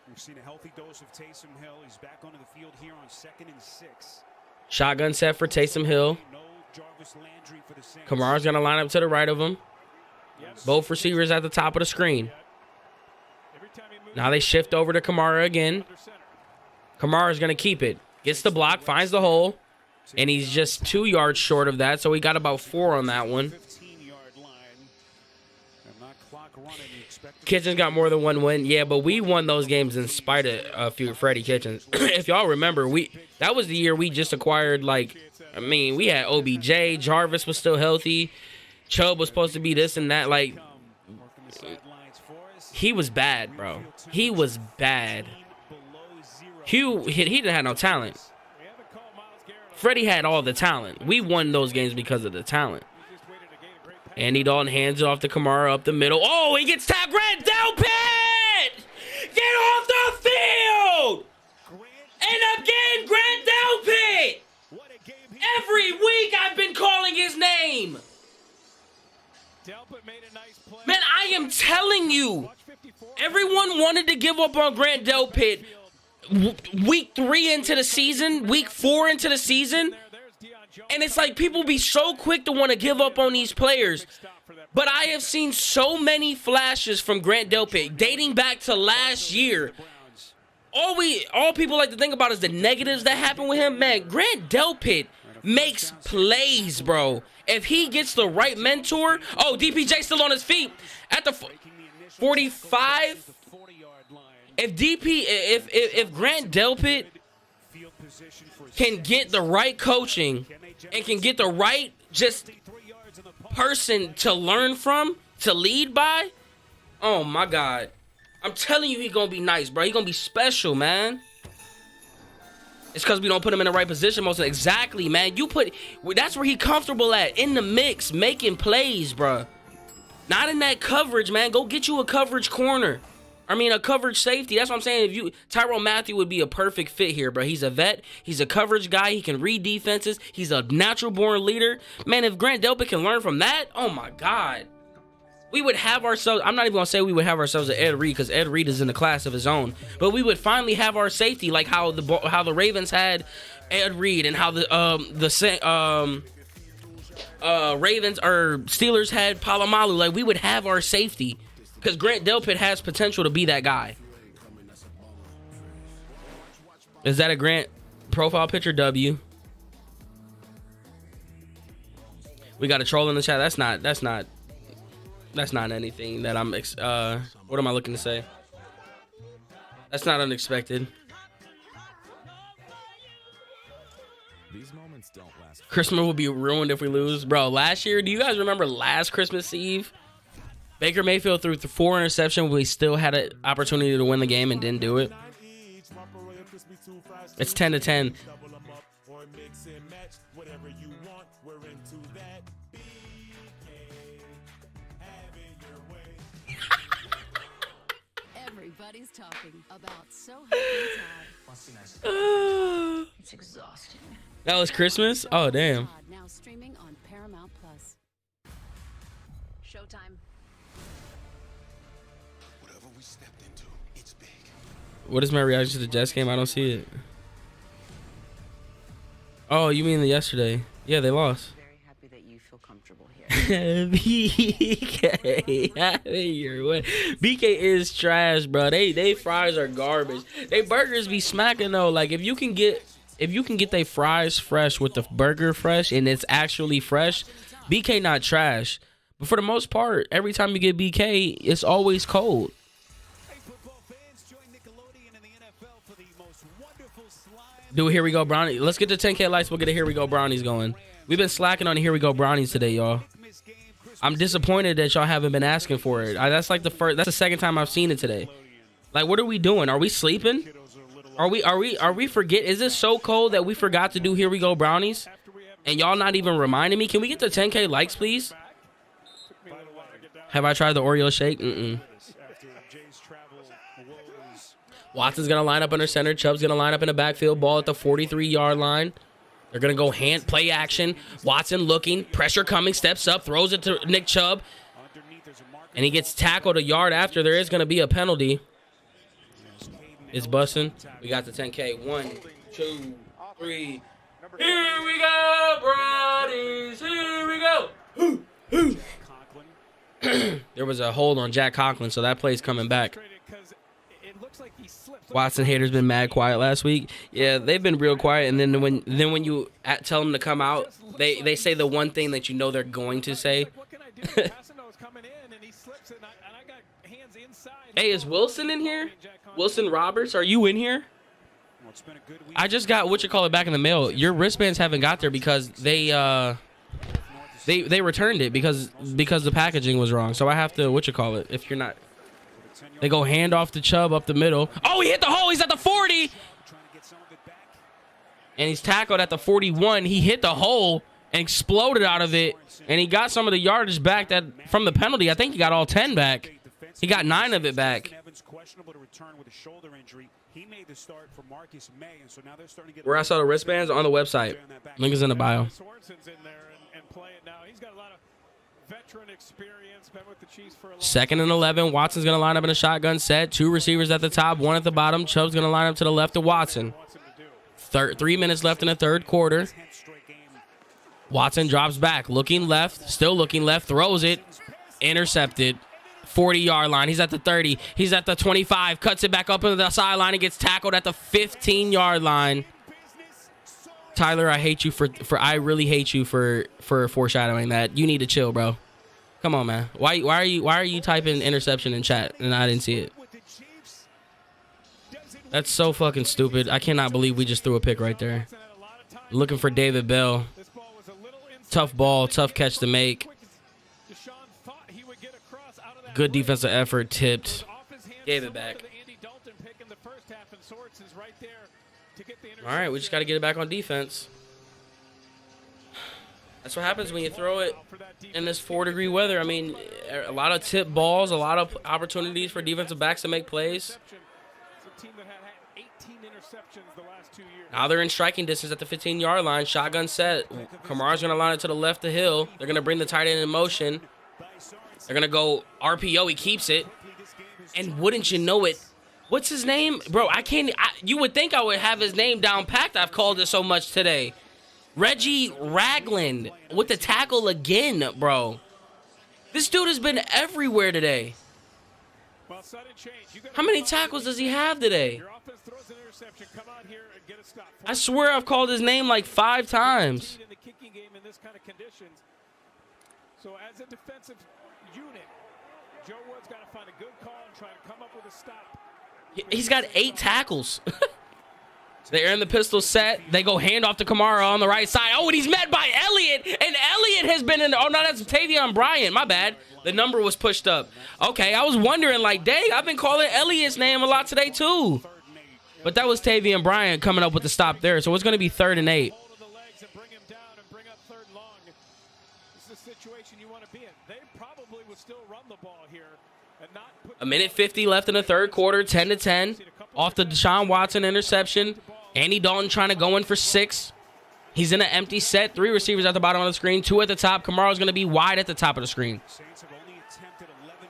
We've seen a healthy dose of Taysom Hill. He's back onto the field here on 2nd and 6. Shotgun set for Taysom Hill. Kamara's going to line up to the right of him. Both receivers at the top of the screen. Now they shift over to Kamara again. Kamara's going to keep it. Gets the block, finds the hole, and he's just 2 yards short of that, so he got about 4 on that one. Kitchens got more than 1 win. Yeah, but we won those games in spite of Freddie Kitchens. If y'all remember, that was the year we just acquired, we had OBJ, Jarvis was still healthy, Chubb was supposed to be this and that. He was bad, bro. He was bad. He didn't have no talent. Freddie had all the talent. We won those games because of the talent. Andy Dalton hands it off to Kamara up the middle. Oh, he gets tagged. Grant Delpit! Get off the field! And again, Grant Delpit! Every week I've been calling his name. Man, I am telling you, everyone wanted to give up on Grant Delpit week 3 into the season, week 4 into the season. And it's like people be so quick to want to give up on these players. But I have seen so many flashes from Grant Delpit dating back to last year. All people like to think about is the negatives that happen with him. Man, Grant Delpit makes plays, bro. If he gets the right mentor. Oh, DPJ still on his feet at the 45. If Grant Delpit can get the right coaching and can get the right just person to learn from, to lead by, oh my God. I'm telling you he's going to be nice, bro. He's going to be special, man. It's because we don't put him in the right position most of the time. Exactly, man. That's where he's comfortable at, in the mix, making plays, bro. Not in that coverage, man. Go get you a coverage corner. I mean, a coverage safety. That's what I'm saying. Tyrone Matthew would be a perfect fit here, bro. He's a vet. He's a coverage guy. He can read defenses. He's a natural-born leader. Man, if Grant Delpit can learn from that, oh, my God. We would have ourselves, I'm not even going to say we would have ourselves an Ed Reed, because Ed Reed is in a class of his own. But we would finally have our safety, like how the Ravens had Ed Reed, and how the Ravens or Steelers had Palomalu. Like, we would have our safety, because Grant Delpit has potential to be that guy. Is that a Grant profile picture? W. We got a troll in the chat. That's not anything that I'm what am I looking to say? That's not unexpected. These moments don't last. Christmas will be ruined if we lose. Bro, last year, do you guys remember last Christmas Eve? Baker Mayfield threw 4 interceptions. We still had an opportunity to win the game and didn't do it. It's 10-10. Everybody's talking about So Help Me Todd. It's exhausting. That was Christmas? Oh, damn. Now streaming on Paramount Plus. Showtime. Whatever we stepped into, it's big. What is my reaction to the Jets game? I don't see it. Oh, you mean the yesterday? Yeah, they lost. Very happy that you feel comfortable here. BK, BK is trash, bro. They fries are garbage. They burgers be smacking though. Like if you can get they fries fresh with the burger fresh and it's actually fresh, BK not trash. But for the most part, every time you get BK, it's always cold. Do Here We Go Brownies. Let's get to 10K likes. We'll get a Here We Go Brownies going. We've been slacking on Here We Go Brownies today, y'all. I'm disappointed that y'all haven't been asking for it. That's like that's the second time I've seen it today. Like, what are we doing? Are we sleeping? Are we forget? Is it so cold that we forgot to do Here We Go Brownies? And y'all not even reminding me? Can we get to 10K likes, please? Have I tried the Oreo shake? Watson's going to line up under center. Chubb's going to line up in the backfield. Ball at the 43-yard line. They're going to go hand play action. Watson looking. Pressure coming. Steps up. Throws it to Nick Chubb. And he gets tackled a yard after. There is going to be a penalty. It's busting. We got the 10K. 1, 2, 3. Here we go, Brownies. Here we go. There was a hold on Jack Conklin, so that play's coming back. Watson haters been mad quiet last week. Yeah, they've been real quiet. And then when you tell them to come out, they say the one thing that you know they're going to say. Hey, is Wilson in here? Wilson Roberts, are you in here? I just got back in the mail. Your wristbands haven't got there because they returned it because the packaging was wrong. So I have to if you're not. They go hand off to Chubb up the middle. Oh, he hit the hole. He's at the 40. And he's tackled at the 41. He hit the hole and exploded out of it. And he got some of the yardage back from the penalty. I think he got all 10 back. He got 9 of it back. Where I saw the wristbands on the website. Link is in the bio. Second and 11. Watson's going to line up in a shotgun set. 2 receivers at the top, 1 at the bottom. Chubb's going to line up to the left of Watson. 3 minutes left in the third quarter. Watson drops back, looking left, still looking left, throws it, intercepted. 40-yard line. He's at the 30. He's at the 25. Cuts it back up into the sideline and gets tackled at the 15-yard line. Tyler, I hate you I really hate you for foreshadowing that. You need to chill, bro. Come on, man. Why are you typing interception in chat and I didn't see it? That's so fucking stupid. I cannot believe we just threw a pick right there. Looking for David Bell. Tough ball, tough catch to make. Good defensive effort, tipped. Gave it back. All right, we just got to get it back on defense. That's what happens when you throw it in this 4-degree weather. I mean, a lot of tip balls, a lot of opportunities for defensive backs to make plays. Now they're in striking distance at the 15-yard line. Shotgun set. Kamara's going to line it to the left of Hill. They're going to bring the tight end in motion. They're going to go RPO. He keeps it. And wouldn't you know it, what's his name? Bro, you would think I would have his name down packed. I've called it so much today. Reggie Ragland with the tackle again, bro. This dude has been everywhere today. How many tackles does he have today? I swear I've called his name like 5 times. So as a defensive unit, Joe Woods got to find a good call and try to come up with a stop. He's got 8 tackles. They're in the pistol set. They go handoff to Kamara on the right side. Oh, and he's met by Elliott. And Elliott has been in. Oh, no, that's Tavion Bryant. My bad. The number was pushed up. Okay, I was wondering, like, dang, I've been calling Elliott's name a lot today, too. But that was Tavion Bryant coming up with the stop there. So it's going to be 3rd and 8. A minute 50 left in the third quarter, 10-10. Off the Deshaun Watson interception. Andy Dalton trying to go in for 6. He's in an empty set. 3 receivers at the bottom of the screen, 2 at the top. Kamara's going to be wide at the top of the screen.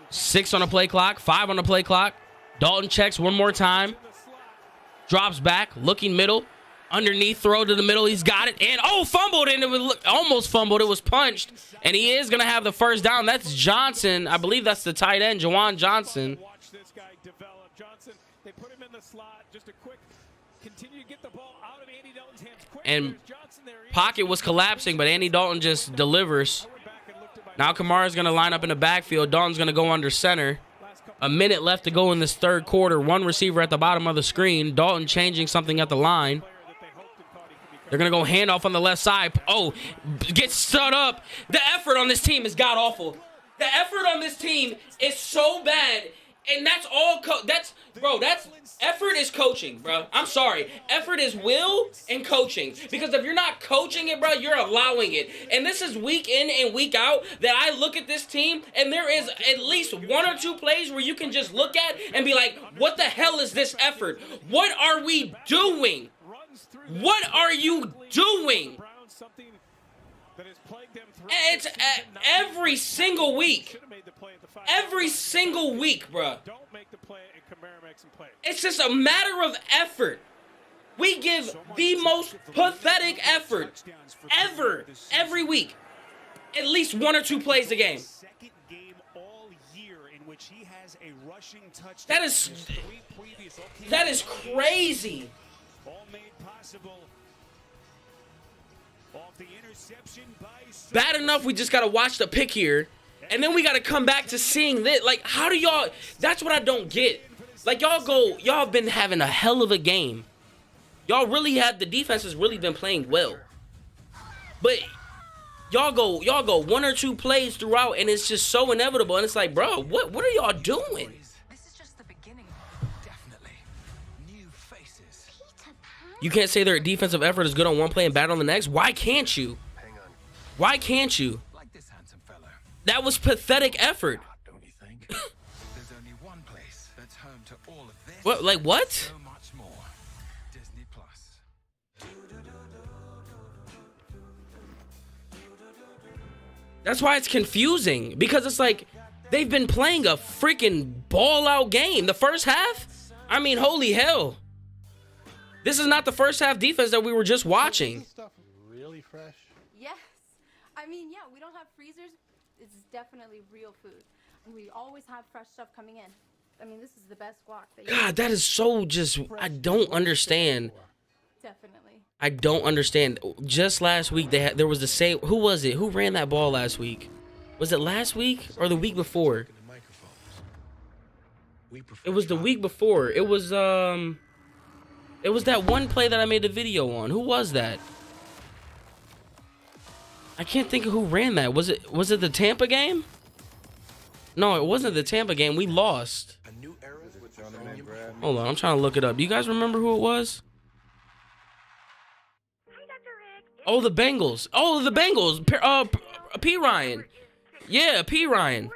6 on the play clock, 5 on the play clock. Dalton checks one more time. Drops back, looking middle. Underneath, throw to the middle. He's got it. And, oh, fumbled. And it was almost fumbled. It was punched. And he is going to have the first down. That's Johnson. I believe that's the tight end, Jawan Johnson. Watch this guy develop. Johnson, they put him in the slot. Just a quick, continue to get the ball out of Andy Dalton's hands. Quick, and pocket was collapsing, but Andy Dalton just delivers. Now Kamara's going to line up in the backfield. Dalton's going to go under center. A minute left to go in this third quarter. 1 receiver at the bottom of the screen. Dalton changing something at the line. They're going to go handoff on the left side. Oh, gets stood up. The effort on this team is god-awful. The effort on this team is so bad. And that's all. That's effort is coaching, bro. I'm sorry. Effort is will and coaching. Because if you're not coaching it, bro, you're allowing it. And this is week in and week out that I look at this team and there is at least 1 or 2 plays where you can just look at and be like, what the hell is this effort? What are we doing? What are you doing? It's every single week. Every single week, bro. It's just a matter of effort. We give the most pathetic effort ever every week. At least 1 or 2 plays a game. That is crazy. Bad enough we just got to watch the pick here, and then we got to come back to seeing this. Like, how do y'all, that's what I don't get. Like, y'all been having a hell of a game. Y'all really have, the defense has really been playing well. But y'all go 1 or 2 plays throughout, and it's just so inevitable. And it's like, bro, what are y'all doing? You can't say their defensive effort is good on one play and bad on the next. Why can't you? Why can't you? That was pathetic effort. Don't you think? There's only one place that's home to all of this. What? Like what? So much more. Disney Plus. That's why it's confusing, because it's like they've been playing a freaking ball-out game. The first half? I mean, holy hell. This is not the first half defense that we were just watching. Stuff really fresh. Yes. I mean, yeah, we don't have freezers. It's definitely real food. And we always have fresh stuff coming in. I mean, this is the best guac that you God, that is so just, I don't understand. Definitely. I don't understand. Just last week, there was the same, who was it? Who ran that ball last week? Was it last week or the week before? It was the week before. It was that one play that I made a video on. Who was that? I can't think of who ran that. Was it the Tampa game? No, it wasn't the Tampa game. We lost. Hold on, I'm trying to look it up. Do you guys remember who it was? Oh, the Bengals. Oh, the Bengals. P. Ryan. Yeah, P. Ryan.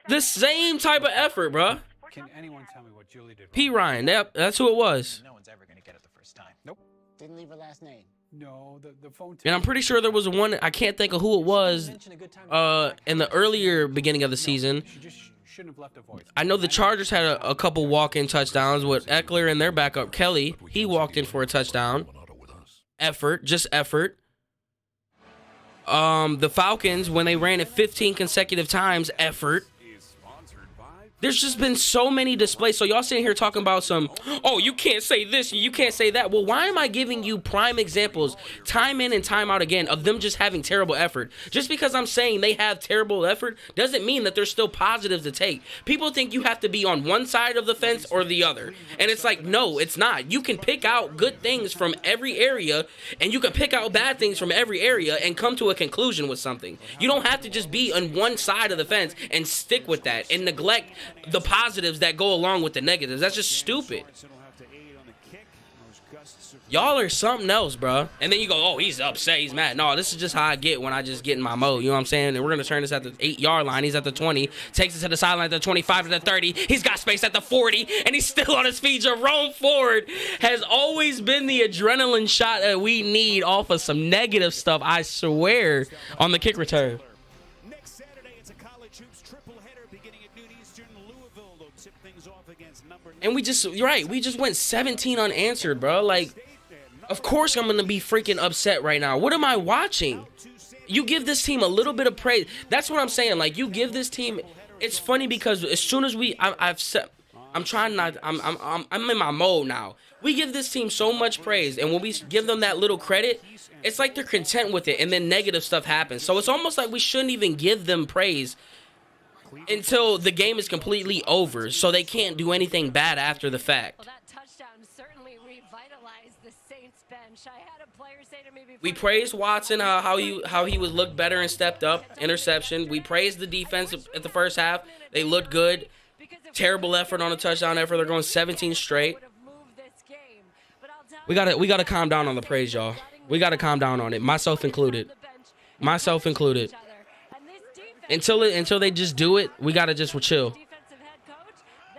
The same type of effort, bruh. Can anyone tell me what Julie did? P. Ryan. That's who it was. No one's ever going to get it the first time. Nope. Didn't leave her last name. No, the phone. And I'm pretty sure there was one, I can't think of who it was, in the earlier beginning of the season. She just shouldn't have left a voice. I know the Chargers had a couple walk-in touchdowns with Eckler and their backup, Kelly. He walked in for a touchdown. Effort, just effort. The Falcons, when they ran it 15 consecutive times, effort. There's just been so many displays. So y'all sitting here talking about some, oh, you can't say this and you can't say that. Well, why am I giving you prime examples time in and time out again of them just having terrible effort? Just because I'm saying they have terrible effort doesn't mean that there's still positives to take. People think you have to be on one side of the fence or the other. And it's like, no, it's not. You can pick out good things from every area and you can pick out bad things from every area and come to a conclusion with something. You don't have to just be on one side of the fence and stick with that and neglect the positives that go along with the negatives. That's just stupid. Y'all are something else, bro. And then you go, oh, he's upset, he's mad. No, this is just how I get when I just get in my mode. You know what I'm saying? And we're going to turn this at the 8-yard line. He's at the 20. Takes it to the sideline at the 25 to the 30. He's got space at the 40. And he's still on his feet. Jerome Ford has always been the adrenaline shot that we need off of some negative stuff, I swear, on the kick return. And you're right, we just went 17 unanswered, bro. Like, of course I'm going to be freaking upset right now. What am I watching? You give this team a little bit of praise. That's what I'm saying. Like, you give this team, it's funny because as soon as I'm trying not, I'm in my mode now. We give this team so much praise, and when we give them that little credit, it's like they're content with it, and then negative stuff happens. So it's almost like we shouldn't even give them praise until the game is completely over, so they can't do anything bad after the fact. Well, that touchdown certainly revitalized the Saints bench. I had a player say to me before, we praised Watson, how he would look better and stepped up, interception. We praised the defense at the first half. They looked good. Terrible effort on a touchdown effort. They're going 17 straight. We gotta calm down on the praise, y'all. We gotta calm down on it, myself included. Myself included. Until they just do it, we gotta just chill.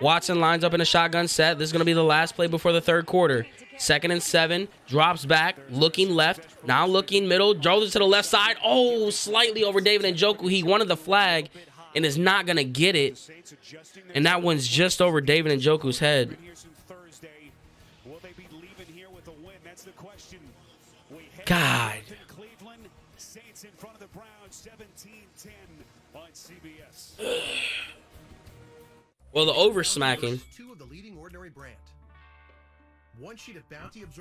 Watson lines up in a shotgun set. This is gonna be the last play before the third quarter. 2nd and 7. Drops back, looking left. Now looking middle. Throws it to the left side. Oh, slightly over David Njoku. He wanted the flag and is not gonna get it. And that one's just over David Njoku's head. God. Well, the over smacking.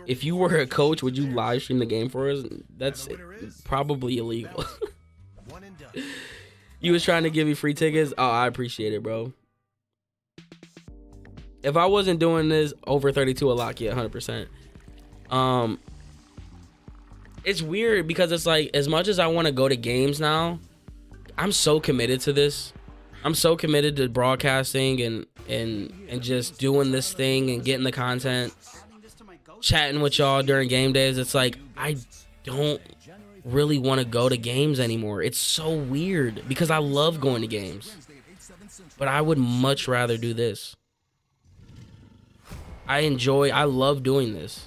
If you were a coach, would you live stream the game for us? That's probably illegal. You was trying to give me free tickets? Oh, I appreciate it, bro. If I wasn't doing this, over 32 will lock you 100%. It's weird because it's like, as much as I want to go to games now, I'm so committed to this. I'm so committed to broadcasting and just doing this thing and getting the content, chatting with y'all during game days. It's like, I don't really want to go to games anymore. It's so weird because I love going to games, but I would much rather do this. I love doing this.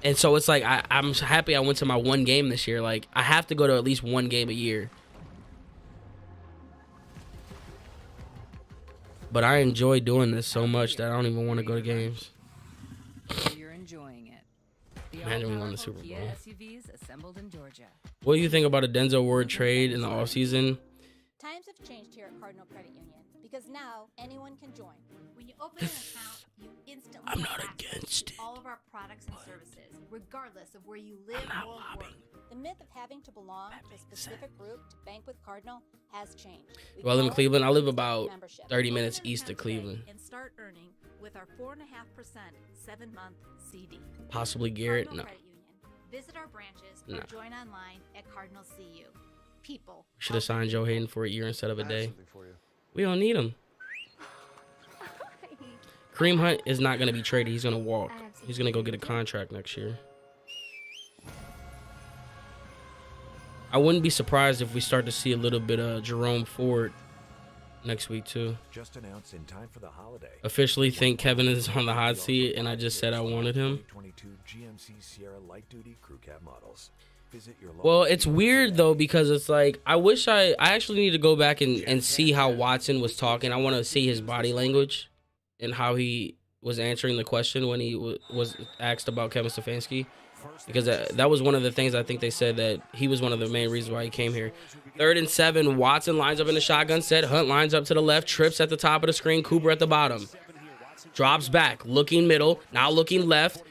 And so it's like, I'm happy I went to my one game this year. Like, I have to go to at least one game a year. But I enjoy doing this so much that I don't even want to go to games. You're enjoying it. Imagine we won the Super Bowl. SUVs assembled in Georgia. What do you think about a Denzel Ward trade in the offseason? Times have changed here at Cardinal Credit Union because now anyone can join. When you open an account, you instantly I'm not against it. all of our products and services, regardless of where you live or work. The myth of having to belong to a specific group to bank with Cardinal has changed. Do I live in Cleveland? I live about 30 minutes east of Cleveland. And start earning with our 4.5% 7-month CD. Possibly Garrett? Cardinal No. Credit Union. Visit our branches or join online at Cardinal CU. People. Should have signed Joe Hayden for a year instead of a day. We don't need him. Kareem Hunt is not going to be traded. He's going to walk. I have He's gonna go get a contract next year. I wouldn't be surprised if we start to see a little bit of Jerome Ford next week too. Just announced in time for the holiday. Officially think Kevin is on the hot seat, and I just said I wanted him. 2022 GMC Sierra light duty crew cab models. Visit your local. Well, it's weird though, because it's like I wish I actually need to go back and see how Watson was talking. I want to see his body language and how he was answering the question when he was asked about Kevin Stefanski, because that was one of the things I think they said that he was one of the main reasons why he came here. 3rd and 7, Watson lines up in the shotgun set. Hunt lines up to the left, trips at the top of the screen. Cooper at the bottom. Drops back, looking middle, now looking left.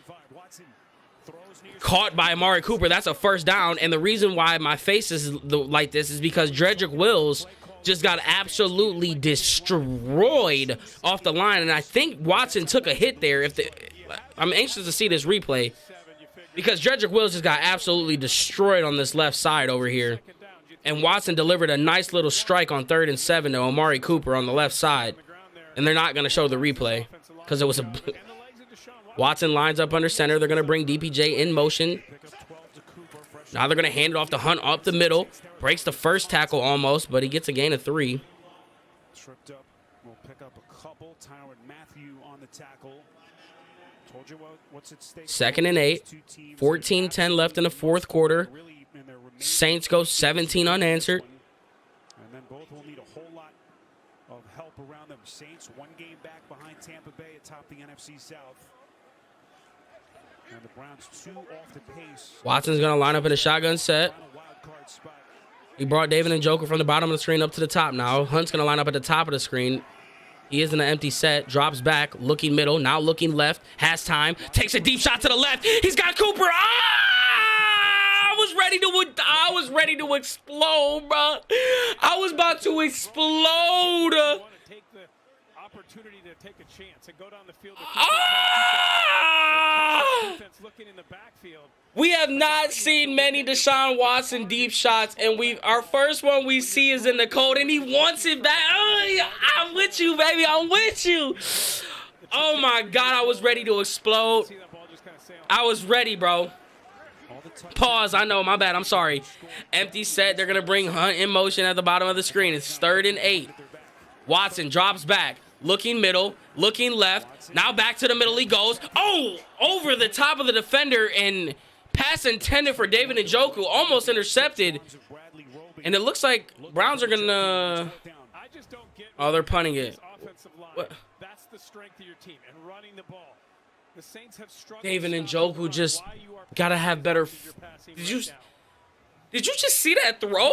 Caught by Amari Cooper. That's a first down. And the reason why my face is like this is because Dredrick Wills just got absolutely destroyed off the line. And I think Watson took a hit there. I'm anxious to see this replay, because Dredrick Wills just got absolutely destroyed on this left side over here. And Watson delivered a nice little strike on 3rd and 7 to Amari Cooper on the left side. And they're not going to show the replay because it was a... Watson lines up under center. They're going to bring DPJ in motion. Now they're going to hand it off to Hunt up the middle. Breaks the first tackle almost, but he gets a gain of 3. Tripped up. We'll pick up a couple. Tyrann Mathieu on the tackle. Told you what's at stake. 2nd and 8. 14-10 left in the 4th quarter. Saints go 17 unanswered. And then both will need a whole lot of help around them. Saints 1 game back behind Tampa Bay atop the NFC South. And the Browns 2 off the pace. Watson's going to line up in a shotgun set. He brought David Njoku from the bottom of the screen up to the top now. Hunt's going to line up at the top of the screen. He is in an empty set. Drops back, looking middle, now looking left. Has time. Takes a deep shot to the left. He's got Cooper. I was ready to explode, bro. I was about to explode. Opportunity to take a chance and go down the field. Defense looking in the backfield. We have not seen many Deshaun Watson deep shots, and our first one we see is in the code, and he wants it back. I'm with you, baby. I'm with you. Oh my God, I was ready to explode. I was ready, bro. Pause. I know, my bad. I'm sorry. Empty set. They're gonna bring Hunt in motion at the bottom of the screen. It's 3rd and 8. Watson drops back. Looking middle, looking left. Now back to the middle he goes. Oh, over the top of the defender, and pass intended for David Njoku, almost intercepted. And it looks like Browns are going to... Oh, they're punting it. What? That's the strength of your team and running the ball. The Saints have struggled. David Njoku just got to have better... Did you just see that throw?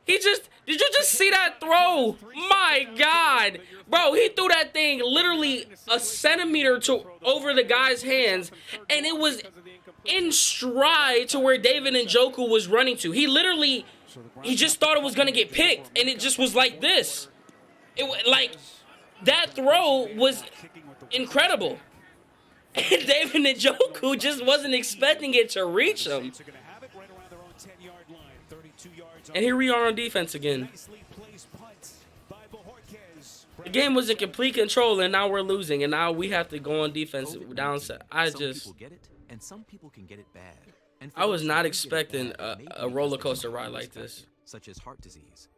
Did you just see that throw? My God. Bro, he threw that thing literally a centimeter over the guy's hands, and it was in stride to where David Njoku was running to. He just thought it was going to get picked, and it just was like this. That throw was incredible. And David Njoku just wasn't expecting it to reach him. And here we are on defense again. The game was in complete control, and now we're losing, and now we have to go on defense downside. Some people can get it bad. I was not expecting a roller coaster ride like this. Such as heart disease,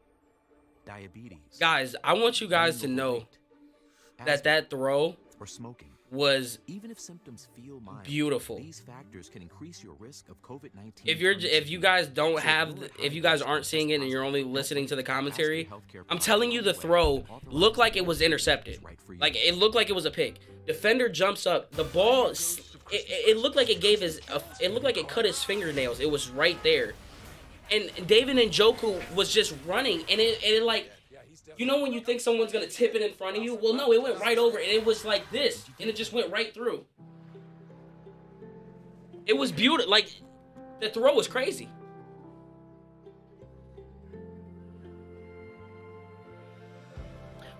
diabetes. Guys, I want you guys to know that throw or smoking was even if symptoms feel mild, beautiful. These factors can increase your risk of COVID-19. If you guys aren't seeing it and you're only listening to the commentary, I'm telling you the throw looked like it was intercepted. Like it looked like it was a pick. Defender jumps up, the ball it looked like it looked like it cut his fingernails. It was right there. And David Njoku was just running, and it like, you know when you think someone's going to tip it in front of you? Well, no, it went right over, and it was like this, and it just went right through. It was beautiful. Like, the throw was crazy.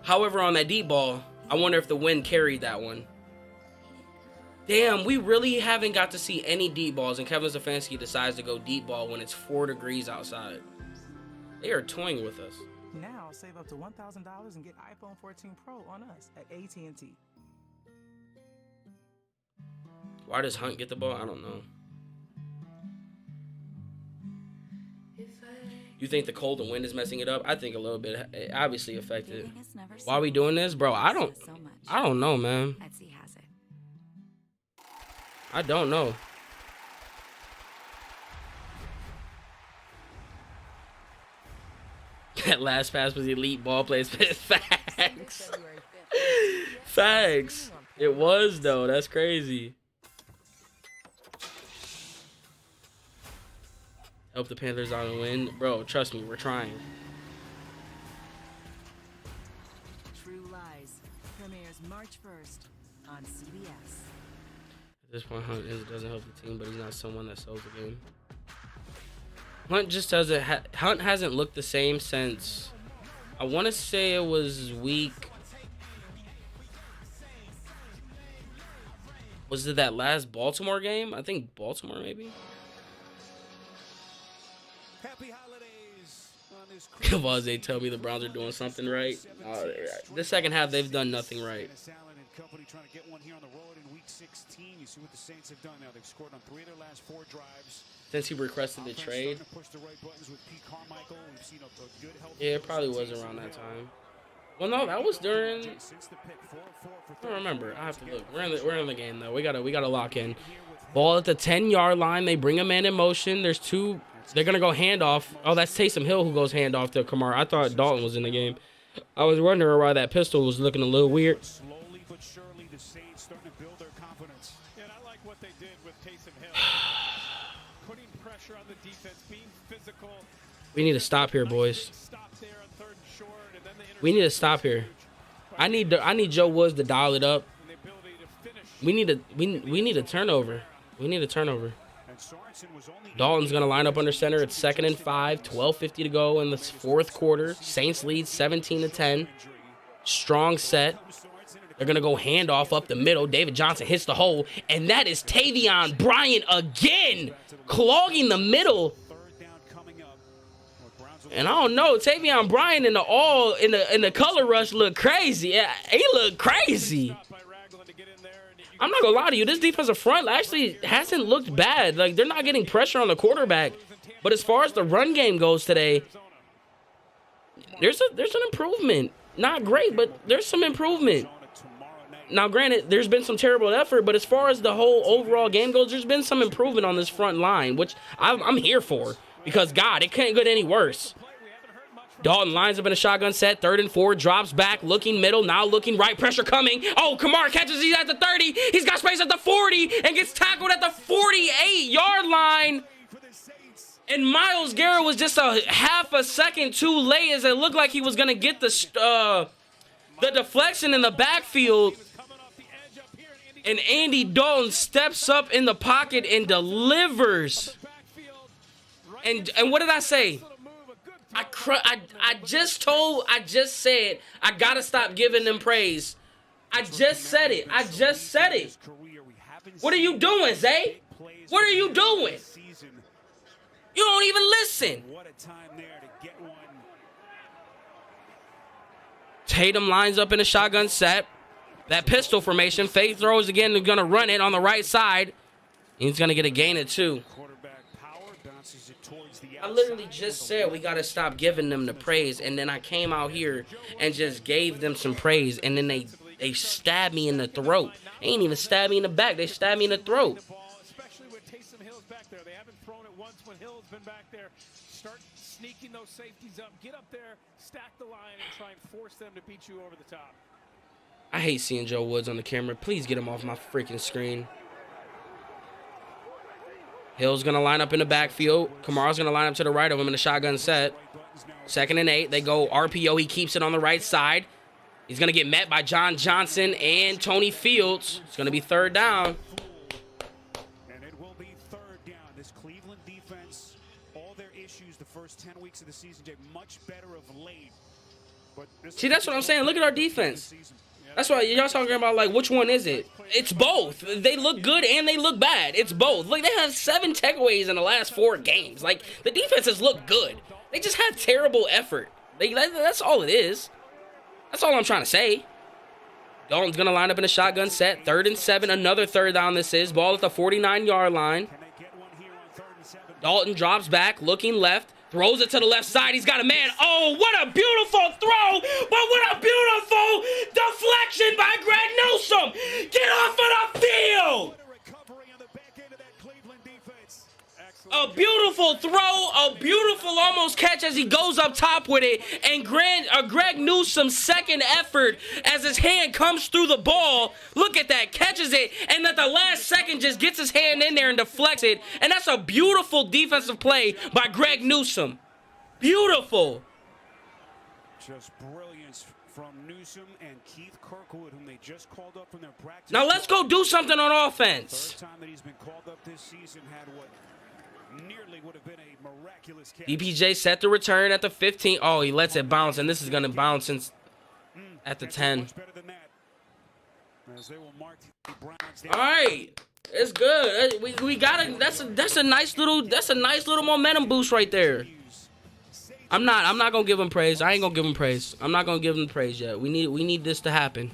However, on that deep ball, I wonder if the wind carried that one. Damn, we really haven't got to see any deep balls, and Kevin Stefanski decides to go deep ball when it's 4 degrees outside. They are toying with us. Now, save up to $1,000 and get iPhone 14 Pro on us at AT&T. Why does Hunt get the ball? I don't know. You think the cold and wind is messing it up? I think a little bit. It obviously affected. Why are we doing this, bro? I don't know, man. I don't know. That last pass was elite ball plays. Facts. Facts. It was, though. That's crazy. Help the Panthers on the win. Bro, trust me, we're trying. True Lies premieres March 1st on CBS. At this point, Hunt doesn't help the team, but he's not someone that sells the game. Hunt just doesn't. Hunt hasn't looked the same since. I want to say it was week. Was it that last Baltimore game? I think Baltimore, maybe. Happy holidays on this Cavaze, tell me the Browns are doing something right. The second half, they've done nothing right. Company trying to get one here on the road in week 16. You see what the Saints have done now. They've scored on 3 of their last 4 drives. Since he requested the trade. Push the right buttons with Pete Carmichael. We've seen a good help. Yeah, it probably was around that time. Well, no, that was during. I don't remember. I have to look. We're in the game though. We gotta lock in. Ball at the 10-yard line. They bring a man in motion. There's 2. They're gonna go handoff. Oh, that's Taysom Hill who goes handoff to Kamara. I thought Dalton was in the game. I was wondering why that pistol was looking a little weird. Slowly but surely, the Saints starting to build their confidence. And I like what they did with Taysom Hill. Putting pressure on the defense, being physical. We need to stop here, boys. We need to stop here. I need Joe Woods to dial it up. We need a turnover. We need a turnover. Dalton's gonna line up under center. It's 2nd and 5. 12:50 to go in the 4th quarter. Saints lead 17-10. Strong set. They're gonna go handoff up the middle. David Johnson hits the hole, and that is Tavion Bryant again, clogging the middle. And I don't know, Tavion Bryant in the color rush looked crazy. Yeah, he looked crazy. I'm not gonna lie to you, this defensive front actually hasn't looked bad. Like, they're not getting pressure on the quarterback. But as far as the run game goes today, there's an improvement. Not great, but there's some improvement. Now, granted, there's been some terrible effort, but as far as the whole overall game goes, there's been some improvement on this front line, which I'm here for. Because, God, it can't get any worse. Dalton lines up in a shotgun set. 3rd and 4. Drops back. Looking middle. Now looking right. Pressure coming. Oh, Kamara catches. He's at the 30. He's got space at the 40. And gets tackled at the 48-yard line. And Myles Garrett was just a half a second too late as it looked like he was going to get the deflection in the backfield. And Andy Dalton steps up in the pocket and delivers. And what did I say? I just said I gotta stop giving them praise. I just said it. What are you doing, Zay? What are you doing? You don't even listen. Tatum lines up in a shotgun set. That pistol formation. Fake throws again. They're gonna run it on the right side. He's gonna get a gain of 2. I literally just said we got to stop giving them the praise, and then I came out here and just gave them some praise, and then they stabbed me in the throat. They ain't even stabbed me in the back. They stabbed me in the throat. Especially with Taysom Hill's back there. They haven't thrown it once when Hill's been back there. Start sneaking those safeties up. Get up there, stack the line, and try and force them to beat you over the top. I hate seeing Joe Woods on the camera. Please get him off my freaking screen. Hill's going to line up in the backfield. Kamara's going to line up to the right of him in the shotgun set. 2nd and 8. They go RPO. He keeps it on the right side. He's going to get met by John Johnson and Tony Fields. It's going to be 3rd down. And it will be 3rd down. This Cleveland defense, all their issues the first 10 weeks of the season, much better of late. See, that's what I'm saying. Look at our defense. That's why y'all talking about, like, which one is it? It's both. They look good and they look bad. It's both. Like, they have 7 takeaways in the last 4 games. Like, the defenses look good. They just have terrible effort. That's all it is. That's all I'm trying to say. Dalton's going to line up in a shotgun set. 3rd and 7, another third down this is. Ball at the 49-yard line. Dalton drops back, looking left. Throws it to the left side. He's got a man. Oh, what a beautiful throw. But what a beautiful deflection by Greg Newsome. Get off of the field. A beautiful throw, a beautiful almost catch as he goes up top with it. And Greg Newsome's second effort as his hand comes through the ball. Look at that, catches it, and at the last second just gets his hand in there and deflects it. And that's a beautiful defensive play by Greg Newsome. Beautiful. Just brilliance from Newsome and Keith Kirkwood, whom they just called up from their practice. Now let's go do something on offense. Third time that he's been called up this season, had what nearly would have been a miraculous catch. DPJ set to return at the 15. Oh, he lets it bounce, and this is going to bounce at the 10. All right, it's good. We got it. That's a nice little momentum boost right there. I'm not gonna give him praise. I ain't gonna give him praise. I'm not gonna give him praise yet. We need this to happen.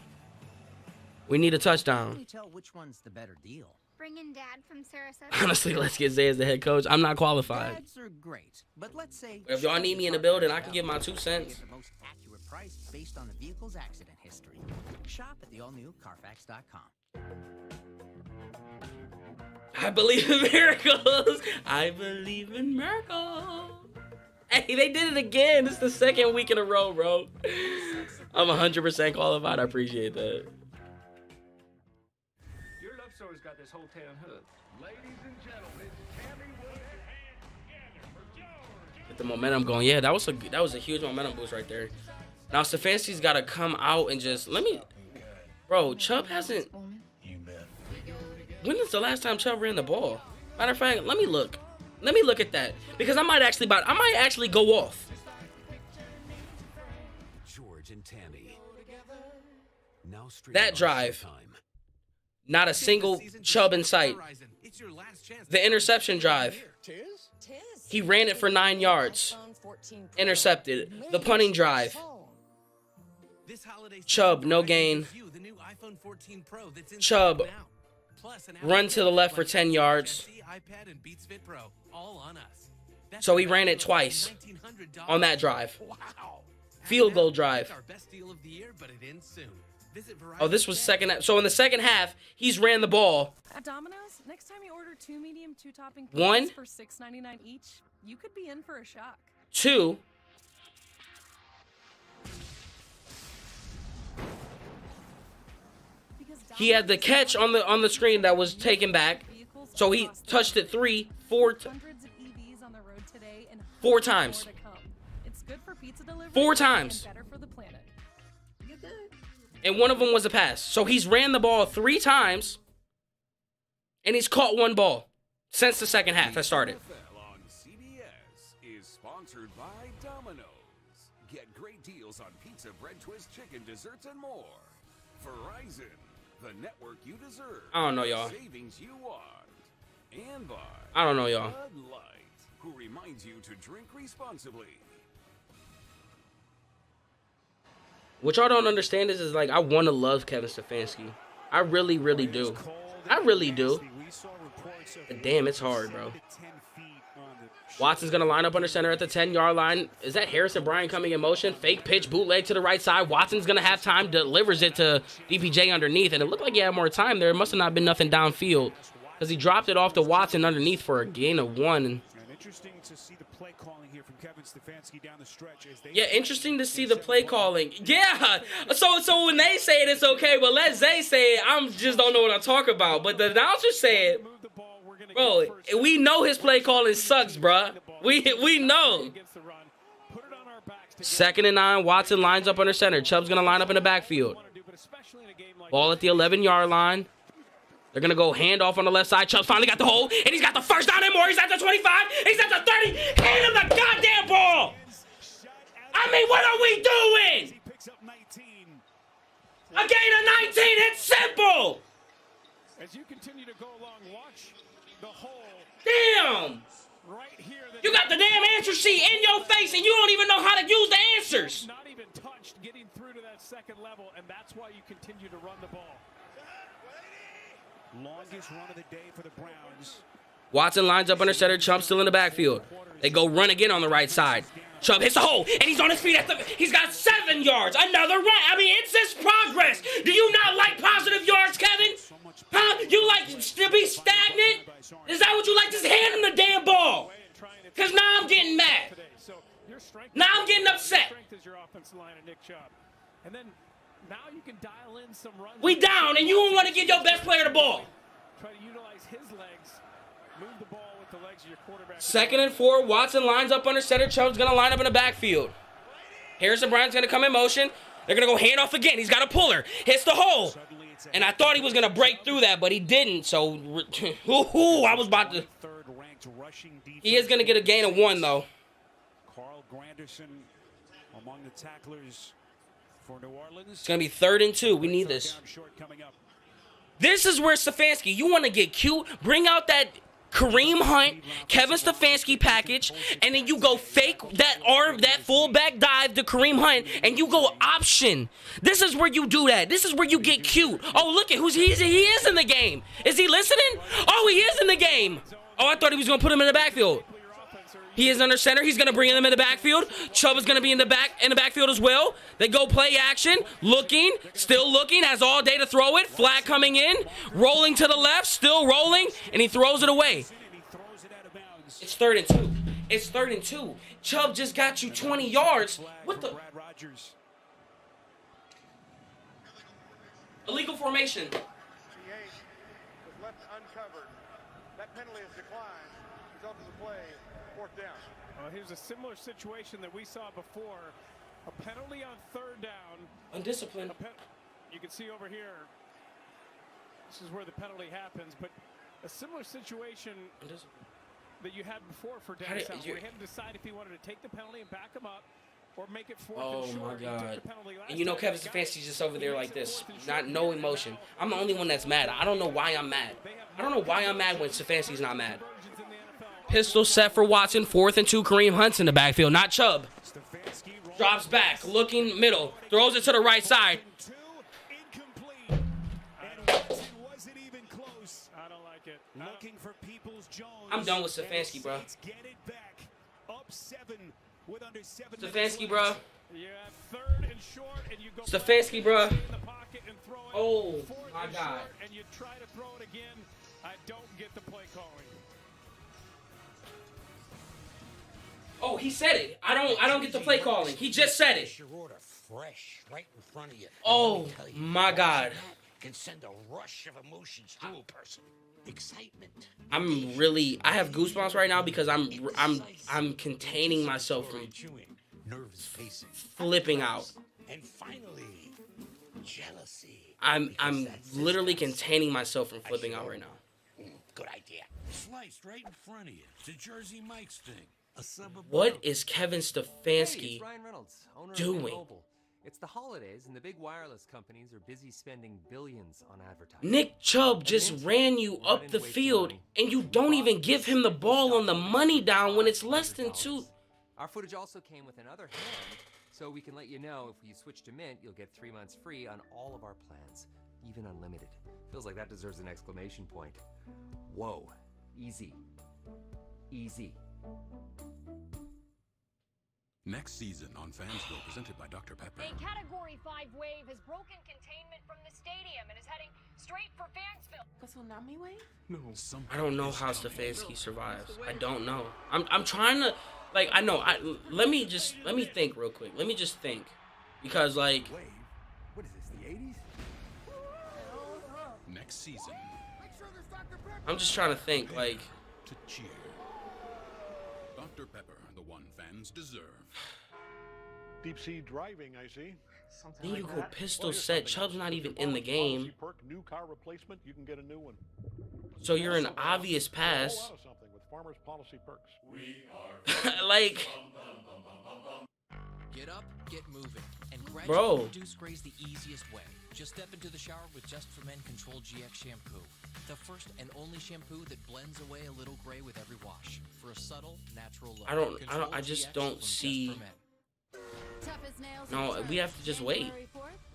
We need a touchdown. How do we tell which one's the better deal? Bring in Dad from Sarasota. Honestly, let's get Zay as the head coach. I'm not qualified. Dads are great, but let's say If y'all need me in the building, I can give my 2 cents. the most accurate price based on the vehicle's accident history. Shop at the all-new Carfax.com. I believe in miracles. I believe in miracles. Hey, they did it again. This is the second week in a row, bro. I'm 100% qualified. I appreciate that. Your love story's got this whole town hooked. Ladies and gentlemen, Tammy Wood Get the momentum going. Yeah, that was a huge momentum boost right there. Now Stefanski's got to come out and just Bro, Chubb hasn't. When is the last time Chubb ran the ball? Matter of fact, let me look. Let me look at that because I might actually go off. George and Tammy. Now That drive. Not a single Chubb in sight. The interception drive. He ran it for 9 yards. Intercepted. The punting drive. Chubb, no gain. Chubb, run to the left for 10 yards. So he ran it twice on that drive. Field goal drive. Oh, this was second. So in the second half, he's ran the ball. At Domino's, next time you order 2 medium, 2 topping One. pizzas for $6.99 each, you could be in for a shock. 2. He had the catch on the screen that was taken back. So he touched it 4 times. It's good for pizza delivery 4 times. and better for the planet. And one of them was a pass. So he's ran the ball 3 times. And he's caught 1 ball since the second half has started. NFL on CBS is sponsored by Domino's. Get great deals on pizza, bread twist, chicken, desserts, and more. Verizon, the network you deserve. I don't know, y'all. Savings you want. And by I don't know, y'all. Bud Light, who reminds you to drink responsibly. What y'all don't understand is like I want to love Kevin Stefanski. I really, really do. I really do. But damn, it's hard, bro. Watson's going to line up under center at the 10-yard line. Is that Harrison Bryant coming in motion? Fake pitch, bootleg to the right side. Watson's going to have time, delivers it to DPJ underneath. And it looked like he had more time there. It must have not been nothing downfield because he dropped it off to Watson underneath for a gain of 1. And interesting to see the play calling here from Kevin Stefanski down the stretch. As they Yeah, interesting to see the play calling. Yeah, so when they say it, it's okay, but let Zay say it. I just don't know what I'm talking about. But the announcer said, bro, we know his play calling sucks, bruh. We know. 2nd and 9, Watson lines up under center. Chubb's going to line up in the backfield. Ball at the 11-yard line. They're going to go handoff on the left side. Chubb's finally got the hole, and he's got the first down and more. He's at the 25. He's at the 30. Hand him the goddamn ball. I mean, what are we doing? A gain of 19. It's simple. As you continue to go along, watch the hole. Damn. right here. You got the damn answer sheet in your face, and you don't even know how to use the answers. Not even touched getting through to that second level, and that's why you continue to run the ball. Longest run of the day for the Browns. Watson lines up under center. Chubb still in the backfield. They go run again on the right side. Chubb hits the hole, and he's on his feet at the. He's got 7 yards. Another run. I mean, it's this progress. Do you not like positive yards, Kevin? Huh? You like to be stagnant? Is that what you like? Just hand him the damn ball. Because now I'm getting mad. Now I'm getting upset. And then now you can dial in some runs. We down, and you don't want to give your best player the ball. Try to utilize his legs. Move the ball with the legs of your quarterback. 2nd and 4. Watson lines up under center. Chubb's going to line up in the backfield. Harrison Bryant's going to come in motion. They're going to go handoff again. He's got a puller. Hits the hole. And I thought he was going to break through that, but he didn't. So, I was about to. He is going to get a gain of 1, though. Carl Granderson among the tacklers for New Orleans. It's going to be 3rd and 2. We need this. This is where Stefanski, you want to get cute, bring out that Kareem Hunt, Kevin Stefanski package, and then you go fake that arm, that fullback dive to Kareem Hunt, and you go option. This is where you do that. This is where you get cute. Oh, look at he is in the game. Is he listening? Oh, he is in the game. Oh, I thought he was going to put him in the backfield. He is under center. He's going to bring him in the backfield. Chubb is going to be in the backfield as well. They go play action. Looking. Still looking. Has all day to throw it. Flag coming in. Rolling to the left. Still rolling. And he throws it away. It's 3rd and 2. It's 3rd and 2. Chubb just got you 20 yards. What the? Illegal formation. The 8 was left uncovered. That penalty is declined. Result of the play. 4th down. Here's a similar situation that we saw before. A penalty on 3rd down. Undisciplined. You can see over here. This is where the penalty happens, but a similar situation that you had before for Dennis Allen, where he had to decide if he wanted to take the penalty and back him up, or make it 4th and short. Oh my God! And you know Kevin Stefanski's just over there like this, no emotion. I'm the only one that's mad. I don't know why I'm mad. I don't know why I'm mad when Stefanski's not mad. Pistol set for Watson. 4th and 2. Kareem Hunt's in the backfield, not Chubb. Drops back, looking middle, throws it to the right side. I don't like it. Looking for Peoples Jones. I'm done with Stefanski, bro. Get it back. Up 7 with under 7 Stefanski, bro. You have 3rd and short, and you go Stefanski, bro. in the pocket and throw it. Oh 4th my and God. short, and you try to throw it again. I don't get the play calling. Oh, he said it. I don't get the play calling. He just said it. Your order fresh right in front of you. Oh my God. Can send a rush of emotions through a person. Excitement. I have goosebumps right now because I'm containing myself from nervous pacing, flipping out. And finally, jealousy. I'm literally containing myself from flipping out right now. Good idea. Sliced right in front of you. It's a Jersey Mike's thing. What is Kevin Stefanski Hey, it's Ryan Reynolds, owner of doing? T-Mobile. It's the holidays, and the big wireless companies are busy spending billions on advertising. Nick Chubb just ran you up the field, and you don't even give him the ball on the money down when it's less than 2. Our footage also came with another hand, so we can let you know if you switch to Mint, you'll get 3 months free on all of our plans, even unlimited. Feels like that deserves an exclamation point. Whoa. Easy. Easy. Next season on Fansville, presented by Dr. Pepper. A Category 5 wave has broken containment from the stadium and is heading straight for Fansville. Tsunami wave? No, I don't know how Stefanski survives. I don't know. I'm trying to, like, I know. Let me think real quick. Let me just think, because like. What is this? The 80s? Next season. I'm just trying to think, like. To cheer. Dr. Pepper, the one fans deserve. Deep sea driving, I see. Then you go pistol set. Chubb's not even in the game. Perk, new car replacement, you can get a new one. So you're an obvious pass. Something with Farmers Policy Perks. Like, Get up, get moving, and gradually Bro. reduce grays the easiest way. Just step into the shower with Just for Men Control GX shampoo. The first and only shampoo that blends away a little gray with every wash for a subtle, natural look. I just don't see. No, we have to just wait.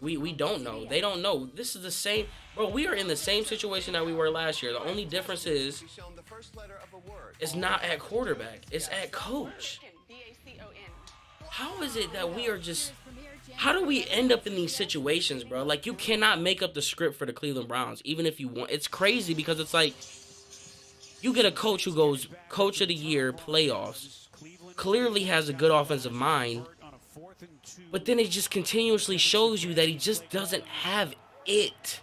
We don't know. They don't know. This is the same. Bro, we are in the same situation that we were last year. The only difference is it's not at quarterback. It's at coach. How is it that we are just... How do we end up in these situations, bro? Like, you cannot make up the script for the Cleveland Browns, even if you want. It's crazy because it's like, you get a coach who goes coach of the year, playoffs, clearly has a good offensive mind, but then it just continuously shows you that he just doesn't have it.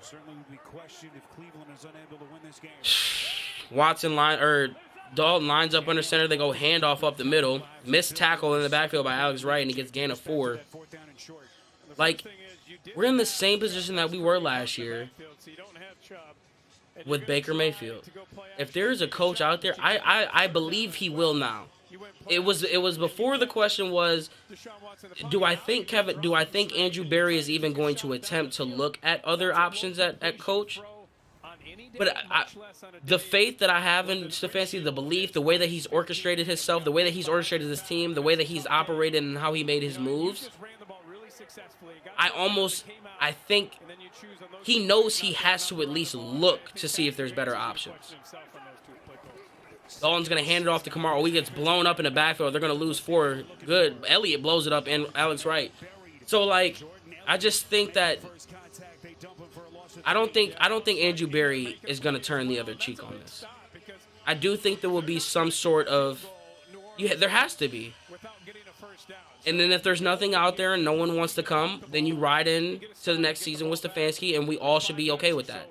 Dalton lines up under center. They go handoff up the middle. Missed tackle in the backfield by Alex Wright, and he gets gain of 4. Like, we're in the same position that we were last year with Baker Mayfield. If there's a coach out there, I believe he will now. It was before the question was, do I think Andrew Berry is even going to attempt to look at other options at coach? But the faith that I have in Stefanski, the belief, the way that he's orchestrated himself, the way that he's orchestrated his team, the way that he's operated and how he made his moves, I think he knows he has to at least look to see if there's better options. Dalton's going to hand it off to Kamara. Oh, he gets blown up in the backfield. They're going to lose 4. Good. Elliott blows it up and Alex Wright. So, like, I just think that I don't think Andrew Berry is going to turn the other cheek on this. I do think there will be some sort of... there has to be. And then if there's nothing out there and no one wants to come, then you ride in to the next season with Stefanski, and we all should be okay with that.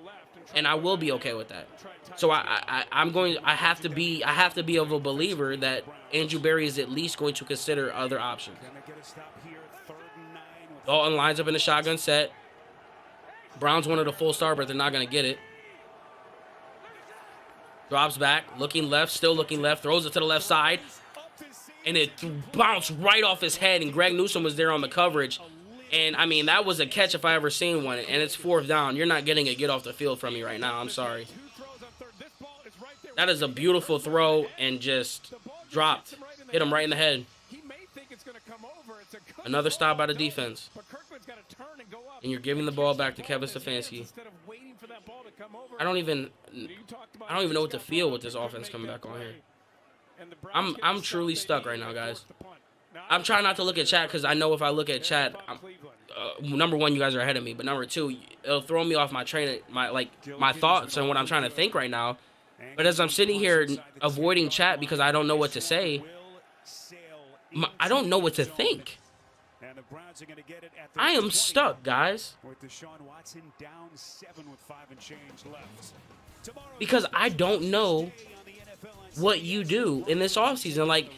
And I will be okay with that. So I have to be of a believer that Andrew Berry is at least going to consider other options. Dalton lines up in the shotgun set. Browns wanted a full start, but they're not going to get it. Drops back, looking left, still looking left, throws it to the left side, and it bounced right off his head, and Greg Newsome was there on the coverage. And, I mean, that was a catch if I ever seen one, and it's 4th down. You're not getting a get off the field from me right now. I'm sorry. That is a beautiful throw and just dropped. Hit him right in the head. Another stop by the defense. And you're giving the ball back to Kevin Stefanski. I don't even know what to feel with this offense coming back on here. I'm truly stuck right now, guys. I'm trying not to look at chat because I know if I look at chat, number one, you guys are ahead of me, but number two, it'll throw me off my train, my thoughts and what I'm trying to think right now. But as I'm sitting here avoiding chat because I don't know what to say, I don't know what to think. I am stuck, guys. Because I don't know what you do in this offseason. Like,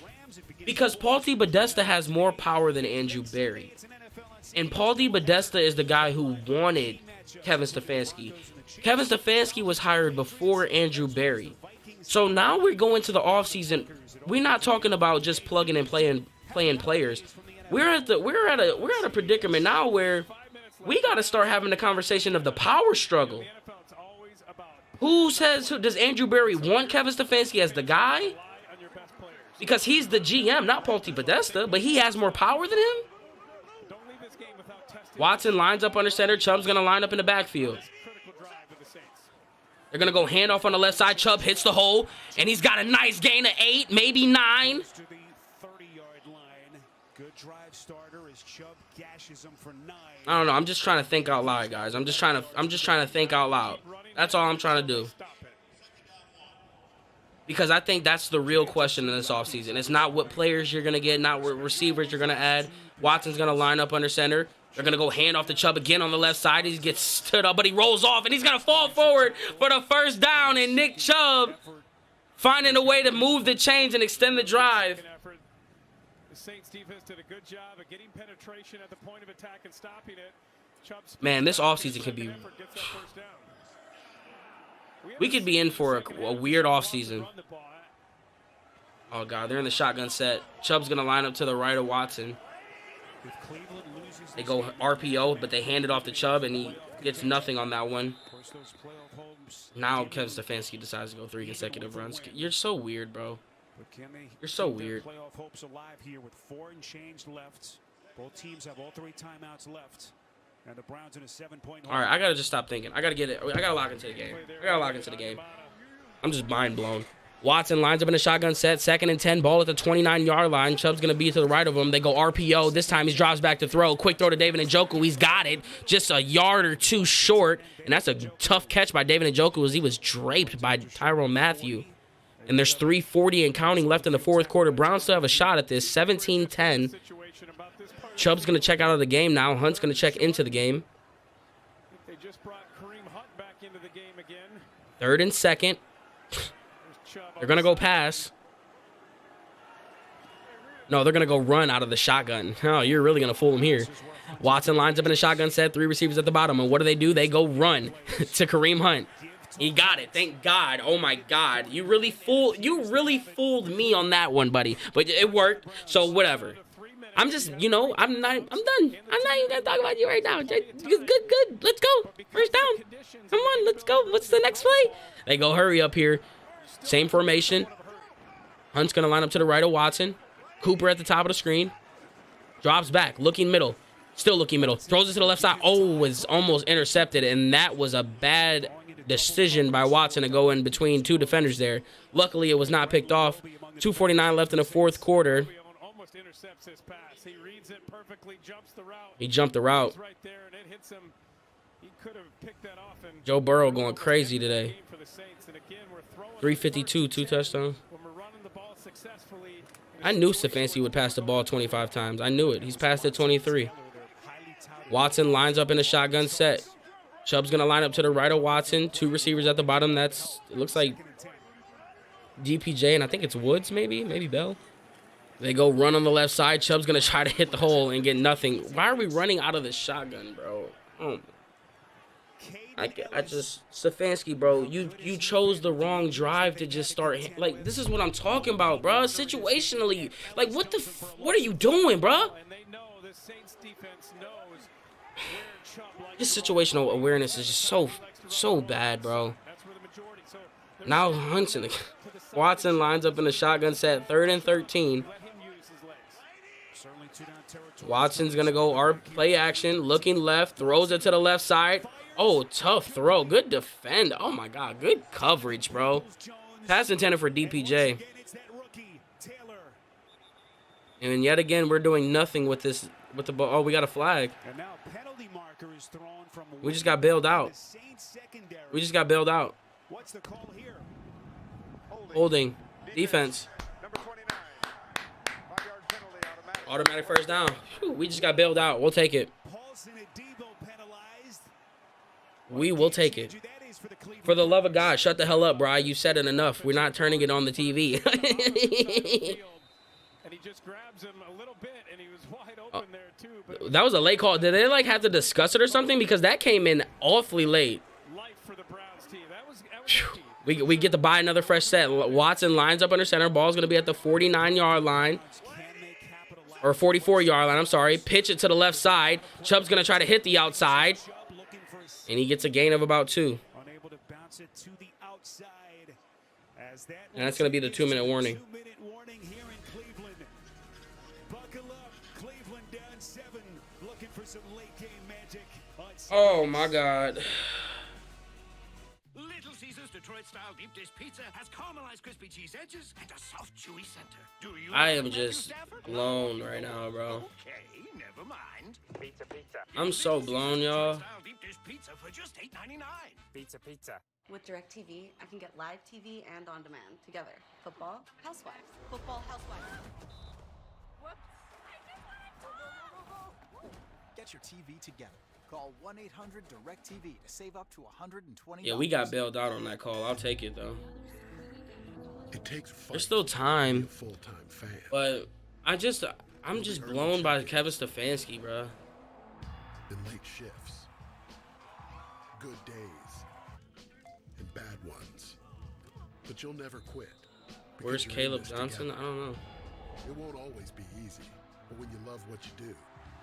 because Paul DeBodesta has more power than Andrew Berry. And Paul DeBodesta is the guy who wanted Kevin Stefanski. Kevin Stefanski was hired before Andrew Berry. So now we're going to the offseason. We're not talking about just plugging and playing players. We're at a predicament now where we got to start having the conversation of the power struggle. Does Andrew Berry want Kevin Stefanski as the guy? Because he's the GM, not Paul DeBodesta, but he has more power than him. Watson lines up under center. Chubb's going to line up in the backfield. They're going to go handoff on the left side. Chubb hits the hole, and he's got a nice gain of 8, maybe 9. I don't know. I'm just trying to think out loud, guys. I'm just trying to think out loud. That's all I'm trying to do. Because I think that's the real question in this offseason. It's not what players you're going to get, not what receivers you're going to add. Watson's going to line up under center. They're going to go hand off to Chubb again on the left side. He gets stood up, but he rolls off, and he's going to fall forward for the first down. And Nick Chubb finding a way to move the chains and extend the drive. The Saints defense did a good job of getting penetration at the point of attack and stopping it. Man, this offseason could be... We could be in for a weird offseason. Oh, God, they're in the shotgun set. Chubb's going to line up to the right of Watson. They go RPO, but they hand it off to Chubb, and he gets nothing on that one. Now Kevin Stefanski decides to go 3 consecutive runs. You're so weird, bro. You're so weird. Playoff hopes alive here with 4 and change left. Both teams have all 3 timeouts left. And the Browns in a 7-point. All right, I gotta just stop thinking. I gotta lock into the game. I'm just mind blown. Watson lines up in a shotgun set, 2nd and 10, ball at the 29-yard line. Chubb's going to be to the right of him. They go RPO. This time he drops back to throw. Quick throw to David Njoku. He's got it. Just a yard or 2 short. And that's a tough catch by David Njoku as he was draped by Tyrann Mathieu. And there's 3:40 and counting left in the 4th quarter. Browns still have a shot at this. 17-10. Chubb's going to check out of the game now. Hunt's going to check into the game. They just brought Kareem Hunt back into the game again. 3rd and 2nd. They're going to go pass. No, they're going to go run out of the shotgun. Oh, you're really going to fool them here. Watson lines up in a shotgun set, 3 receivers at the bottom. And what do? They go run to Kareem Hunt. He got it. Thank God. Oh, my God. You really fooled me on that one, buddy. But it worked, so whatever. I'm just, I'm done. I'm not even going to talk about you right now. Good. Let's go. First down. Come on, let's go. What's the next play? They go hurry up here. Same formation. Hunt's going to line up to the right of Watson. Cooper at the top of the screen. Drops back. Looking middle. Still looking middle. Throws it to the left side. Oh, was almost intercepted. And that was a bad decision by Watson to go in between 2 defenders there. Luckily, it was not picked off. 2:49 left in the 4th quarter. Almost intercepts his pass. He reads it perfectly, jumps the route. He jumped the route. Right there, and it hits him. He could have picked that off. And Joe Burrow going crazy today. 352, 2 touchdowns. I knew Stefanski would pass the ball 25 times. I knew it. He's passed it 23. Watson lines up in a shotgun set. Chubb's going to line up to the right of Watson. 2 receivers at the bottom. It looks like DPJ, and I think it's Woods maybe Bell. They go run on the left side. Chubb's going to try to hit the hole and get nothing. Why are we running out of the shotgun, bro? Oh, I just, Stefanski, bro, you chose the wrong drive to just start, like, this is what I'm talking about, bro, situationally, like, what are you doing, bro? This situational awareness is just so bad, bro. Now Hunson, Watson lines up in the shotgun set, 3rd and 13. Watson's going to go play action, looking left, throws it to the left side. Oh, tough throw. Good defend. Oh, my God. Good coverage, bro. Pass intended for DPJ. And yet again, we're doing nothing with this, with the ball. Oh, we got a flag. We just got bailed out. What's the call here? Holding. Defense. Automatic first down. Whew, we just got bailed out. We'll take it. We will take it. For the love of God, shut the hell up, bro. You said it enough. We're not turning it on the TV. And he just grabs him a little bit, and he was wide open there too. But that was a late call. Did they like have to discuss it or something? Because that came in awfully late. Life for the Browns team. That was we get to buy another fresh set. Watson lines up under center. Ball's going to be at the 49-yard line. Or 44-yard line, I'm sorry. Pitch it to the left side. Chubb's going to try to hit the outside. And he gets a gain of about 2. Unable to bounce it to the outside. And that's going to be the 2-minute warning. 2-minute warning here in Cleveland. Buckle up. Cleveland down 7. Looking for some late game magic. Oh, my God. Little Caesars Detroit-style deep dish pizza has caramelized crispy cheese edges and a soft, chewy center. Do you? I am just blown right now, bro. Okay, never mind. Pizza. I'm so blown, y'all. Deep dish pizza for just $8.99. Pizza. With DirecTV, I can get live TV and on demand together. Football, Housewives. Football, Housewives. Get your TV together. Call 1-800-DIRECTV to save up to $120. Yeah, we got bailed out on that call. I'll take it, though. It takes There's still time. Full-time fan. But I'm just blown by Kevin Stefanski, bro. In late shifts, good days, and bad ones. But you'll never quit. Where's Caleb Johnson? I don't know. It won't always be easy, but when you love what you do,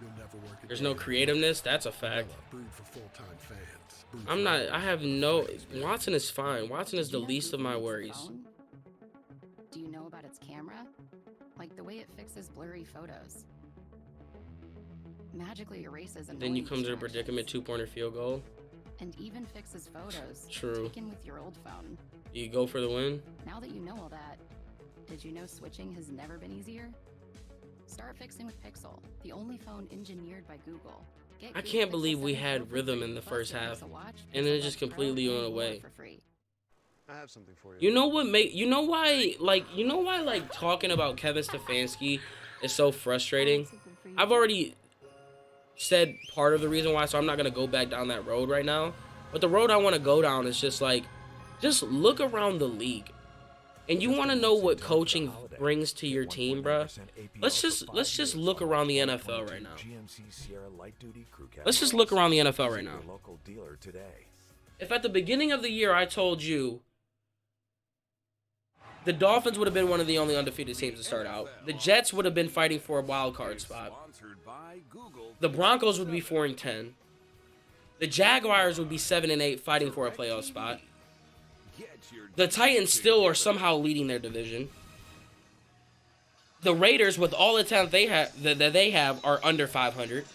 You'll never work a There's day no in your creativeness. That's a life. fact. Brewed for full-time fans. Brewed I'm for not. everyone. I have no. Watson is fine. Watson is the Do you know least of my Google worries. Needs phone? Do you know about its camera? Like the way it fixes blurry photos. Magically erases Then you annoying come to the distractions. predicament 2-pointer field goal. And even fixes photos True. taken with your old phone. You go for the win. Now that you know all that, did you know switching has never been easier? Start fixing with Pixel, the only phone engineered by Google. Get I Google can't Pixel believe we 7 Pro had for rhythm free, in the plus first get half, Pixel Watch, and then Pixel it just Buds Pro, completely and went more away. for free. I have something for you. You know what make? You know why? Like talking about Kevin Stefanski is so frustrating. I've already said part of the reason why, so I'm not gonna go back down that road right now. But the road I want to go down is just look around the league, and you want to know what coaching brings to your team, bruh. Let's just look around the NFL right now. Let's just look around the NFL right now. If at the beginning of the year I told you the Dolphins would have been one of the only undefeated teams to start out, the Jets would have been fighting for a wild card spot, the Broncos would be 4-10, the Jaguars would be 7-8 fighting for a playoff spot, the Titans still are somehow leading their division, the Raiders with all the talent they have are under 500.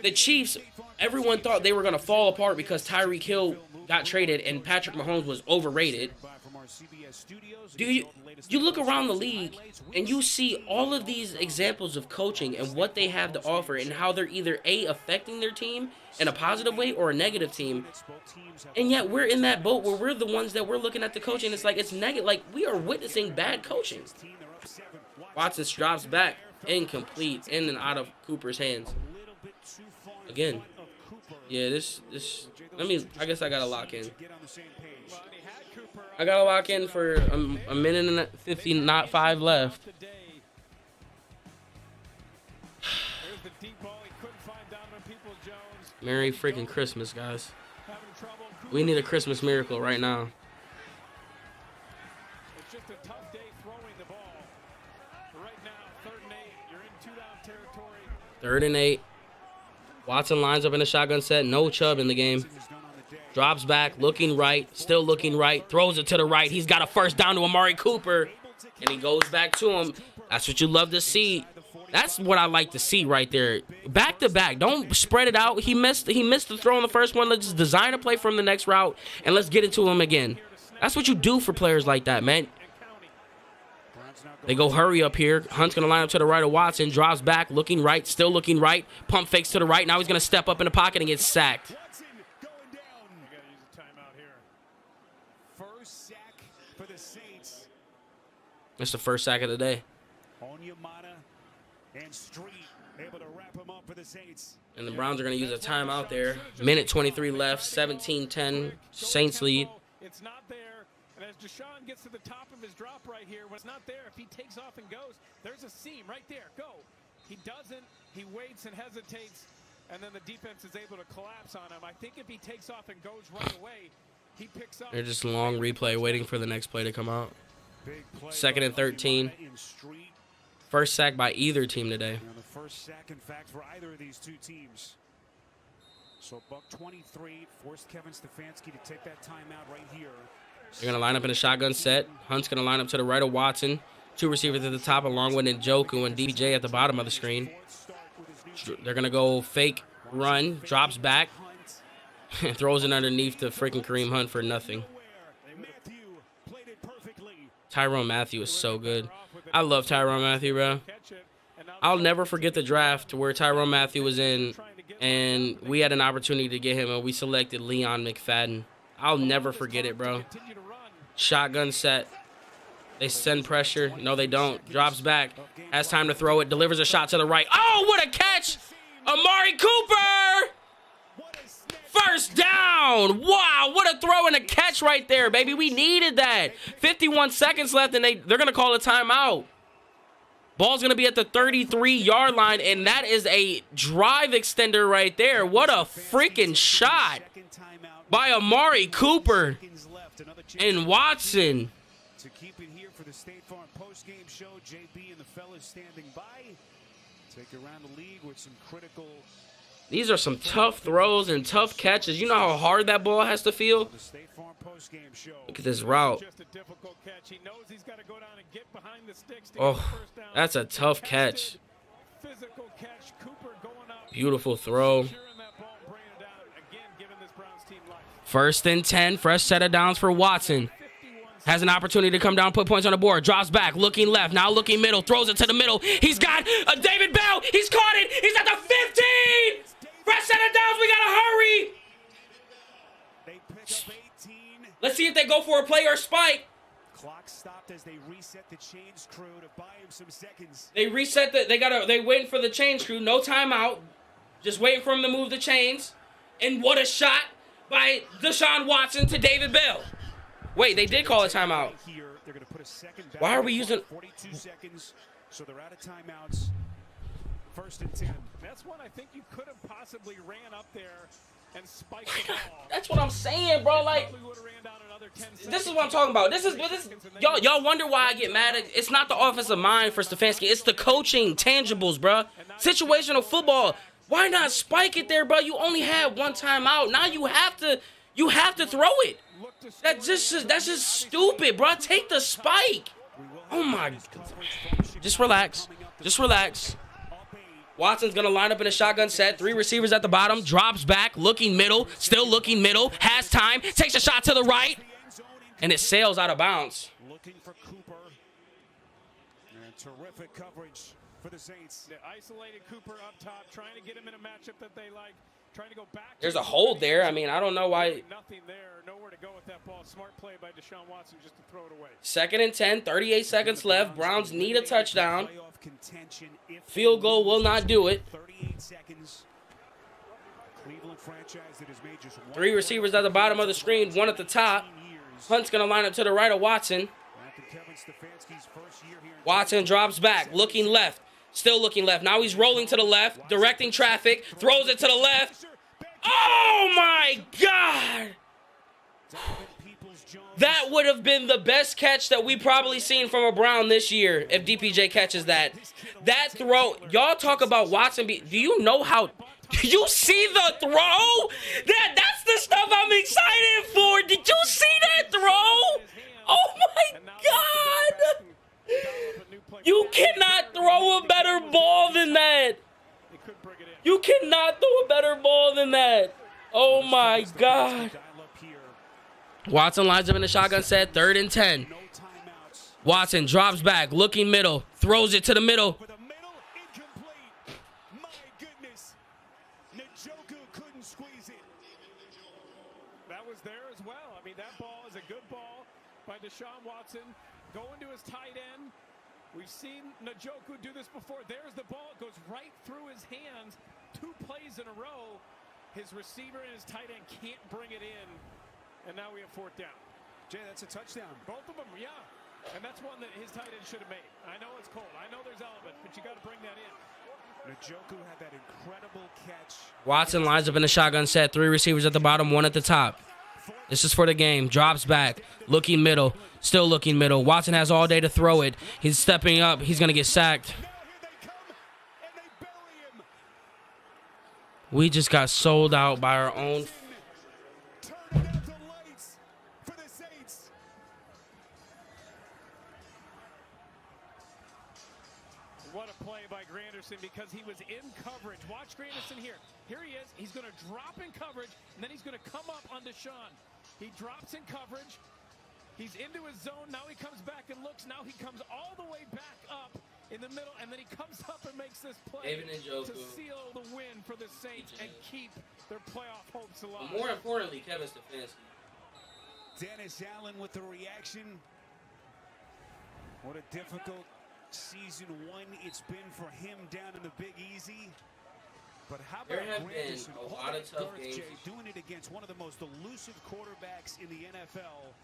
The Chiefs, everyone thought they were going to fall apart because Tyreek Hill got traded and Patrick Mahomes was overrated. You look around the league and you see all of these examples of coaching and what they have to offer and how they're either affecting their team in a positive way or a negative team. And yet we're in that boat where we're the ones that we're looking at the coaching. It's like it's negative. Like we are witnessing bad coaching. Watson drops back, incomplete, in and out of Cooper's hands. Again, yeah, I guess I gotta lock in. I gotta lock in for a minute and 50, not 5 left. Merry freaking Christmas, guys. We need a Christmas miracle right now. It's just a tough day throwing the ball. Right now, 3rd and 8, you're in 2-down territory. 3rd and 8. Watson lines up in a shotgun set. No Chubb in the game. Drops back, looking right, still looking right. Throws it to the right. He's got a first down to Amari Cooper. And he goes back to him. That's what you love to see. That's what I like to see right there. Back to back. Don't spread it out. He missed the throw on the first one. Let's just design a play from the next route, and let's get it to him again. That's what you do for players like that, man. They go hurry up here. Hunt's going to line up to the right of Watson. Drops back, looking right, still looking right. Pump fakes to the right. Now he's going to step up in the pocket and get sacked. First sack for the Saints. That's the first sack of the day. Onyemata and Street able to wrap him up for the Saints. And the Browns are going to use a timeout there. Minute 23 left, 17-10, Saints lead. It's not there. And as Deshaun gets to the top of his drop right here, when it's not there, if he takes off and goes, there's a seam right there. Go. He doesn't. He waits and hesitates, and then the defense is able to collapse on him. I think if he takes off and goes right away, he picks up. They're just long replay waiting for the next play to come out. 2nd and 13. First sack by either team today. The first sack, in fact, for either of these two teams. So buck 23 forced Kevin Stefanski to take that timeout right here. They're going to line up in a shotgun set. Hunt's going to line up to the right of Watson. 2 receivers at the top along with Njoku and DPJ at the bottom of the screen. They're going to go fake run. Drops back. And throws it underneath the freaking Kareem Hunt for nothing. Tyrann Mathieu is so good. I love Tyrann Mathieu, bro. I'll never forget the draft where Tyrann Mathieu was in, and we had an opportunity to get him, and we selected Leon McFadden. I'll never forget it, bro. Shotgun set. They send pressure. No, they don't. Drops back. Has time to throw it. Delivers a shot to the right. Oh, what a catch! Amari Cooper! First down! Wow, what a throw and a catch right there, baby. We needed that. 51 seconds left, and they're going to call a timeout. Ball's going to be at the 33-yard line, and that is a drive extender right there. What a freaking shot by Amari Cooper and Watson. To keep it here for the State Farm postgame show, JB and the fellas standing by. Take around the league with some critical. These are some tough throws and tough catches. You know how hard that ball has to feel? The State Farm postgame show. Look at this route. Just a difficult catch. He knows he's got to go down and get behind the sticks to Oh, get the first down. that's a tough catch. Physical catch. Cooper going up. Beautiful throw. Securing that ball, bringing it down. Again, giving this Browns team life. 1st and 10, fresh set of downs for Watson. Has an opportunity to come down, put points on the board. Drops back, looking left, now looking middle. Throws it to the middle. He's got a David Bell. He's caught it. He's at the 15. Fresh set of downs. We got to hurry. They pick up 18. Let's see if they go for a play or spike. Clock stopped as they reset the chains crew to buy him some seconds. They reset they waiting for the chains crew. No timeout. Just waiting for him to move the chains. And what a shot by Deshaun Watson to David Bell. Wait, they did call a timeout. Here, they're going to put a second back. Why are we using 42 seconds? So they're out of timeouts. 1st and 10. That's one I think you could have possibly ran up there and spiked the ball. That's what I'm saying, bro. Like, this is what I'm talking about. This is y'all wonder why I get mad at. It's not the offensive mind for Stefanski. It's the coaching tangibles, bro. Situational football. Why not spike it there, bro? You only had one timeout. Now you have to throw it. That's just stupid, bro. Take the spike. Oh my. Just relax. Just relax. Watson's going to line up in a shotgun set. 3 receivers at the bottom. Drops back. Looking middle. Still looking middle. Has time. Takes a shot to the right. And it sails out of bounds. Looking for Cooper. And terrific coverage for the Saints. They isolated Cooper up top, trying to get him in a matchup that they like. Trying to go back. There's a hold there. I mean, I don't know why. Nothing there. Nowhere to go with that ball. Smart play by Deshaun Watson just to throw it away. 2nd and 10. 38 seconds left. Browns need a touchdown. Field goal will not do it. 38 seconds. Cleveland franchise that has made just 3 receivers at the bottom of the screen. 1 at the top. Hunt's going to line up to the right of Watson. Watson drops back. Looking left. Still looking left. Now he's rolling to the left, directing traffic, throws it to the left. Oh, my God. That would have been the best catch that we probably seen from a Brown this year if DPJ catches that. That throw, y'all talk about Watson. Do you know how, do you see the throw? That's the stuff I'm excited for. Did you see that throw? Oh, my God. You cannot throw a better ball than that. You cannot throw a better ball than that. Oh, my God. Watson lines up in the shotgun set, 3rd and 10. Watson drops back, looking middle, throws it to the middle. My goodness. Njoku couldn't squeeze it. That was there as well. I mean, that ball is a good ball by Deshaun Watson. Going to his tight end. We've seen Njoku do this before. There's the ball. It goes right through his hands. 2 plays in a row. His receiver and his tight end can't bring it in. And now we have 4th down. Jay, that's a touchdown. Both of them, yeah. And that's one that his tight end should have made. I know it's cold. I know there's element, but you got to bring that in. Njoku had that incredible catch. Watson lines up in the shotgun set. 3 receivers at the bottom, 1 at the top. This is for the game. Drops back. Looking middle. Still looking middle. Watson has all day to throw it. He's stepping up. He's going to get sacked. We just got sold out by our own. What a play by Granderson because he was in coverage. Watch Granderson here. Here he is. He's going to drop in coverage, and then he's going to come up on Deshaun. He drops in coverage. He's into his zone. Now he comes back and looks. Now he comes all the way back up in the middle, and then he comes up and makes this play to seal the win for the Saints and keep their playoff hopes alive. But more importantly, Kevin Stefanski. Dennis Allen with the reaction. What a difficult season 1 it's been for him down in the Big Easy. But how about there have been a lot of tough games. Doing it against one of the most elusive quarterbacks in the NFL.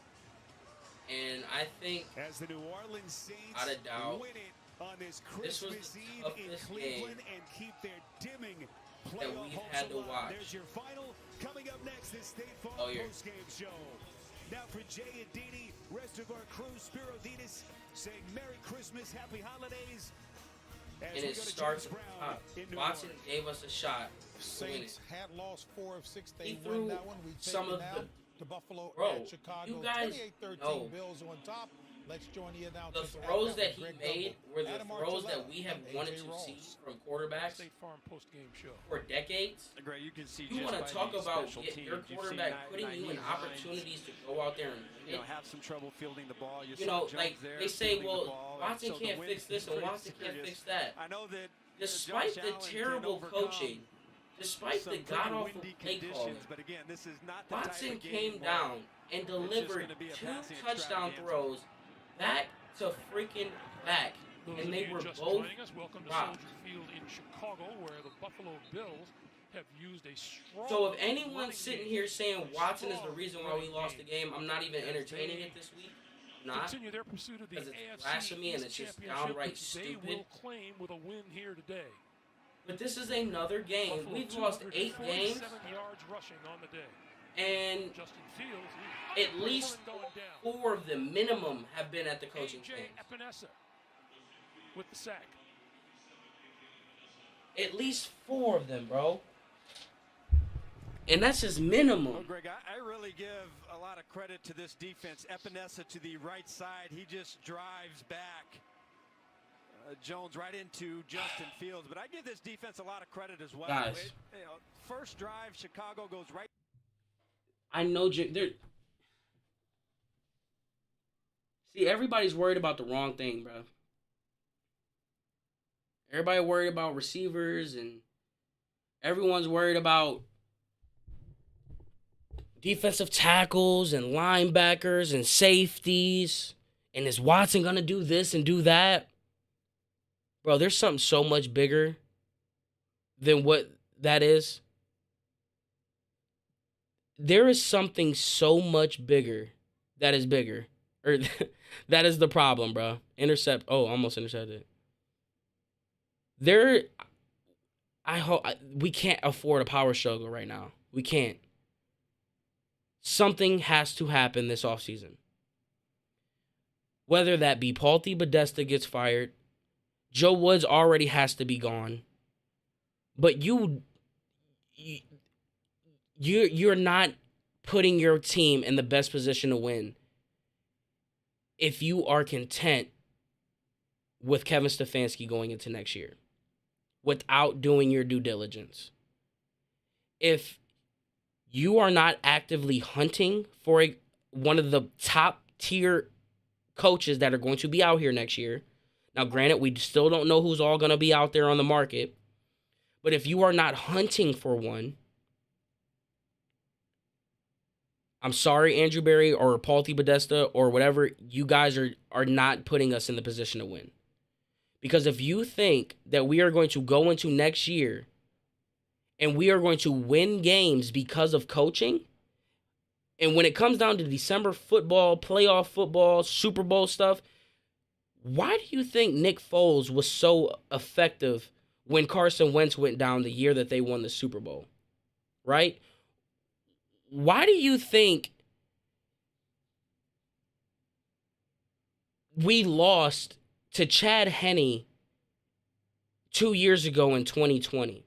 And I think, as the New Orleans Saints out of doubt, win it on this Christmas Eve in Cleveland and keep their dimming playoff hopes had to alive. watch. There's your final. Coming up next, this State Farm postgame show. Now for Jay and Didi, rest of our crew, Spiro Ditas, saying Merry Christmas, Happy Holidays, and it starts at the top. Watson gave us a shot to win it. Saints had lost 4 of 6. They He won threw that one. We some take of it now the to Buffalo bro. at Chicago. You guys 28-13 know Bills on top. Let's join the the announcers. throws that he Greg made Gumbel, were the Adam throws that Archuleta, we have and wanted AJ to Ross. see from quarterbacks State Farm post-game show. for decades. Greg, you can see You just want by to talk the about special your teams. You've quarterback seen putting you in Nyheim Hines, opportunities to go out there and win it. have some trouble fielding the ball. You know, saw like Jones there they say, fielding the well, ball, and Watson so the can't win fix this is and pretty Watson can't serious. fix that. I know that Despite Josh the Allen can terrible overcome coaching, despite the some pretty god-awful windy play calling, conditions, but again, this is not the type Watson of game came where down and it's just delivered gonna be a 2 passing touchdown extravaganza. throws back to freaking back, Those and of they you were just both joining us, welcome to dropped. Soldier Field in Chicago, where the Buffalo Bills have used a strong. So if anyone's running sitting game, here saying a Watson is the strong reason why we running lost the game, I'm not even as entertaining they it this week. I'm not. Continue their pursuit of the Because it's AFC blasphemy and East it's just Championship, downright which they stupid. will claim with a win here today. But this is another game. Buffalo We've lost 8 games, 247 yards rushing on the day. and Justin Fields, at least 4 of them minimum have been at the coaching AJ change. Epinesa with the sack. At least 4 of them, bro. And that's just minimum. Well, Greg, I really give a lot of credit to this defense. Epinesa to the right side. He just drives back Jones right into Justin Fields. But I give this defense a lot of credit as well. Guys. First drive, Chicago goes right. I know they're. See, everybody's worried about the wrong thing, bro. Everybody worried about receivers, and everyone's worried about defensive tackles and linebackers and safeties. And is Watson going to do this and do that? Bro, there's something so much bigger than what that is. There is something so much bigger that is bigger. Or that is the problem, bro. Intercept. Oh, almost intercepted. We can't afford a power struggle right now. We can't. Something has to happen this offseason. Whether that be Paul Podesta gets fired, Joe Woods already has to be gone. But you're not putting your team in the best position to win if you are content with Kevin Stefanski going into next year without doing your due diligence. If you are not actively hunting for one of the top tier coaches that are going to be out here next year. Now, granted, we still don't know who's all going to be out there on the market. But if you are not hunting for one, I'm sorry, Andrew Berry or Paul Podesta or whatever, you guys are not putting us in the position to win. Because if you think that we are going to go into next year and we are going to win games because of coaching, and when it comes down to December football, playoff football, Super Bowl stuff, why do you think Nick Foles was so effective when Carson Wentz went down the year that they won the Super Bowl? Right? Why do you think we lost to Chad Henne 2 years ago in 2020?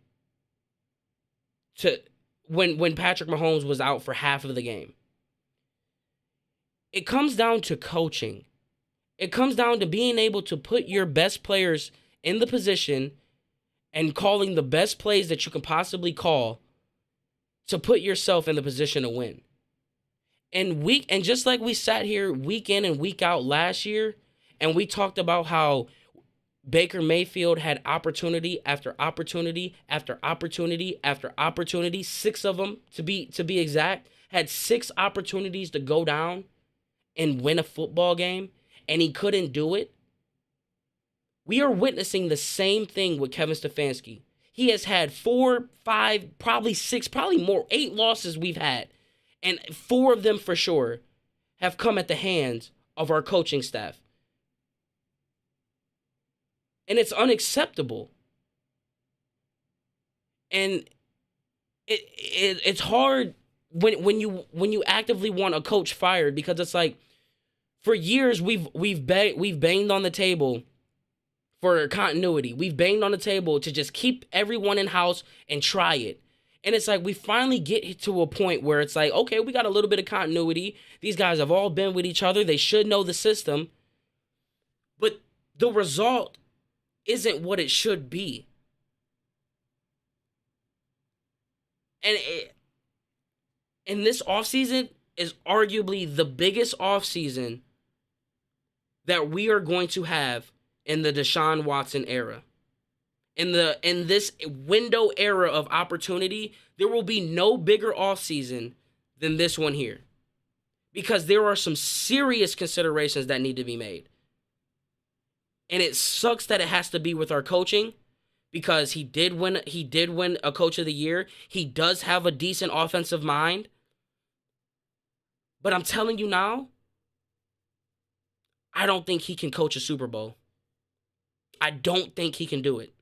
When Patrick Mahomes was out for half of the game. It comes down to coaching. It comes down to being able to put your best players in the position and calling the best plays that you can possibly call to put yourself in the position to win. And just like we sat here week in and week out last year, and we talked about how Baker Mayfield had opportunity after opportunity after opportunity after opportunity, 6 of them to be exact, had 6 opportunities to go down and win a football game, and he couldn't do it. We are witnessing the same thing with Kevin Stefanski. He has had 4, 5, probably 6, probably more, 8 losses we've had, and 4 of them for sure have come at the hands of our coaching staff. And it's unacceptable. And it's hard when you actively want a coach fired, because it's like, for years we've banged on the table for continuity. We've banged on the table to just keep everyone in house and try it. And it's like we finally get to a point where it's like, okay, we got a little bit of continuity. These guys have all been with each other. They should know the system. But the result isn't what it should be. And this offseason is arguably the biggest offseason that we are going to have in the Deshaun Watson era. In this window era of opportunity, there will be no bigger offseason than this one here. Because there are some serious considerations that need to be made. And it sucks that it has to be with our coaching, because he did win a coach of the year. He does have a decent offensive mind. But I'm telling you now, I don't think he can coach a Super Bowl. I don't think he can do it.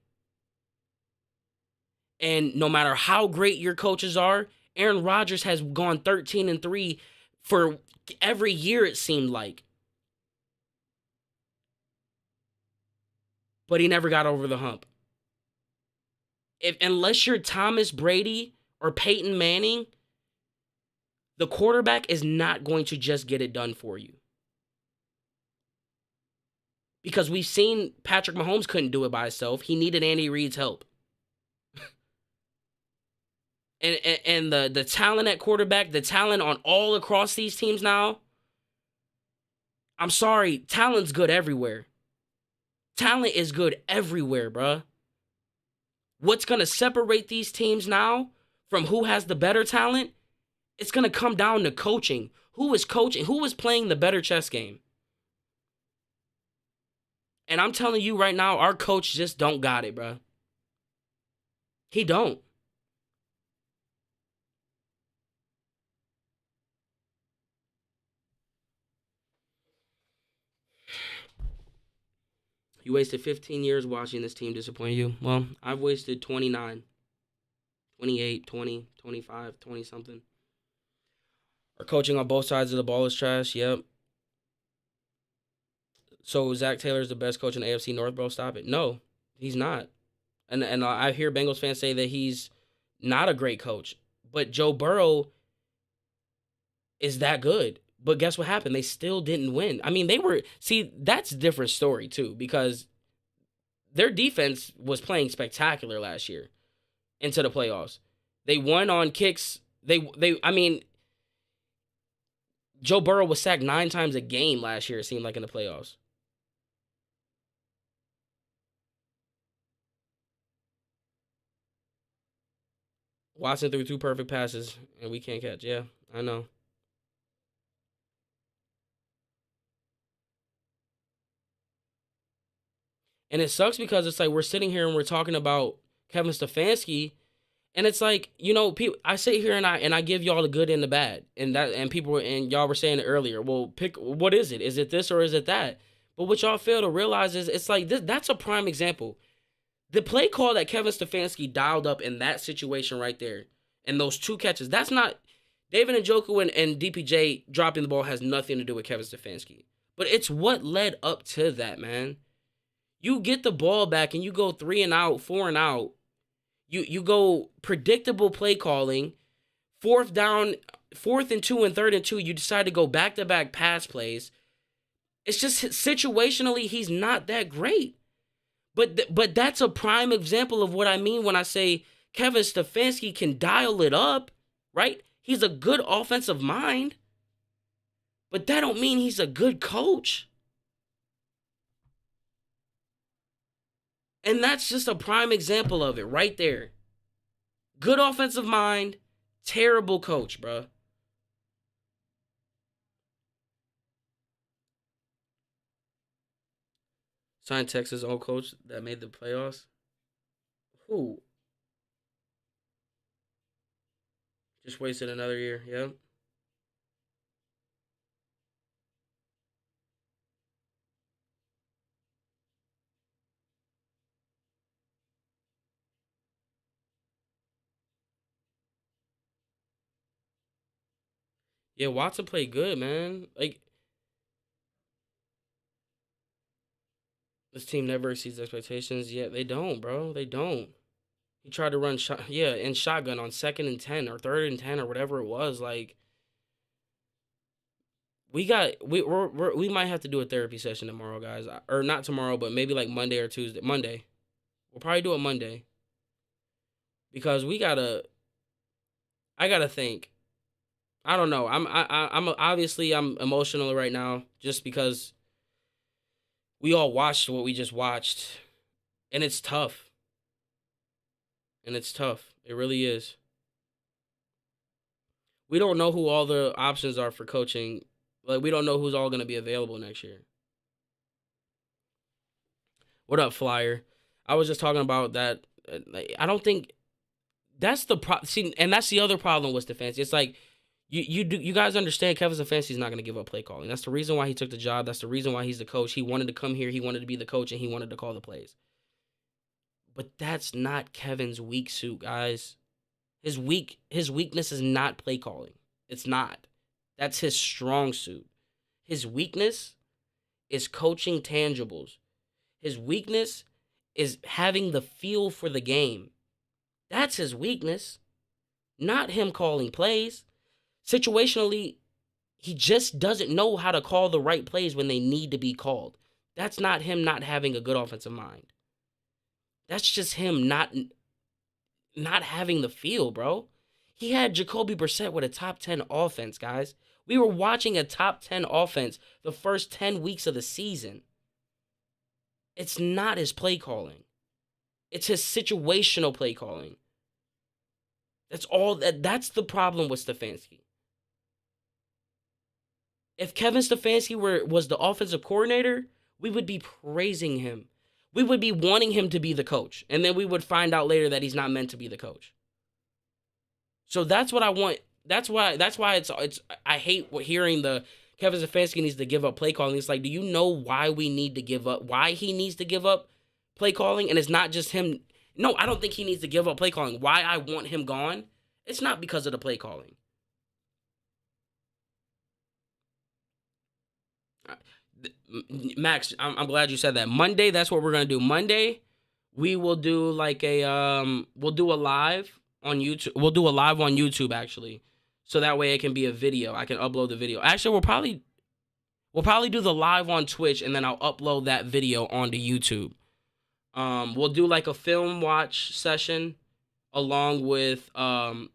And no matter how great your coaches are, Aaron Rodgers has gone 13-3 for every year, it seemed like. But he never got over the hump. Unless you're Thomas Brady or Peyton Manning, the quarterback is not going to just get it done for you. Because we've seen Patrick Mahomes couldn't do it by himself. He needed Andy Reid's help. And the talent at quarterback, the talent on all across these teams now, I'm sorry, talent's good everywhere. Talent is good everywhere, bruh. What's going to separate these teams now from who has the better talent? It's going to come down to coaching. Who is coaching? Who is playing the better chess game? And I'm telling you right now, our coach just don't got it, bruh. He don't. You wasted 15 years watching this team disappoint you. Well, I've wasted 29, 28, 20, 25, 20-something. Our coaching on both sides of the ball is trash. Yep. So Zach Taylor's the best coach in the AFC North, bro? Stop it. No, he's not. And I hear Bengals fans say that he's not a great coach. But Joe Burrow is that good. But guess what happened? They still didn't win. I mean, that's a different story too, because their defense was playing spectacular last year into the playoffs. They won on kicks. I mean, Joe Burrow was sacked 9 times a game last year, it seemed like, in the playoffs. Watson threw 2 perfect passes, and we can't catch. Yeah, I know. And it sucks because it's like we're sitting here and we're talking about Kevin Stefanski, and it's like, you know, people, I sit here and I give y'all the good and the bad, and y'all were saying it earlier. Well, pick what is it? Is it this or is it that? But what y'all fail to realize is it's like that's a prime example. The play call that Kevin Stefanski dialed up in that situation right there, and those 2 catches, that's not David Njoku and DPJ dropping the ball has nothing to do with Kevin Stefanski. But it's what led up to that, man. You get the ball back and you go 3 and out, 4 and out. You go predictable play calling. 4th down, 4th and 2 and 3rd and 2, you decide to go back-to-back pass plays. It's just situationally, he's not that great. But that's a prime example of what I mean when I say Kevin Stefanski can dial it up, right? He's a good offensive mind. But that don't mean he's a good coach. And that's just a prime example of it right there. Good offensive mind, terrible coach, bro. Signed Texas' old coach that made the playoffs. Who? Just wasted another year, yeah. Yeah, Watson played good, man. Like, This team never exceeds expectations. Yeah, they don't, bro. They don't. He tried to run in shotgun on 2nd and 10 or 3rd and 10 or whatever it was. Like, we might have to do a therapy session tomorrow, guys. Or not tomorrow, but maybe like Monday or Tuesday. Monday. We'll probably do it Monday. Because I gotta think. I don't know. I'm obviously I'm emotional right now just because we all watched what we just watched, and it's tough. It really is. We don't know who all the options are for coaching. Like, we don't know who's all going to be available next year. What up, Flyer? I was just talking about that. I don't think that's the see, and that's the other problem with Stefanski. It's like you guys understand Kevin Stefanski is not going to give up play calling. That's the reason why he took the job. That's the reason why he's the coach. He wanted to come here. He wanted to be the coach, and he wanted to call the plays. But that's not Kevin's weak suit, guys. His weakness is not play calling. It's not. That's his strong suit. His weakness is coaching tangibles. His weakness is having the feel for the game. That's his weakness. Not him calling plays. Situationally, he just doesn't know how to call the right plays when they need to be called. That's not him not having a good offensive mind. That's just him not having the feel, bro. He had Jacoby Brissett with a top 10 offense, guys. We were watching a top 10 offense the first 10 weeks of the season. It's not his play calling. It's his situational play calling. That's the problem with Stefanski. If Kevin Stefanski was the offensive coordinator, we would be praising him. We would be wanting him to be the coach. And then we would find out later that he's not meant to be the coach. So that's what I want. That's why it's I hate hearing the Kevin Stefanski needs to give up play calling. It's like, do you know why we need to give up? Why he needs to give up play calling? And it's not just him. No, I don't think he needs to give up play calling. Why I want him gone? It's not because of the play calling. Max, I'm glad you said that. Monday, that's what we're gonna do. Monday, we will do like we'll do a live on YouTube. We'll do a live on YouTube actually, so that way it can be a video. I can upload the video. Actually, we'll probably do the live on Twitch, and then I'll upload that video onto YouTube. We'll do like a film watch session along with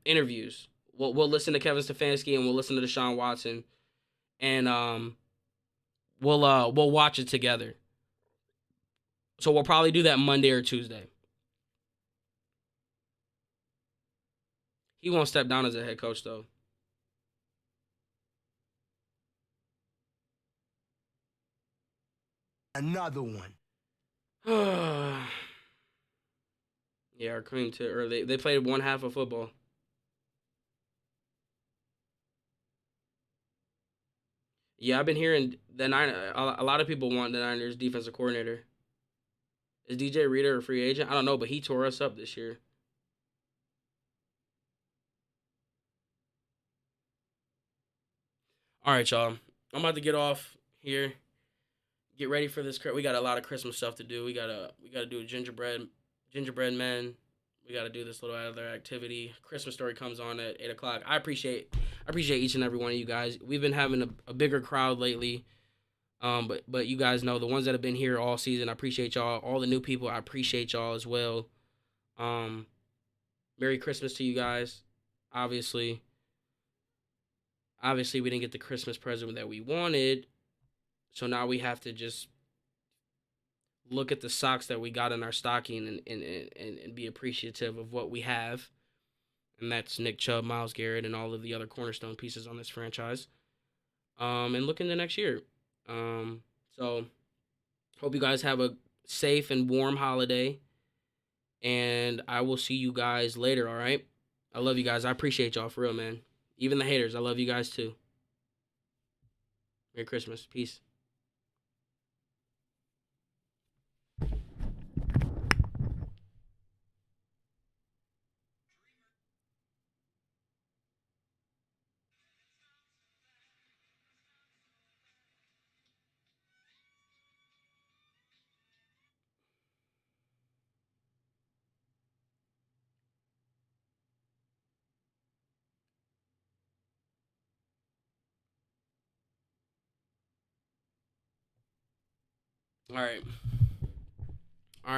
interviews. We'll listen to Kevin Stefanski and we'll listen to Deshaun Watson, and we'll watch it together. So we'll probably do that Monday or Tuesday. He won't step down as a head coach though. Another one. Yeah, our cream too. Or they played one half of football. Yeah, I've been hearing a lot of people want the Niners defensive coordinator. Is DJ Reader a free agent? I don't know, but he tore us up this year. All right, y'all. I'm about to get off here. Get ready for this. We got a lot of Christmas stuff to do. We gotta do a gingerbread men. We gotta do this little other activity. Christmas story comes on at 8:00. I appreciate each and every one of you guys. We've been having a bigger crowd lately. But you guys know the ones that have been here all season. I appreciate y'all. All the new people, I appreciate y'all as well. Merry Christmas to you guys. Obviously we didn't get the Christmas present that we wanted. So now we have to just look at the socks that we got in our stocking and be appreciative of what we have. And that's Nick Chubb, Myles Garrett, and all of the other cornerstone pieces on this franchise. And look into next year. So hope you guys have a safe and warm holiday. And I will see you guys later, all right? I love you guys. I appreciate y'all for real, man. Even the haters, I love you guys too. Merry Christmas. Peace. All right.